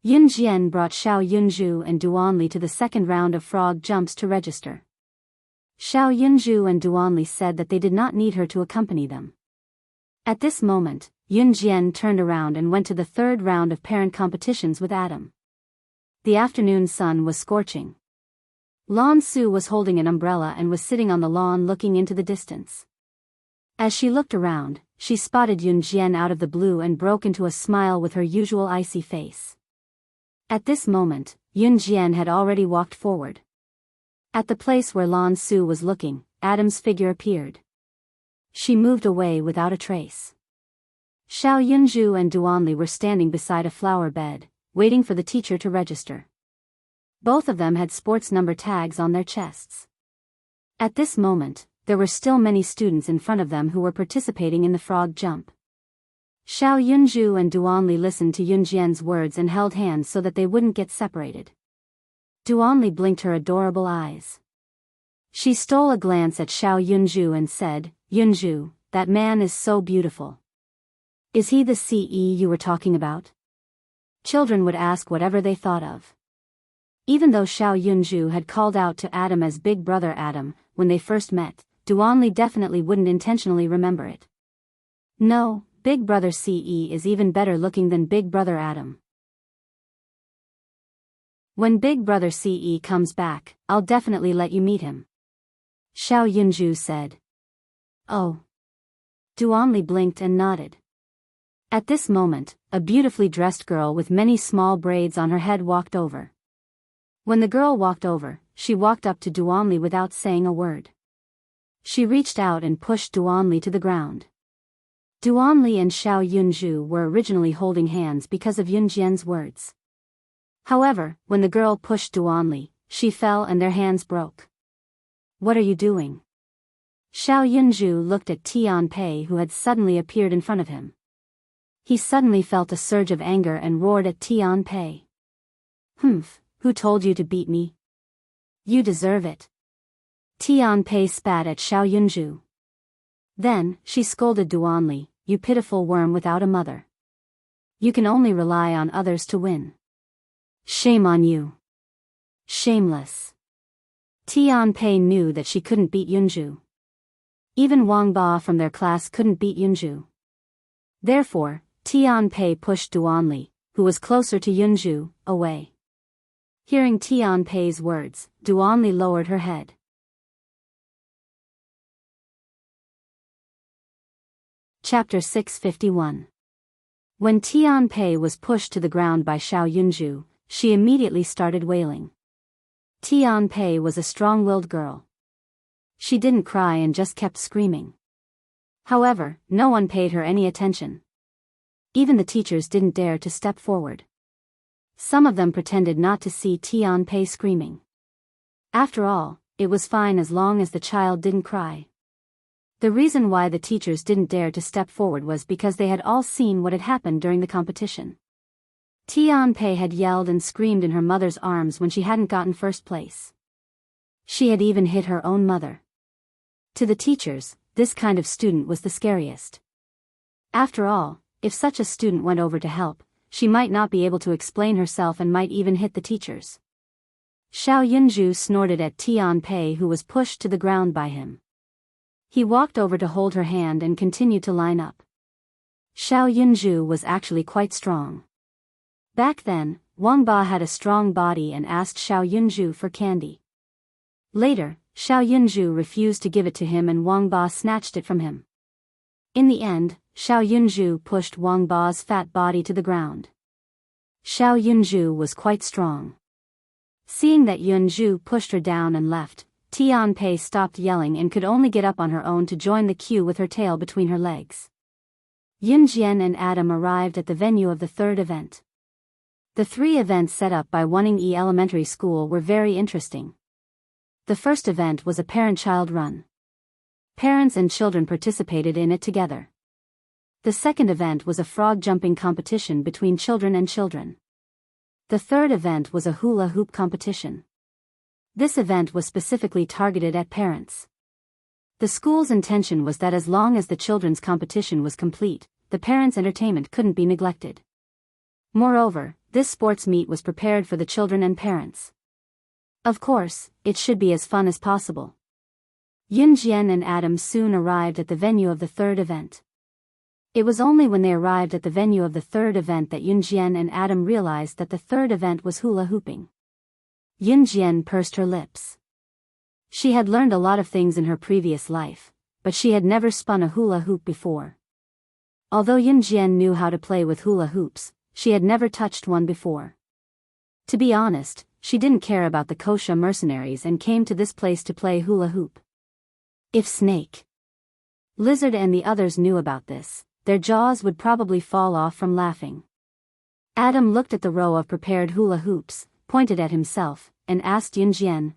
Yun Jian brought Xiao Yunju and Duan Li to the second round of frog jumps to register. Xiao Yunju and Duan Li said that they did not need her to accompany them. At this moment, Yun Jian turned around and went to the third round of parent competitions with Adam. The afternoon sun was scorching. Lan Su was holding an umbrella and was sitting on the lawn looking into the distance. As she looked around, she spotted Yun Jian out of the blue and broke into a smile with her usual icy face. At this moment, Yun Jian had already walked forward. At the place where Lan Su was looking, Adam's figure appeared. She moved away without a trace. Xiao Yunju and Duan Li were standing beside a flower bed, waiting for the teacher to register. Both of them had sports number tags on their chests. At this moment, there were still many students in front of them who were participating in the frog jump. Xiao Yunju and Duan Li listened to Yun Jian's words and held hands so that they wouldn't get separated. Duan Li blinked her adorable eyes. She stole a glance at Xiao Yunju and said, "Yunju, that man is so beautiful. Is he the CE you were talking about?" Children would ask whatever they thought of. Even though Xiao Yunju had called out to Adam as Big Brother Adam when they first met, Duan Li definitely wouldn't intentionally remember it. No, Big Brother CE is even better looking than Big Brother Adam. When Big Brother CE comes back, I'll definitely let you meet him. Xiao Yunju said. Oh. Duan Li blinked and nodded. At this moment, a beautifully dressed girl with many small braids on her head walked over. When the girl walked over, she walked up to Duanli without saying a word. She reached out and pushed Duanli to the ground. Duanli and Xiao Yunzhu were originally holding hands because of Yunjian's words. However, when the girl pushed Duanli, she fell and their hands broke. "What are you doing?" Xiao Yunzhu looked at Tian Pei, who had suddenly appeared in front of him. He suddenly felt a surge of anger and roared at Tian Pei. "Humph, who told you to beat me? You deserve it." Tian Pei spat at Xiao Yunzhu. Then, she scolded Duanli, "You pitiful worm without a mother. You can only rely on others to win. Shame on you. Shameless." Tian Pei knew that she couldn't beat Yunzhu. Even Wang Ba from their class couldn't beat Yunzhu. Therefore, Tian Pei pushed Duanli, who was closer to Yunzhu, away. Hearing Tian Pei's words, Duanli lowered her head. Chapter 651. When Tian Pei was pushed to the ground by Xiao Yunzhu, she immediately started wailing. Tian Pei was a strong-willed girl. She didn't cry and just kept screaming. However, no one paid her any attention. Even the teachers didn't dare to step forward. Some of them pretended not to see Tian Pei screaming. After all, it was fine as long as the child didn't cry. The reason why the teachers didn't dare to step forward was because they had all seen what had happened during the competition. Tian Pei had yelled and screamed in her mother's arms when she hadn't gotten first place. She had even hit her own mother. To the teachers, this kind of student was the scariest. After all, if such a student went over to help, she might not be able to explain herself and might even hit the teachers. Xiao Yunzhu snorted at Tian Pei, who was pushed to the ground by him. He walked over to hold her hand and continued to line up. Xiao Yunzhu was actually quite strong. Back then, Wang Ba had a strong body and asked Xiao Yunzhu for candy. Later, Xiao Yunzhu refused to give it to him and Wang Ba snatched it from him. In the end, Xiao Yunzhu pushed Wang Ba's fat body to the ground. Xiao Yunzhu was quite strong. Seeing that Yunzhu pushed her down and left, Tian Pei stopped yelling and could only get up on her own to join the queue with her tail between her legs. Yunjian and Adam arrived at the venue of the third event. The three events set up by Wuning Elementary School were very interesting. The first event was a parent-child run. Parents and children participated in it together. The second event was a frog-jumping competition between children and children. The third event was a hula hoop competition. This event was specifically targeted at parents. The school's intention was that as long as the children's competition was complete, the parents' entertainment couldn't be neglected. Moreover, this sports meet was prepared for the children and parents. Of course, it should be as fun as possible. Yunjian and Adam soon arrived at the venue of the third event. It was only when they arrived at the venue of the third event that Yunjian and Adam realized that the third event was hula hooping. Yunjian pursed her lips. She had learned a lot of things in her previous life, but she had never spun a hula hoop before. Although Yunjian knew how to play with hula hoops, she had never touched one before. To be honest, she didn't care about the Kosha mercenaries and came to this place to play hula hoop. If Snake, Lizard and the others knew about this, their jaws would probably fall off from laughing. Adam looked at the row of prepared hula hoops, pointed at himself, and asked Yunjian,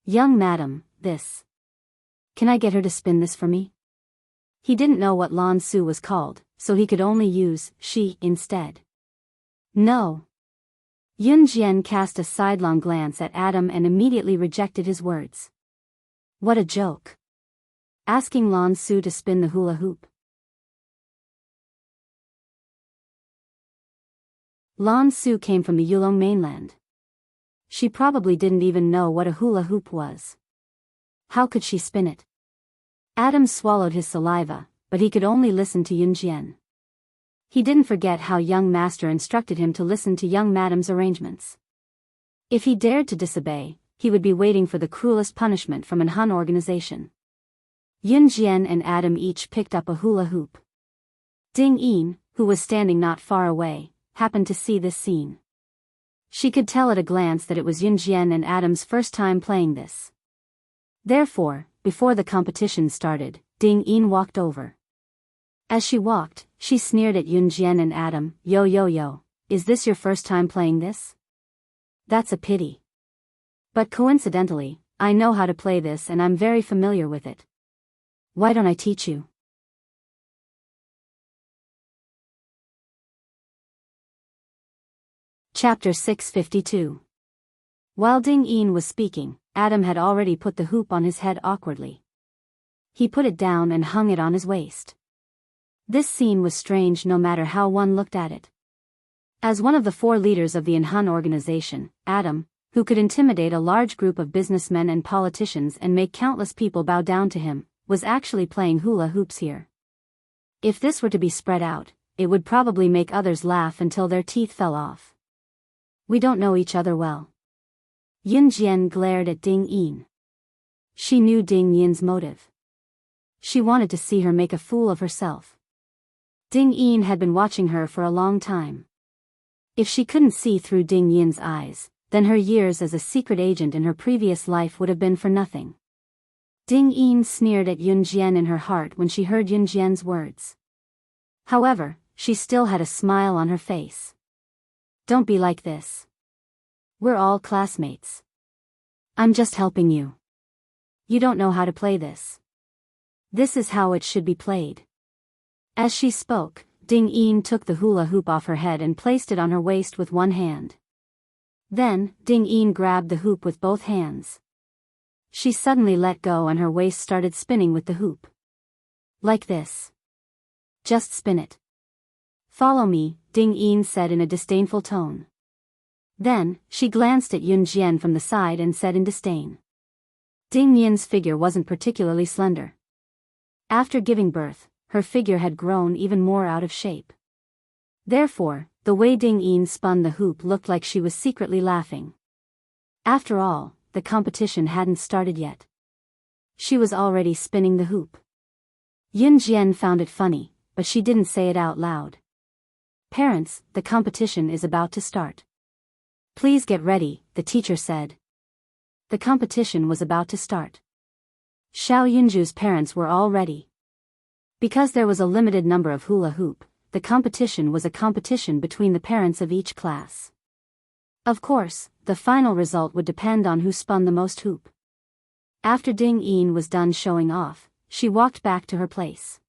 Young madam, this. Can I get her to spin this for me? He didn't know what Lan Su was called, so he could only use she instead. No. Yunjian cast a sidelong glance at Adam and immediately rejected his words. What a joke. Asking Lan Su to spin the hula hoop. Lan Su came from the Yulong mainland. She probably didn't even know what a hula hoop was. How could she spin it? Adam swallowed his saliva, but he could only listen to Yunjian. He didn't forget how young master instructed him to listen to young madam's arrangements. If he dared to disobey, he would be waiting for the cruelest punishment from an Hun organization. Yunjian and Adam each picked up a hula hoop. Ding Yin, who was standing not far away, happened to see this scene. She could tell at a glance that it was Yunjian and Adam's first time playing this. Therefore, before the competition started, Ding Yin walked over. As she walked, she sneered at Yunjian and Adam. Yo yo yo, is this your first time playing this? That's a pity. But coincidentally, I know how to play this and I'm very familiar with it. Why don't I teach you? Chapter 652. While Ding Yin was speaking, Adam had already put the hoop on his head awkwardly. He put it down and hung it on his waist. This scene was strange no matter how one looked at it. As one of the 4 leaders of the Inhun organization, Adam, who could intimidate a large group of businessmen and politicians and make countless people bow down to him, was actually playing hula hoops here. If this were to be spread out, it would probably make others laugh until their teeth fell off. We don't know each other well. Yunjian glared at Ding Yin. She knew Ding Yin's motive. She wanted to see her make a fool of herself. Ding Yin had been watching her for a long time. If she couldn't see through Ding Yin's eyes, then her years as a secret agent in her previous life would have been for nothing. Ding Yin sneered at Yunjian in her heart when she heard Yunjian's words. However, she still had a smile on her face. Don't be like this. We're all classmates. I'm just helping you. You don't know how to play this. This is how it should be played. As she spoke, Ding Yin took the hula hoop off her head and placed it on her waist with one hand. Then, Ding Yin grabbed the hoop with both hands. She suddenly let go and her waist started spinning with the hoop. Like this. Just spin it. Follow me, Ding Yin said in a disdainful tone. Then, she glanced at Yunjian from the side and said in disdain. Ding Yin's figure wasn't particularly slender. After giving birth, her figure had grown even more out of shape. Therefore, the way Ding Yin spun the hoop looked like she was secretly laughing. After all, the competition hadn't started yet. She was already spinning the hoop. Yunjian found it funny, but she didn't say it out loud. Parents, the competition is about to start. Please get ready, the teacher said. The competition was about to start. Xiao Yunju's parents were all ready. Because there was a limited number of hula hoop, the competition was a competition between the parents of each class. Of course, the final result would depend on who spun the most hoop. After Ding Yin was done showing off, she walked back to her place.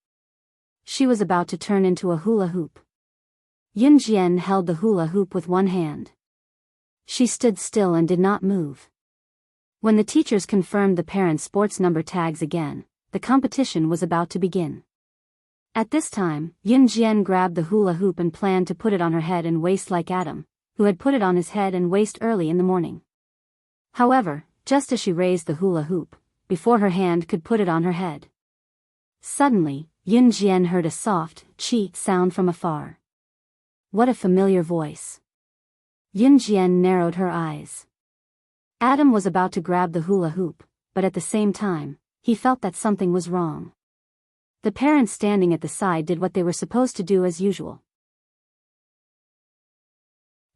She was about to turn into a hula hoop. Yunjian held the hula hoop with one hand. She stood still and did not move. When the teachers confirmed the parents' sports number tags again, the competition was about to begin. At this time, Yunjian grabbed the hula hoop and planned to put it on her head and waist like Adam, who had put it on his head and waist early in the morning. However, just as she raised the hula hoop, before her hand could put it on her head, suddenly, Yunjian heard a soft, "cheat" sound from afar. What a familiar voice. Yunjian narrowed her eyes. Adam was about to grab the hula hoop, but at the same time, he felt that something was wrong. The parents standing at the side did what they were supposed to do as usual.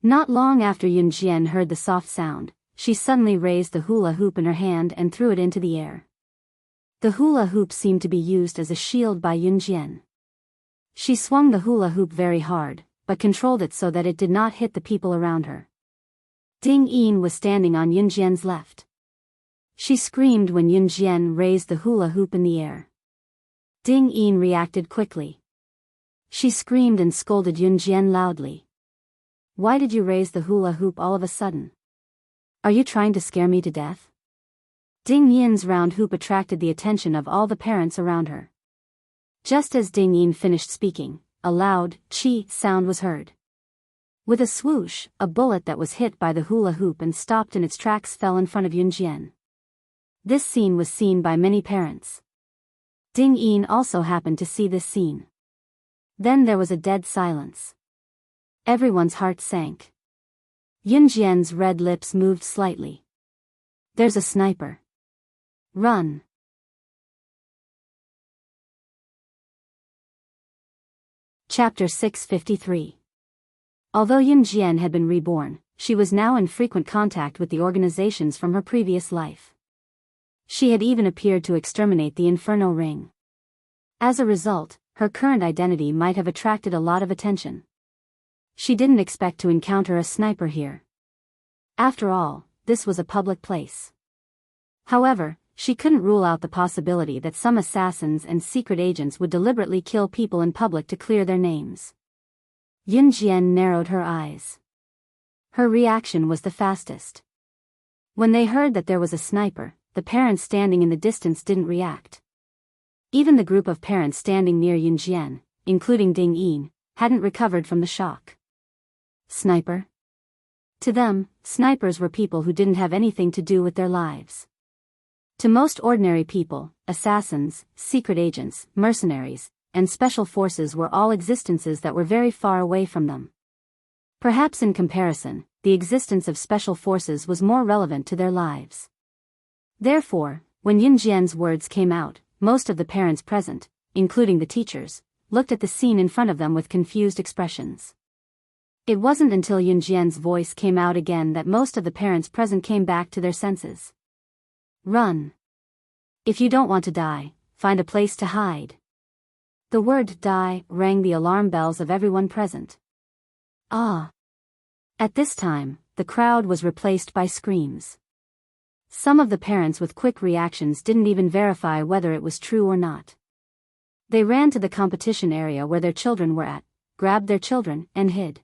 Not long after Yunjian heard the soft sound, she suddenly raised the hula hoop in her hand and threw it into the air. The hula hoop seemed to be used as a shield by Yunjian. She swung the hula hoop very hard, but controlled it so that it did not hit the people around her. Ding Yin was standing on Yunjian's left. She screamed when Yunjian raised the hula hoop in the air. Ding Yin reacted quickly. She screamed and scolded Yunjian loudly. Why did you raise the hula hoop all of a sudden? Are you trying to scare me to death? Ding Yin's round hoop attracted the attention of all the parents around her. Just as Ding Yin finished speaking, a loud, "chi" sound was heard. With a swoosh, a bullet that was hit by the hula hoop and stopped in its tracks fell in front of Yunjian. This scene was seen by many parents. Ding Yin also happened to see this scene. Then there was a dead silence. Everyone's heart sank. Yunjian's red lips moved slightly. There's a sniper. Run. Chapter 653. Although Yunjian had been reborn, she was now in frequent contact with the organizations from her previous life. She had even appeared to exterminate the Inferno Ring. As a result, her current identity might have attracted a lot of attention. She didn't expect to encounter a sniper here. After all, this was a public place. However, she couldn't rule out the possibility that some assassins and secret agents would deliberately kill people in public to clear their names. Yun Jian narrowed her eyes. Her reaction was the fastest. When they heard that there was a sniper, the parents standing in the distance didn't react. Even the group of parents standing near Yun Jian, including Ding Yin, hadn't recovered from the shock. Sniper? To them, snipers were people who didn't have anything to do with their lives. To most ordinary people, assassins, secret agents, mercenaries, and special forces were all existences that were very far away from them. Perhaps in comparison, the existence of special forces was more relevant to their lives. Therefore, when Yun Jian's words came out, most of the parents present, including the teachers, looked at the scene in front of them with confused expressions. It wasn't until Yun Jian's voice came out again that most of the parents present came back to their senses. Run. If you don't want to die, find a place to hide. The word die rang the alarm bells of everyone present. Ah! At this time, the crowd was replaced by screams. Some of the parents with quick reactions didn't even verify whether it was true or not. They ran to the competition area where their children were at, grabbed their children, and hid.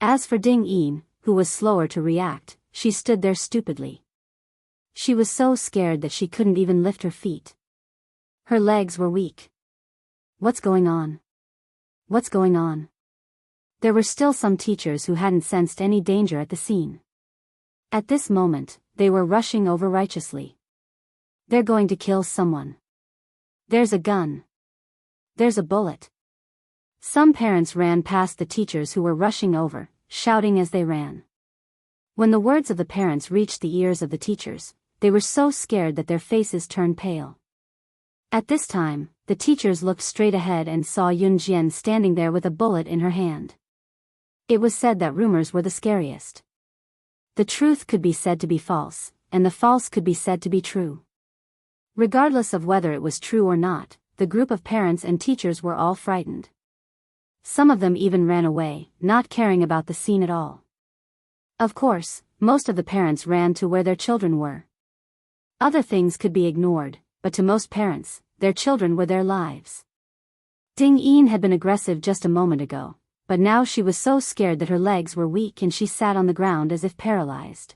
As for Ding Yin, who was slower to react, she stood there stupidly. She was so scared that she couldn't even lift her feet. Her legs were weak. What's going on? What's going on? There were still some teachers who hadn't sensed any danger at the scene. At this moment, they were rushing over righteously. They're going to kill someone. There's a gun. There's a bullet. Some parents ran past the teachers who were rushing over, shouting as they ran. When the words of the parents reached the ears of the teachers, they were so scared that their faces turned pale. At this time, the teachers looked straight ahead and saw Yun Jian standing there with a bullet in her hand. It was said that rumors were the scariest. The truth could be said to be false, and the false could be said to be true. Regardless of whether it was true or not, the group of parents and teachers were all frightened. Some of them even ran away, not caring about the scene at all. Of course, most of the parents ran to where their children were. Other things could be ignored, but to most parents, their children were their lives. Ding Yin had been aggressive just a moment ago, but now she was so scared that her legs were weak and she sat on the ground as if paralyzed.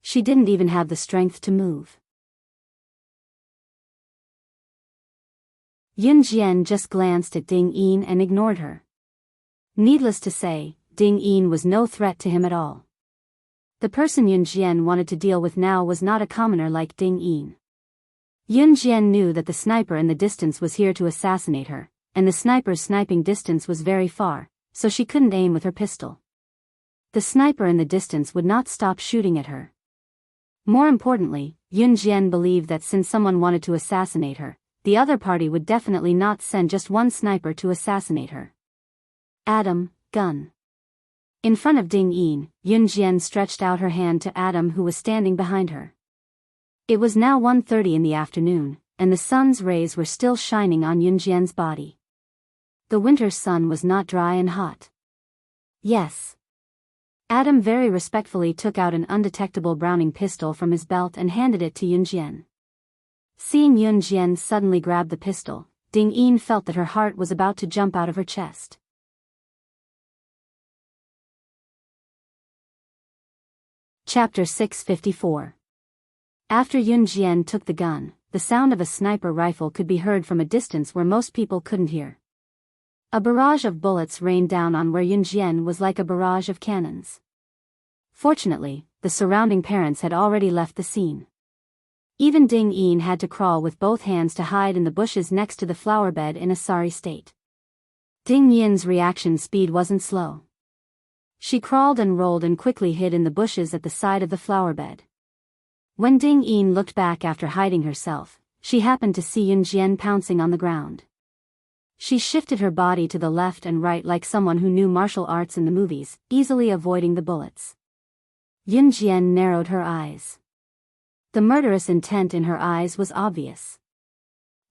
She didn't even have the strength to move. Yun Jian just glanced at Ding Yin and ignored her. Needless to say, Ding Yin was no threat to him at all. The person Yun Jian wanted to deal with now was not a commoner like Ding Yin. Yun Jian knew that the sniper in the distance was here to assassinate her, and the sniper's sniping distance was very far, so she couldn't aim with her pistol. The sniper in the distance would not stop shooting at her. More importantly, Yun Jian believed that since someone wanted to assassinate her, the other party would definitely not send just one sniper to assassinate her. Adam, gun. In front of Ding Yin, Yun Jian stretched out her hand to Adam, who was standing behind her. It was now 1:30 in the afternoon, and the sun's rays were still shining on Yun Jian's body. The winter sun was not dry and hot. Yes. Adam very respectfully took out an undetectable Browning pistol from his belt and handed it to Yun Jian. Seeing Yun Jian suddenly grab the pistol, Ding Yin felt that her heart was about to jump out of her chest. Chapter 654. After Yun Jian took the gun, the sound of a sniper rifle could be heard from a distance where most people couldn't hear. A barrage of bullets rained down on where Yun Jian was like a barrage of cannons. Fortunately, the surrounding parents had already left the scene. Even Ding Yin had to crawl with both hands to hide in the bushes next to the flower bed in a sorry state. Ding Yin's reaction speed wasn't slow. She crawled and rolled and quickly hid in the bushes at the side of the flower bed. When Ding Yin looked back after hiding herself, she happened to see Yun Jian pouncing on the ground. She shifted her body to the left and right like someone who knew martial arts in the movies, easily avoiding the bullets. Yun Jian narrowed her eyes. The murderous intent in her eyes was obvious.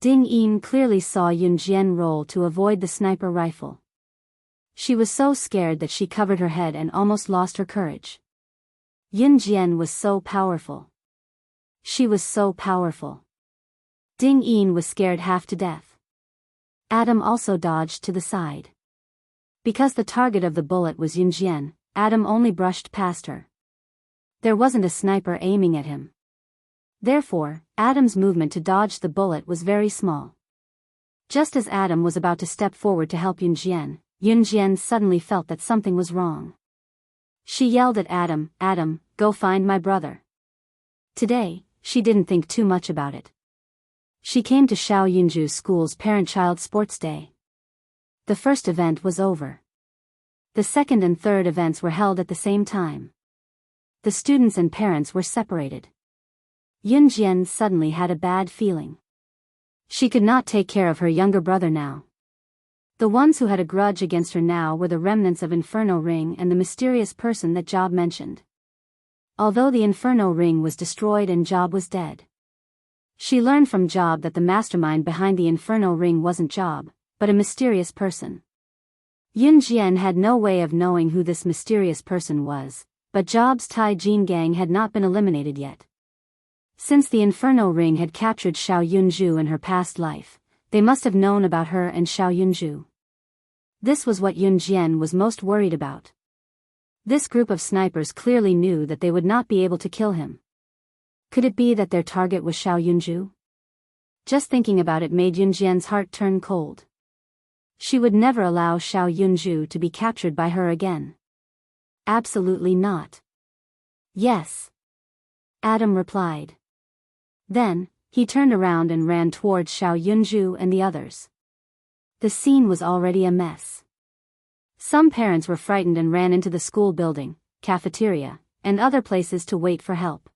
Ding Yin clearly saw Yun Jian roll to avoid the sniper rifle. She was so scared that she covered her head and almost lost her courage. Yun Jian was so powerful. She was so powerful. Ding Yin was scared half to death. Adam also dodged to the side. Because the target of the bullet was Yun Jian, Adam only brushed past her. There wasn't a sniper aiming at him. Therefore, Adam's movement to dodge the bullet was very small. Just as Adam was about to step forward to help Yun Jian suddenly felt that something was wrong. She yelled at Adam, "Adam, go find my brother." Today, she didn't think too much about it. She came to Xiao Yunju's school's parent-child sports day. The first event was over. The second and third events were held at the same time. The students and parents were separated. Yun Jian suddenly had a bad feeling. She could not take care of her younger brother now. The ones who had a grudge against her now were the remnants of Inferno Ring and the mysterious person that Job mentioned. Although the Inferno Ring was destroyed and Job was dead. She learned from Job that the mastermind behind the Inferno Ring wasn't Job, but a mysterious person. Yun Jian had no way of knowing who this mysterious person was, but Job's Tai Jin gang had not been eliminated yet. Since the Inferno Ring had captured Xiao Yunju in her past life, they must have known about her and Xiao Yunju. This was what Yun Jian was most worried about. This group of snipers clearly knew that they would not be able to kill him. Could it be that their target was Xiao Yunju? Just thinking about it made Yun Jian's heart turn cold. She would never allow Xiao Yunju to be captured by her again. Absolutely not. Yes. Adam replied. Then, he turned around and ran towards Xiao Yunju and the others. The scene was already a mess. Some parents were frightened and ran into the school building, cafeteria, and other places to wait for help.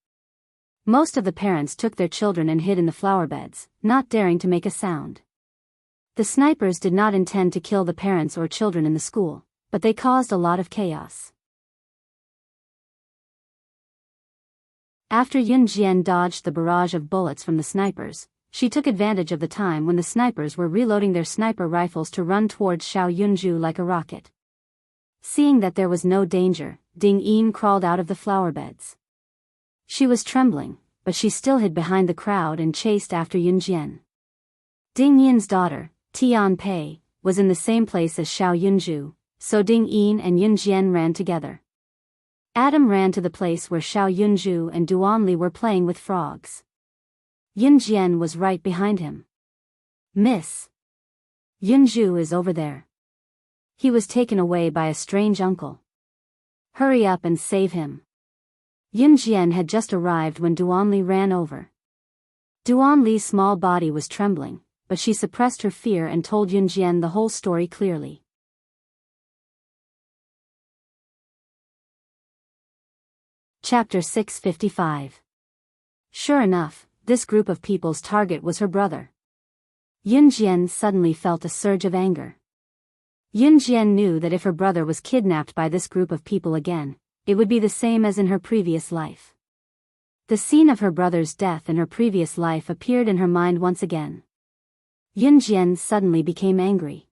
Most of the parents took their children and hid in the flower beds, not daring to make a sound. The snipers did not intend to kill the parents or children in the school, but they caused a lot of chaos. After Yun Jian dodged the barrage of bullets from the snipers, she took advantage of the time when the snipers were reloading their sniper rifles to run towards Xiao Yunju like a rocket. Seeing that there was no danger, Ding Yin crawled out of the flower beds. She was trembling, but she still hid behind the crowd and chased after Yun Jian. Ding Yin's daughter, Tian Pei, was in the same place as Xiao Yunju, so Ding Yin and Yun Jian ran together. Adam ran to the place where Xiao Yunju and Duanli were playing with frogs. Yun Jian was right behind him. "Miss. Yunju is over there. He was taken away by a strange uncle. Hurry up and save him." Yun Jian had just arrived when Duanli ran over. Duanli's small body was trembling, but she suppressed her fear and told Yun Jian the whole story clearly. Chapter 655. Sure enough, this group of people's target was her brother. Yun Jian suddenly felt a surge of anger. Yun Jian knew that if her brother was kidnapped by this group of people again, it would be the same as in her previous life. The scene of her brother's death in her previous life appeared in her mind once again. Yun Jian suddenly became angry.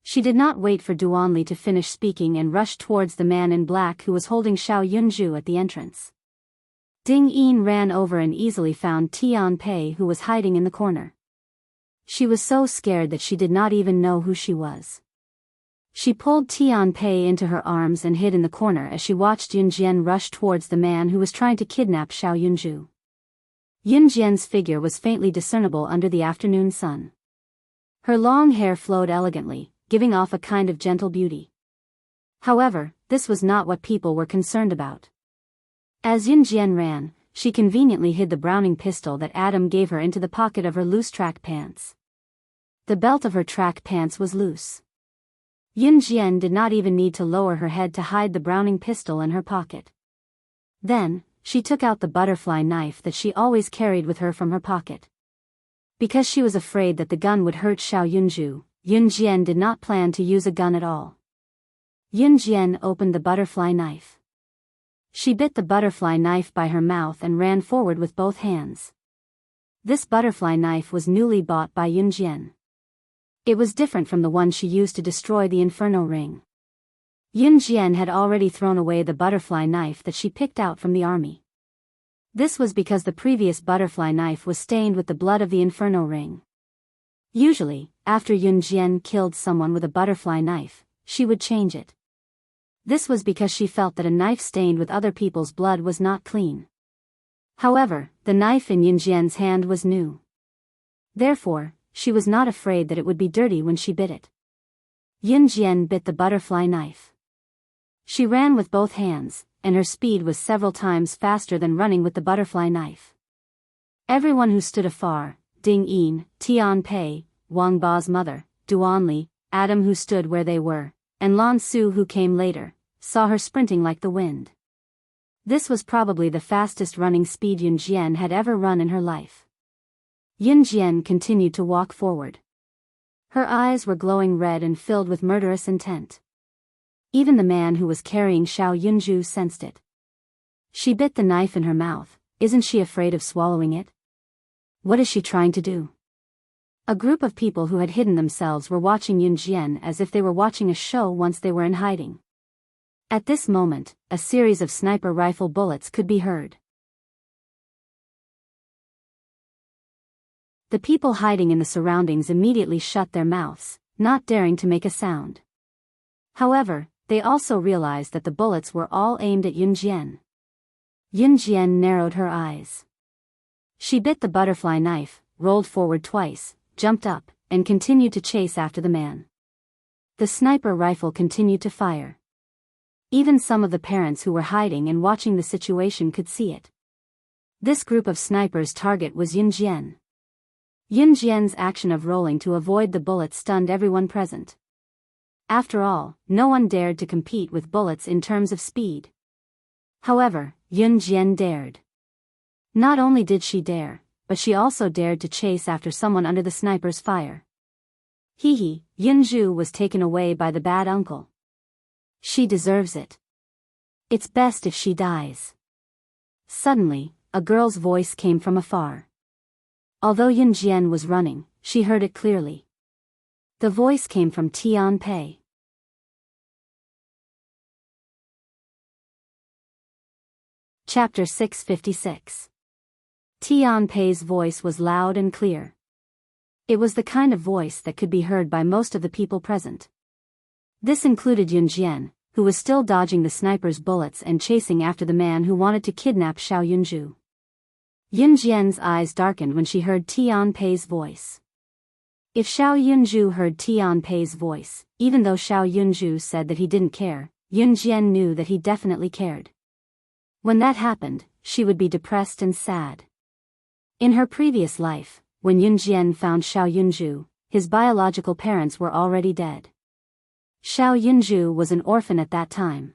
She did not wait for Duanli to finish speaking and rushed towards the man in black who was holding Xiao Yunju at the entrance. Ding Yin ran over and easily found Tian Pei who was hiding in the corner. She was so scared that she did not even know who she was. She pulled Tian Pei into her arms and hid in the corner as she watched Yun Jian rush towards the man who was trying to kidnap Xiao Yunju. Yun Jian's figure was faintly discernible under the afternoon sun. Her long hair flowed elegantly, giving off a kind of gentle beauty. However, this was not what people were concerned about. As Yun Jian ran, she conveniently hid the Browning pistol that Adam gave her into the pocket of her loose track pants. The belt of her track pants was loose. Yun Jian did not even need to lower her head to hide the Browning pistol in her pocket. Then, she took out the butterfly knife that she always carried with her from her pocket. Because she was afraid that the gun would hurt Xiao Yunju, Yun Jian did not plan to use a gun at all. Yun Jian opened the butterfly knife. She bit the butterfly knife by her mouth and ran forward with both hands. This butterfly knife was newly bought by Yunjian. It was different from the one she used to destroy the Inferno Ring. Yunjian had already thrown away the butterfly knife that she picked out from the army. This was because the previous butterfly knife was stained with the blood of the Inferno Ring. Usually, after Yunjian killed someone with a butterfly knife, she would change it. This was because she felt that a knife stained with other people's blood was not clean. However, the knife in Yunjian's hand was new. Therefore, she was not afraid that it would be dirty when she bit it. Yunjian bit the butterfly knife. She ran with both hands, and her speed was several times faster than running with the butterfly knife. Everyone who stood afar, Ding Yin, Tian Pei, Wang Ba's mother, Duan Li, Adam who stood where they were, and Lan Su who came later, saw her sprinting like the wind. This was probably the fastest running speed Yunjian had ever run in her life. Yunjian continued to walk forward. Her eyes were glowing red and filled with murderous intent. Even the man who was carrying Xiao Yunju sensed it. She bit the knife in her mouth. Isn't she afraid of swallowing it? What is she trying to do? A group of people who had hidden themselves were watching Yunjian as if they were watching a show once they were in hiding. At this moment, a series of sniper rifle bullets could be heard. The people hiding in the surroundings immediately shut their mouths, not daring to make a sound. However, they also realized that the bullets were all aimed at Yunjian. Yunjian narrowed her eyes. She bit the butterfly knife, rolled forward twice, jumped up, and continued to chase after the man. The sniper rifle continued to fire. Even some of the parents who were hiding and watching the situation could see it. This group of snipers' target was Yunjian. Yunjian's action of rolling to avoid the bullets stunned everyone present. After all, no one dared to compete with bullets in terms of speed. However, Yunjian dared. Not only did she dare, but she also dared to chase after someone under the sniper's fire. Yunju was taken away by the bad uncle. She deserves it. It's best if she dies. Suddenly, a girl's voice came from afar. Although Yunjian was running, she heard it clearly. The voice came from Tian Pei. Chapter 656. Tian Pei's voice was loud and clear. It was the kind of voice that could be heard by most of the people present. This included Yunjian, who was still dodging the sniper's bullets and chasing after the man who wanted to kidnap Xiao Yunju. Yunjian's eyes darkened when she heard Tian Pei's voice. If Xiao Yunju heard Tian Pei's voice, even though Xiao Yunju said that he didn't care, Yunjian knew that he definitely cared. When that happened, she would be depressed and sad. In her previous life, when Yunjian found Xiao Yunju, his biological parents were already dead. Xiao Yunju was an orphan at that time.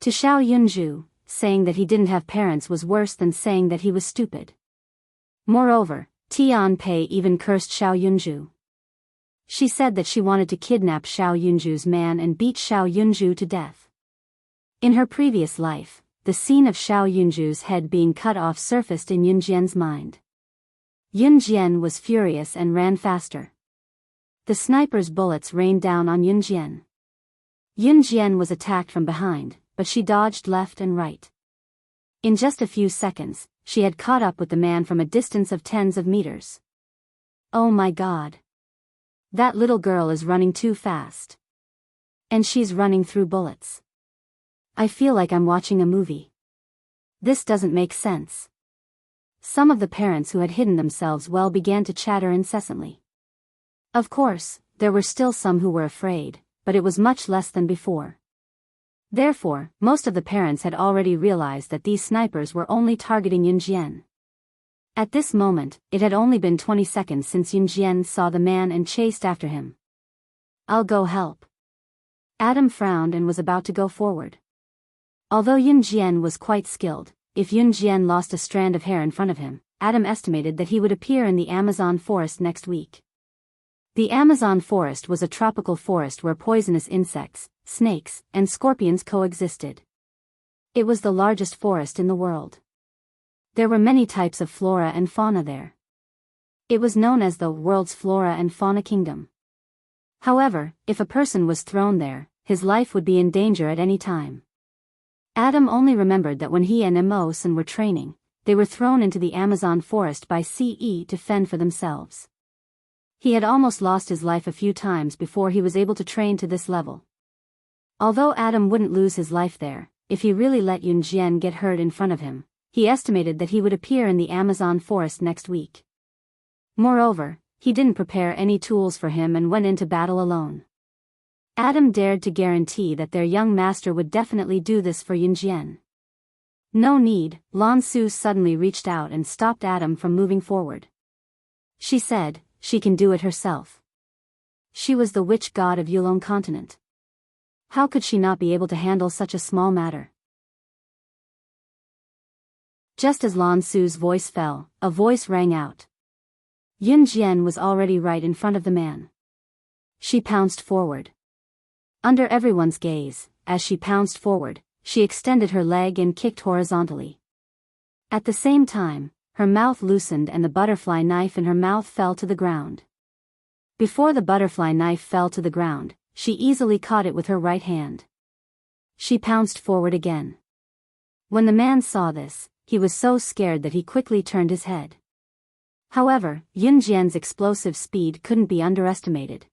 To Xiao Yunju, saying that he didn't have parents was worse than saying that he was stupid. Moreover, Tian Pei even cursed Xiao Yunju. She said that she wanted to kidnap Xiao Yunju's man and beat Xiao Yunju to death. In her previous life, the scene of Xiao Yunju's head being cut off surfaced in Yunjian's mind. Yunjian was furious and ran faster. The sniper's bullets rained down on Yunjian. Yunjian was attacked from behind, but she dodged left and right. In just a few seconds, she had caught up with the man from a distance of tens of meters. Oh my God! That little girl is running too fast. And she's running through bullets. I feel like I'm watching a movie. This doesn't make sense. Some of the parents who had hidden themselves well began to chatter incessantly. Of course, there were still some who were afraid, but it was much less than before. Therefore, most of the parents had already realized that these snipers were only targeting Yunjian. At this moment, it had only been 20 seconds since Yunjian saw the man and chased after him. I'll go help. Adam frowned and was about to go forward. Although Yunjian was quite skilled, if Yunjian lost a strand of hair in front of him, Adam estimated that he would appear in the Amazon forest next week. The Amazon forest was a tropical forest where poisonous insects, snakes, and scorpions coexisted. It was the largest forest in the world. There were many types of flora and fauna there. It was known as the world's flora and fauna kingdom. However, if a person was thrown there, his life would be in danger at any time. Adam only remembered that when he and Emosen were training, they were thrown into the Amazon forest by CE to fend for themselves. He had almost lost his life a few times before he was able to train to this level. Although Adam wouldn't lose his life there, if he really let Yunjian get hurt in front of him, he estimated that he would appear in the Amazon forest next week. Moreover, he didn't prepare any tools for him and went into battle alone. Adam dared to guarantee that their young master would definitely do this for Yunjian. No need, Lan Su suddenly reached out and stopped Adam from moving forward. She said, she can do it herself. She was the witch god of Yulong continent. How could she not be able to handle such a small matter? Just as Lan Su's voice fell, a voice rang out. Yun Jian was already right in front of the man. She pounced forward. Under everyone's gaze, as she pounced forward, she extended her leg and kicked horizontally. At the same time, her mouth loosened and the butterfly knife in her mouth fell to the ground. Before the butterfly knife fell to the ground, she easily caught it with her right hand. She pounced forward again. When the man saw this, he was so scared that he quickly turned his head. However, Yun Jian's explosive speed couldn't be underestimated.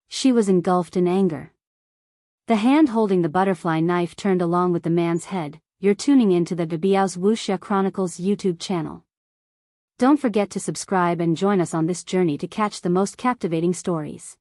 She was engulfed in anger. The hand holding the butterfly knife turned along with the man's head. You're tuning into the Biyao's Wuxia Chronicles YouTube channel. Don't forget to subscribe and join us on this journey to catch the most captivating stories.